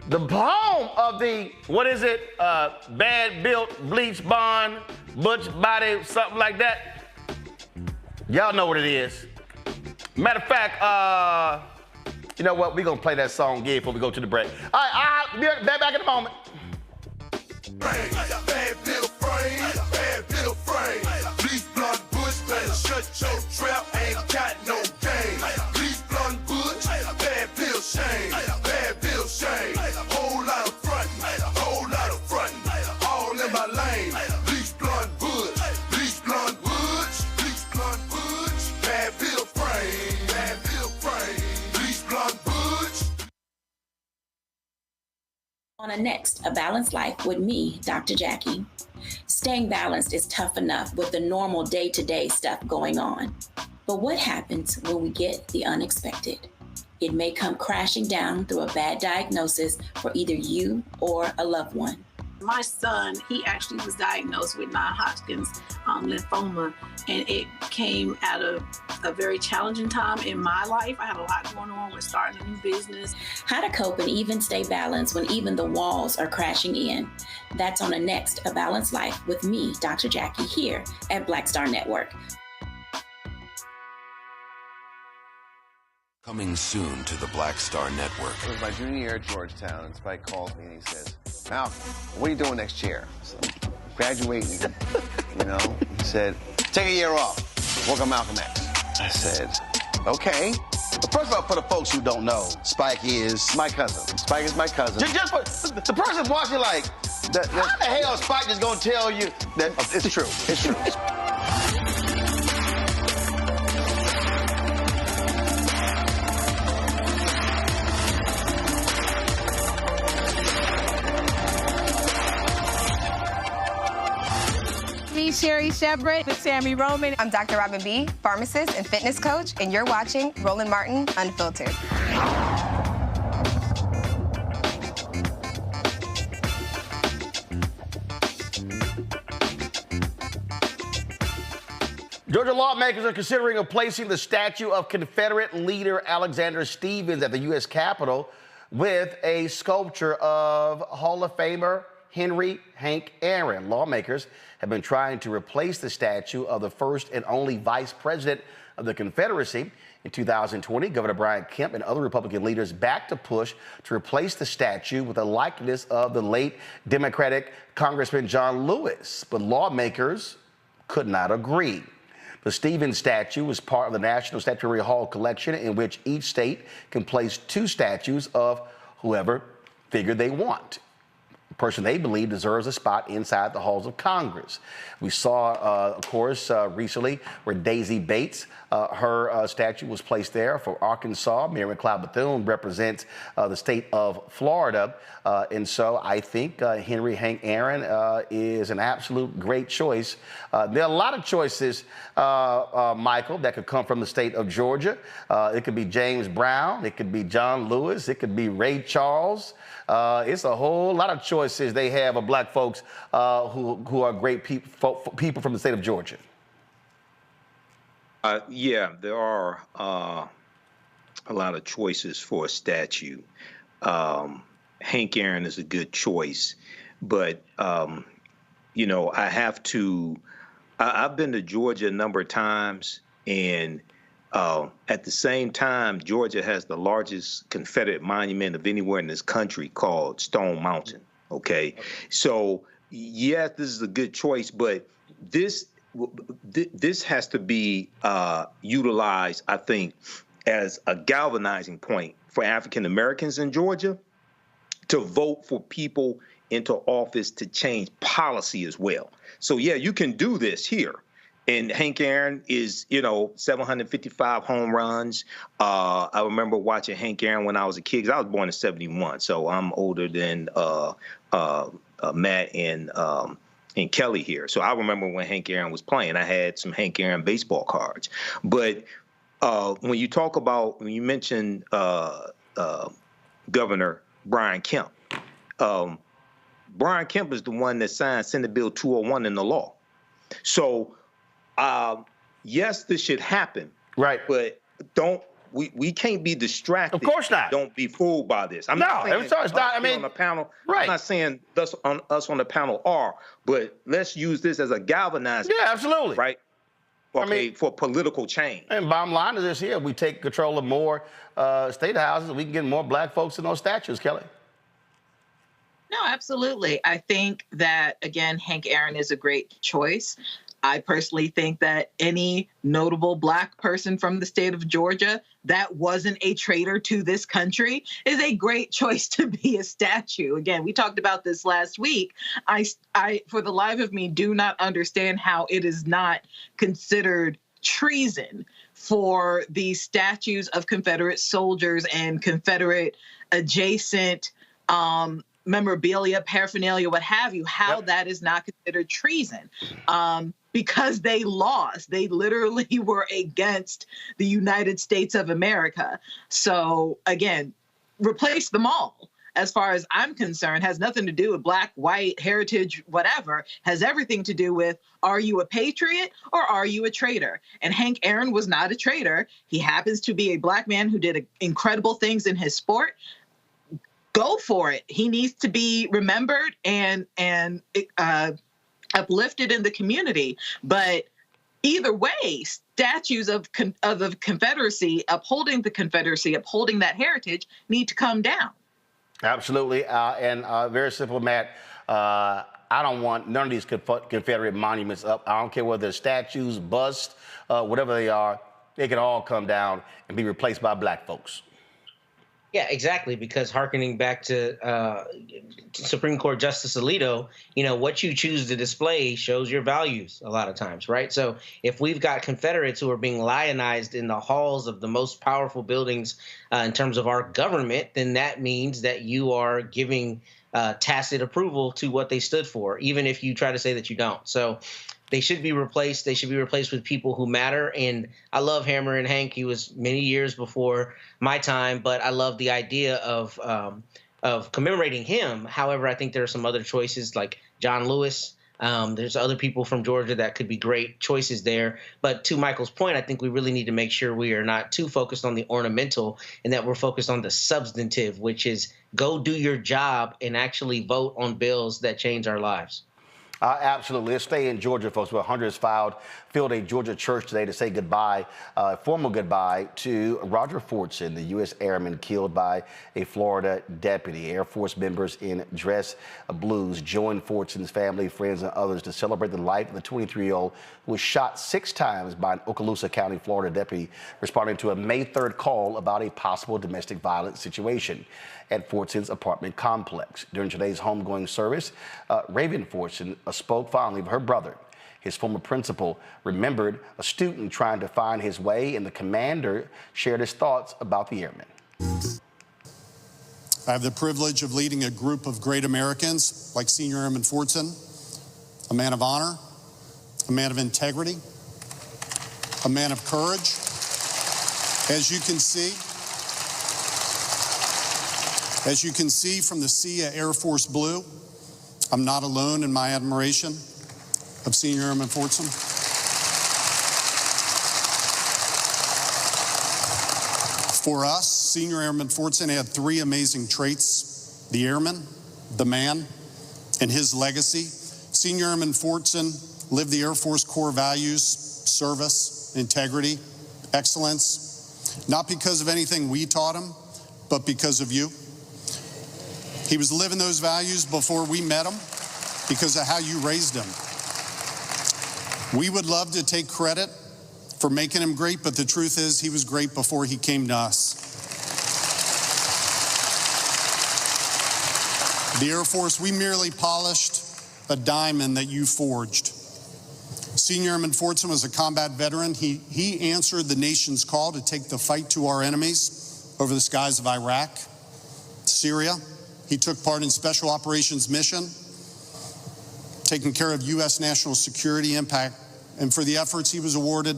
the home of the, what is it, bad built, bleach blonde, butch body, something like that. Y'all know what it is. Matter of fact, you know what? We're going to play that song again before we go to the break. All right, I'll be back in a moment. Bad bill frame, bad bill frame. Bleach blonde bush, better shut your trap, ain't got no game. Bleach blonde bush, bad bill shame, bad bill shame. Whole lot of frontin', all in my lane. Bleach blonde bush, bleach blonde bush, bleach blonde bush. Bad bill frame, bad bill frame. Bleach blonde bush. On a next, A Balanced Life with me, Dr. Jackie. Staying balanced is tough enough with the normal day-to-day stuff going on. But what happens when we get the unexpected? It may come crashing down through a bad diagnosis for either you or a loved one. My son, he actually was diagnosed with non-Hodgkin's lymphoma, and it came at a very challenging time in my life. I had a lot going on with starting a new business. How to cope and even stay balanced when even the walls are crashing in. That's on a next, A Balanced Life with me, Dr. Jackie, here at Black Star Network. Coming soon to the Black Star Network. It was my junior year at Georgetown, and Spike calls me and he says, Malcolm, what are you doing next year? So, graduating, you know. He said, take a year off, work on Malcolm X. I said, okay. But first of all, for the folks who don't know, Spike is my cousin. Spike is my cousin. Just for the person watching, like, how the hell is Spike just gonna tell you that it's true? It's true. Sherry Shepard with Sammy Roman. I'm Dr. Robin B., pharmacist and fitness coach, and you're watching Roland Martin Unfiltered. Georgia lawmakers are considering replacing the statue of Confederate leader Alexander Stephens at the U.S. Capitol with a sculpture of Hall of Famer Henry Hank Aaron. Lawmakers have been trying to replace the statue of the first and only vice president of the Confederacy. In 2020, Governor Brian Kemp and other Republican leaders backed a push to replace the statue with a likeness of the late Democratic Congressman John Lewis, but lawmakers could not agree. The Stephens statue was part of the National Statuary Hall collection, in which each state can place 2 statues of whoever figure they want. Person they believe deserves a spot inside the halls of Congress. We saw, of course, recently where Daisy Bates, her statue was placed there for Arkansas. Mary McLeod Bethune represents the state of Florida. And so I think Henry Hank Aaron is an absolute great choice. There are a lot of choices, Michael, that could come from the state of Georgia. It could be James Brown. It could be John Lewis. It could be Ray Charles. It's a whole lot of choices they have of black folks who are great people from the state of Georgia. Yeah, there are a lot of choices for a statue. Hank Aaron is a good choice, but you know, I've been to Georgia a number of times, and at the same time, Georgia has the largest Confederate monument of anywhere in this country called Stone Mountain. Okay, so yes, this is a good choice, but this has to be utilized, I think, as a galvanizing point for African Americans in Georgia to vote for people into office to change policy as well. So yeah, you can do this here. And Hank Aaron is, 755 home runs. I remember watching Hank Aaron when I was a kid, 'cause I was born in 71, so I'm older than Matt and Kelly here. So I remember when Hank Aaron was playing. I had some Hank Aaron baseball cards. But when you mention Governor Brian Kemp, Brian Kemp is the one that signed Senate Bill 201 in the law. So yes, this should happen. Right. But we can't be distracted. Of course not. Don't be fooled by this. I'm No, not saying it's not. I mean, on the panel. right. I'm not saying us on the panel are, but let's use this as a galvanizing. Yeah, absolutely. Right. Okay, for political change. And bottom line is this here: we take control of more state houses, we can get more black folks in those statues. Kelly. No, absolutely. I think that, again, Hank Aaron is a great choice. I personally think that any notable black person from the state of Georgia that wasn't a traitor to this country is a great choice to be a statue. Again, we talked about this last week. I, for the life of me, do not understand how it is not considered treason for these statues of Confederate soldiers and Confederate adjacent memorabilia, paraphernalia, what have you, how that is not considered treason. Because they lost. They literally were against the United States of America. So again, replace them all. As far as I'm concerned, has nothing to do with black, white, heritage, whatever. Has everything to do with, are you a patriot or are you a traitor? And Hank Aaron was not a traitor. He happens to be a black man who did incredible things in his sport. Go for it. He needs to be remembered and uplifted in the community. But either way, statues of the Confederacy, upholding the Confederacy, upholding that heritage, need to come down. Absolutely. And very simple, Matt. I don't want none of these Confederate monuments up. I don't care whether they're statues, busts, whatever they are. They can all come down and be replaced by black folks. Yeah, exactly. Because hearkening back to Supreme Court Justice Alito, what you choose to display shows your values a lot of times, right? So if we've got Confederates who are being lionized in the halls of the most powerful buildings in terms of our government, then that means that you are giving tacit approval to what they stood for, even if you try to say that you don't. So they should be replaced. They should be replaced with people who matter. And I love Hammer and Hank. He was many years before my time, but I love the idea of commemorating him. However, I think there are some other choices like John Lewis. There's other people from Georgia that could be great choices there. But to Michael's point, I think we really need to make sure we are not too focused on the ornamental and that we're focused on the substantive, which is go do your job and actually vote on bills that change our lives. Absolutely. Let's stay in Georgia, folks, where hundreds filled a Georgia church today to say goodbye, formal goodbye to Roger Fortson, the U.S. airman killed by a Florida deputy. Air Force members in dress blues joined Fortson's family, friends, and others to celebrate the life of the 23-year-old who was shot 6 times by an Okaloosa County, Florida deputy responding to a May 3rd call about a possible domestic violence situation at Fortson's apartment complex. During today's homegoing service, Raven Fortson spoke fondly of her brother. His former principal remembered a student trying to find his way, and the commander shared his thoughts about the airman. I have the privilege of leading a group of great Americans like Senior Airman Fortson, a man of honor, a man of integrity, a man of courage. As you can see from the sea of Air Force Blue, I'm not alone in my admiration of Senior Airman Fortson. For us, Senior Airman Fortson had 3 amazing traits: the airman, the man, and his legacy. Senior Airman Fortson lived the Air Force core values: service, integrity, excellence, not because of anything we taught him, but because of you. He was living those values before we met him because of how you raised him. We would love to take credit for making him great, but the truth is he was great before he came to us. The Air Force, we merely polished a diamond that you forged. Senior Airman Fortson was a combat veteran. He answered the nation's call to take the fight to our enemies over the skies of Iraq, Syria. He took part in Special Operations Mission, taking care of U.S. national security impact. And for the efforts, he was awarded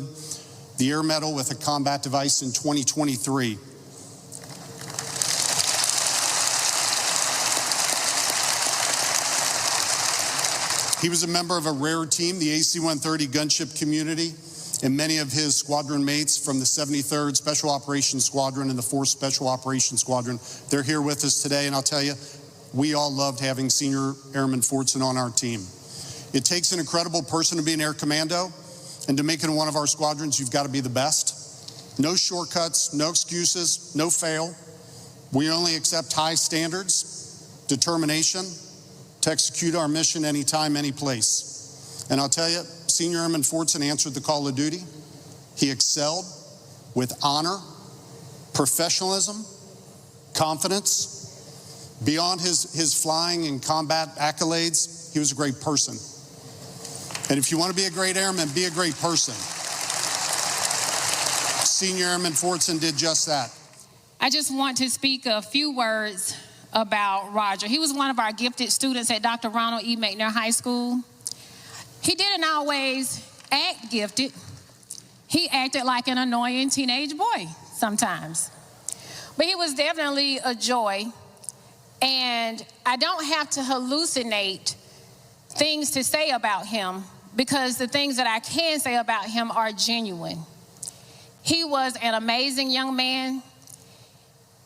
the Air Medal with a combat device in 2023. He was a member of a rare team, the AC-130 gunship community, and many of his squadron mates from the 73rd Special Operations Squadron and the 4th Special Operations Squadron, they're here with us today, and I'll tell you, we all loved having Senior Airman Fortson on our team. It takes an incredible person to be an air commando, and to make it in one of our squadrons, you've got to be the best. No shortcuts, no excuses, no fail. We only accept high standards, determination, to execute our mission anytime, any place. And I'll tell you, Senior Airman Fortson answered the call of duty. He excelled with honor, professionalism, confidence. Beyond his flying and combat accolades, he was a great person. And if you want to be a great airman, be a great person. Senior Airman Fortson did just that. I just want to speak a few words about Roger. He was one of our gifted students at Dr. Ronald E. McNair High School. He didn't always act gifted. He acted like an annoying teenage boy sometimes. But he was definitely a joy, and I don't have to hallucinate things to say about him because the things that I can say about him are genuine. He was an amazing young man.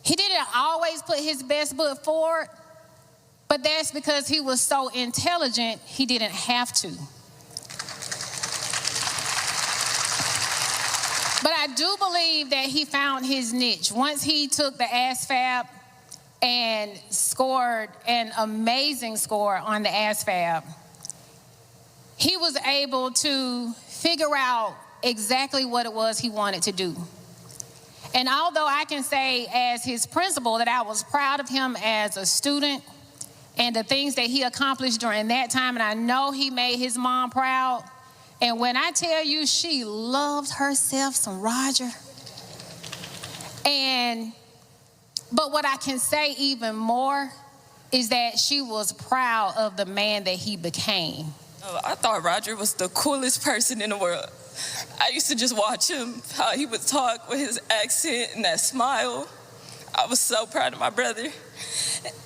He didn't always put his best foot forward, but that's because he was so intelligent, he didn't have to. But I do believe that he found his niche. Once he took the ASVAB and scored an amazing score on the ASVAB, he was able to figure out exactly what it was he wanted to do. And although I can say as his principal that I was proud of him as a student and the things that he accomplished during that time, and I know he made his mom proud. And when I tell you she loved herself some Roger. But what I can say even more is that she was proud of the man that he became. I thought Roger was the coolest person in the world. I used to just watch him, how he would talk with his accent and that smile. I was so proud of my brother.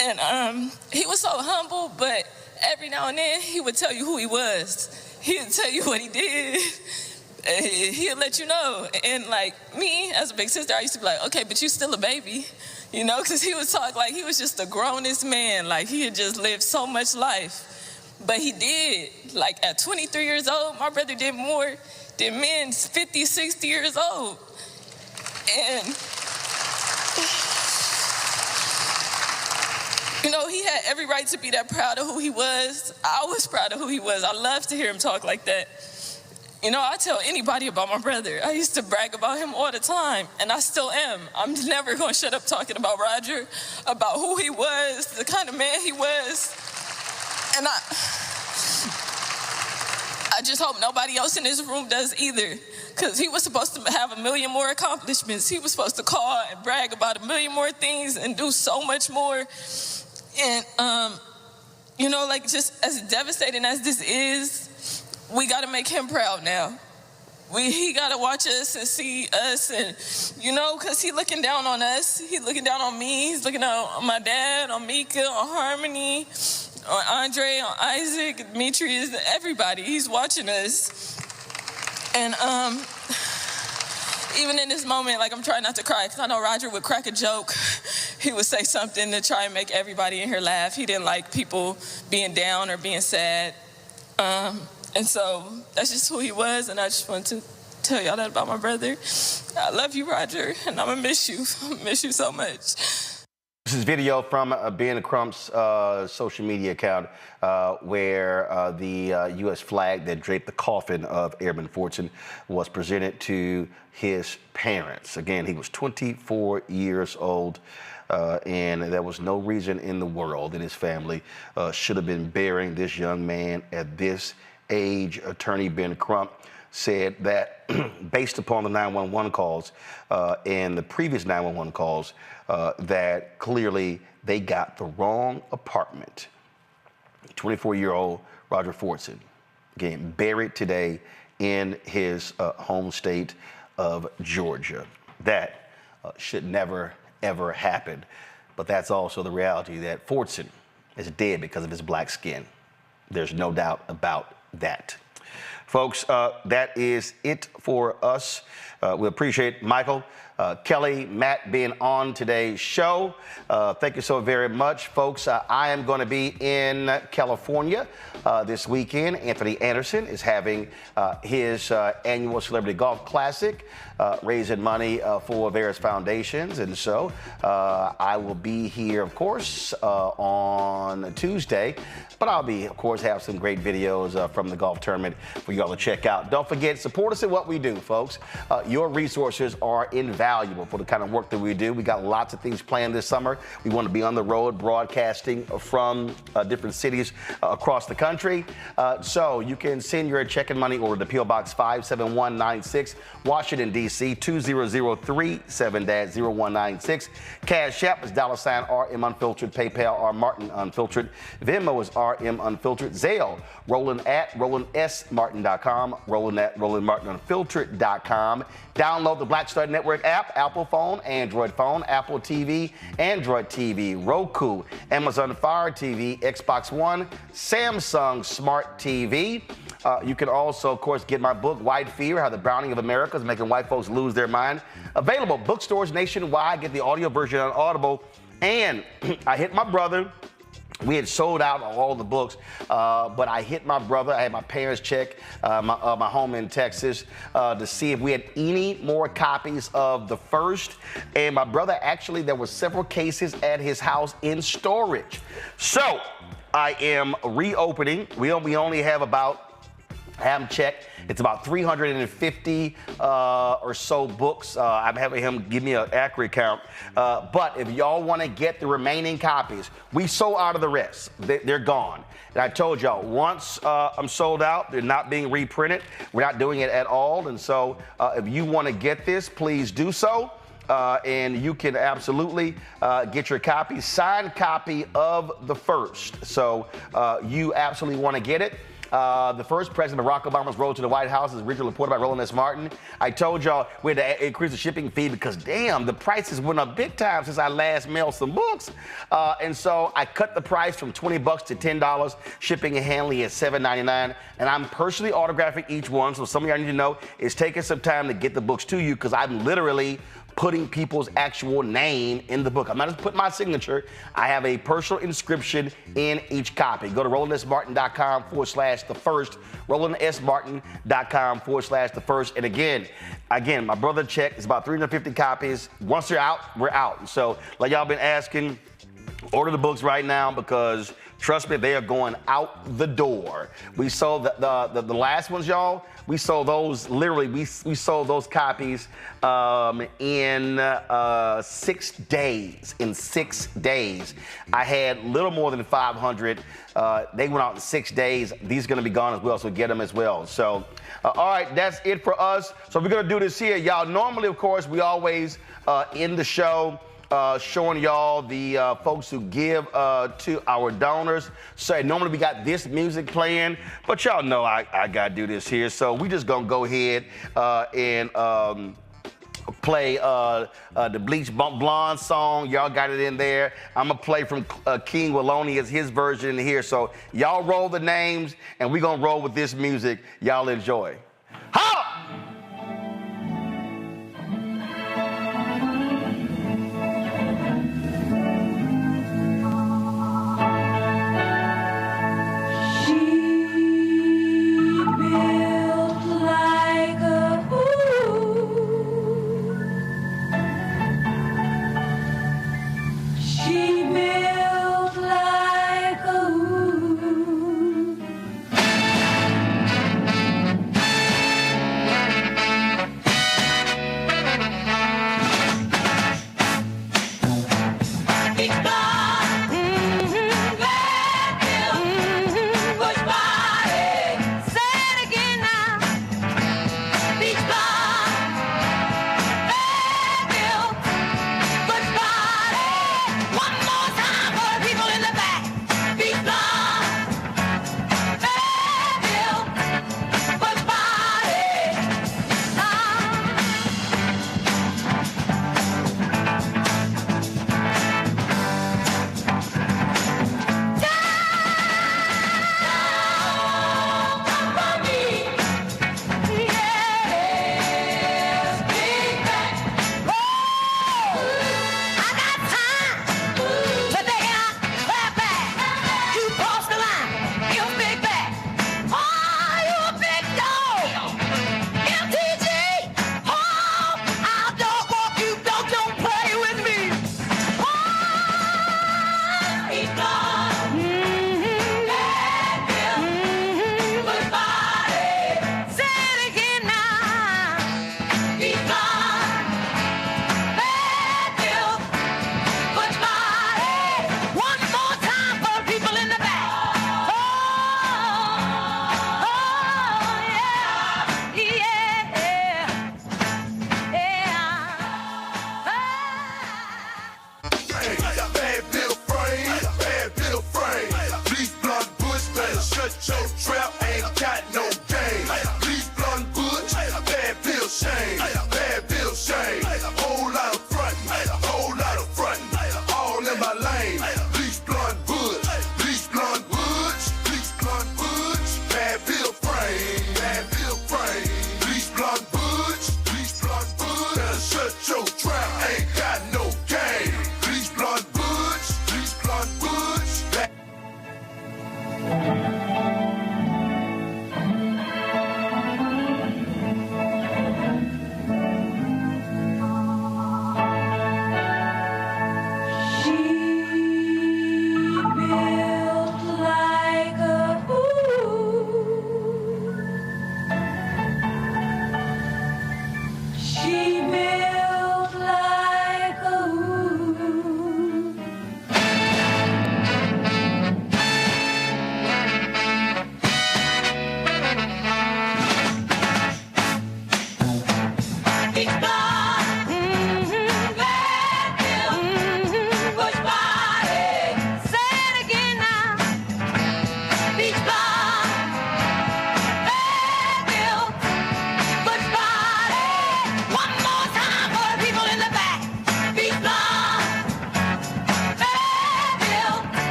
And he was so humble, but every now and then he would tell you who he was. He would tell you what he did. He'll let you know. And like me, as a big sister, I used to be like, okay, but you still a baby. You know, because he would talk like he was just the grownest man. Like he had just lived so much life. But he did. Like at 23 years old, my brother did more than men 50, 60 years old. And, you know, he had every right to be that proud of who he was. I was proud of who he was. I love to hear him talk like that. You know, I tell anybody about my brother. I used to brag about him all the time, and I still am. I'm never going to shut up talking about Roger, about who he was, the kind of man he was. And I just hope nobody else in this room does either, because he was supposed to have 1 million more accomplishments. He was supposed to call and brag about 1 million more things and do so much more. And, you know, like just as devastating as this is, we got to make him proud now. He got to watch us and see us, and, you know, because he's looking down on us. He's looking down on me. He's looking down on my dad, on Mika, on Harmony, on Andre, on Isaac, Demetrius, everybody. He's watching us. And even in this moment, like, I'm trying not to cry, because I know Roger would crack a joke. He would say something to try and make everybody in here laugh. He didn't like people being down or being sad. And so that's just who he was, and I just wanted to tell y'all that about my brother. I love you, Roger, and I'm gonna miss you. I miss you so much. This is video from Ben Crump's social media account where the U.S. flag that draped the coffin of Airman Fortson was presented to his parents. Again, he was 24 years old, and there was no reason in the world that his family should have been burying this young man at this age. Attorney Ben Crump said that based upon the 911 calls and the previous 911 calls, that clearly they got the wrong apartment. 24-year-old Roger Fortson, again, buried today in his home state of Georgia. That should never, ever happen. But that's also the reality that Fortson is dead because of his black skin. There's no doubt about that. Folks, that is it for us. We appreciate Michael, Kelly, Matt being on today's show. Thank you so very much, folks. I am going to be in California this weekend. Anthony Anderson is having his annual Celebrity Golf Classic, raising money for various foundations. And so I will be here, of course, on Tuesday. But I'll be, of course, have some great videos from the golf tournament for you all to check out. Don't forget, support us in what we do, folks. Your resources are invaluable for the kind of work that we do. We got lots of things planned this summer. We want to be on the road broadcasting from different cities across the country. So you can send your check and money order to P.O. Box 57196, Washington, D.C. 20037-0196. Cash App is $RM Unfiltered. PayPal R Martin Unfiltered. Venmo is RM Unfiltered. Zelle, Roland at RolandSMartin.com. Roland at RolandMartinUnfiltered.com. Download the Black Star Network app, Apple phone, Android phone, Apple TV, Android TV, Roku, Amazon Fire TV, Xbox One, Samsung Smart TV. You can also, of course, get my book, White Fear, How the Browning of America is Making White Folks Lose Their Mind. Available bookstores nationwide. Get the audio version on Audible. And I hit my brother. We had sold out all the books, but I hit my brother. I had my parents check my home in Texas to see if we had any more copies of the first. And my brother, actually, there were several cases at his house in storage. So I am reopening. We only have about, I haven't checked, it's about 350 or so books. I'm having him give me an accurate count. But if y'all want to get the remaining copies, we sold out of the rest. They're gone. And I told y'all, once I'm sold out, they're not being reprinted. We're not doing it at all. And so if you want to get this, please do so. And you can absolutely get your copy, signed copy of the first. So you absolutely want to get it. The first President Barack Obama's road to the White House is originally reported by Roland S. Martin. I told y'all we had to increase the shipping fee because, damn, the prices went up big time since I last mailed some books. And so I cut the price from $20 to $10. Shipping and handling is $7.99. And I'm personally autographing each one. So some of y'all need to know it's taking some time to get the books to you because I'm literally putting people's actual name in the book. I'm not just putting my signature. I have a personal inscription in each copy. Go to RolandSMartin.com/the first, RolandSMartin.com/the first. And again, my brother checked. It's about 350 copies. Once they're out, we're out. So like y'all been asking, order the books right now because trust me, they are going out the door. We sold the last ones, y'all. We sold those literally. We sold those copies in 6 days. In 6 days, I had little more than 500. They went out in 6 days. These are going to be gone as well, so get them as well. So, all right, that's it for us. So we're going to do this here, y'all. Normally, of course, we always end the show showing y'all the folks who give to our donors. So normally we got this music playing, but y'all know I gotta do this here. So we just gonna go ahead and play the Bleach Blonde song. Y'all got it in there. I'm gonna play from King Wallonia, his version here. So y'all roll the names and we gonna roll with this music. Y'all enjoy. Holla!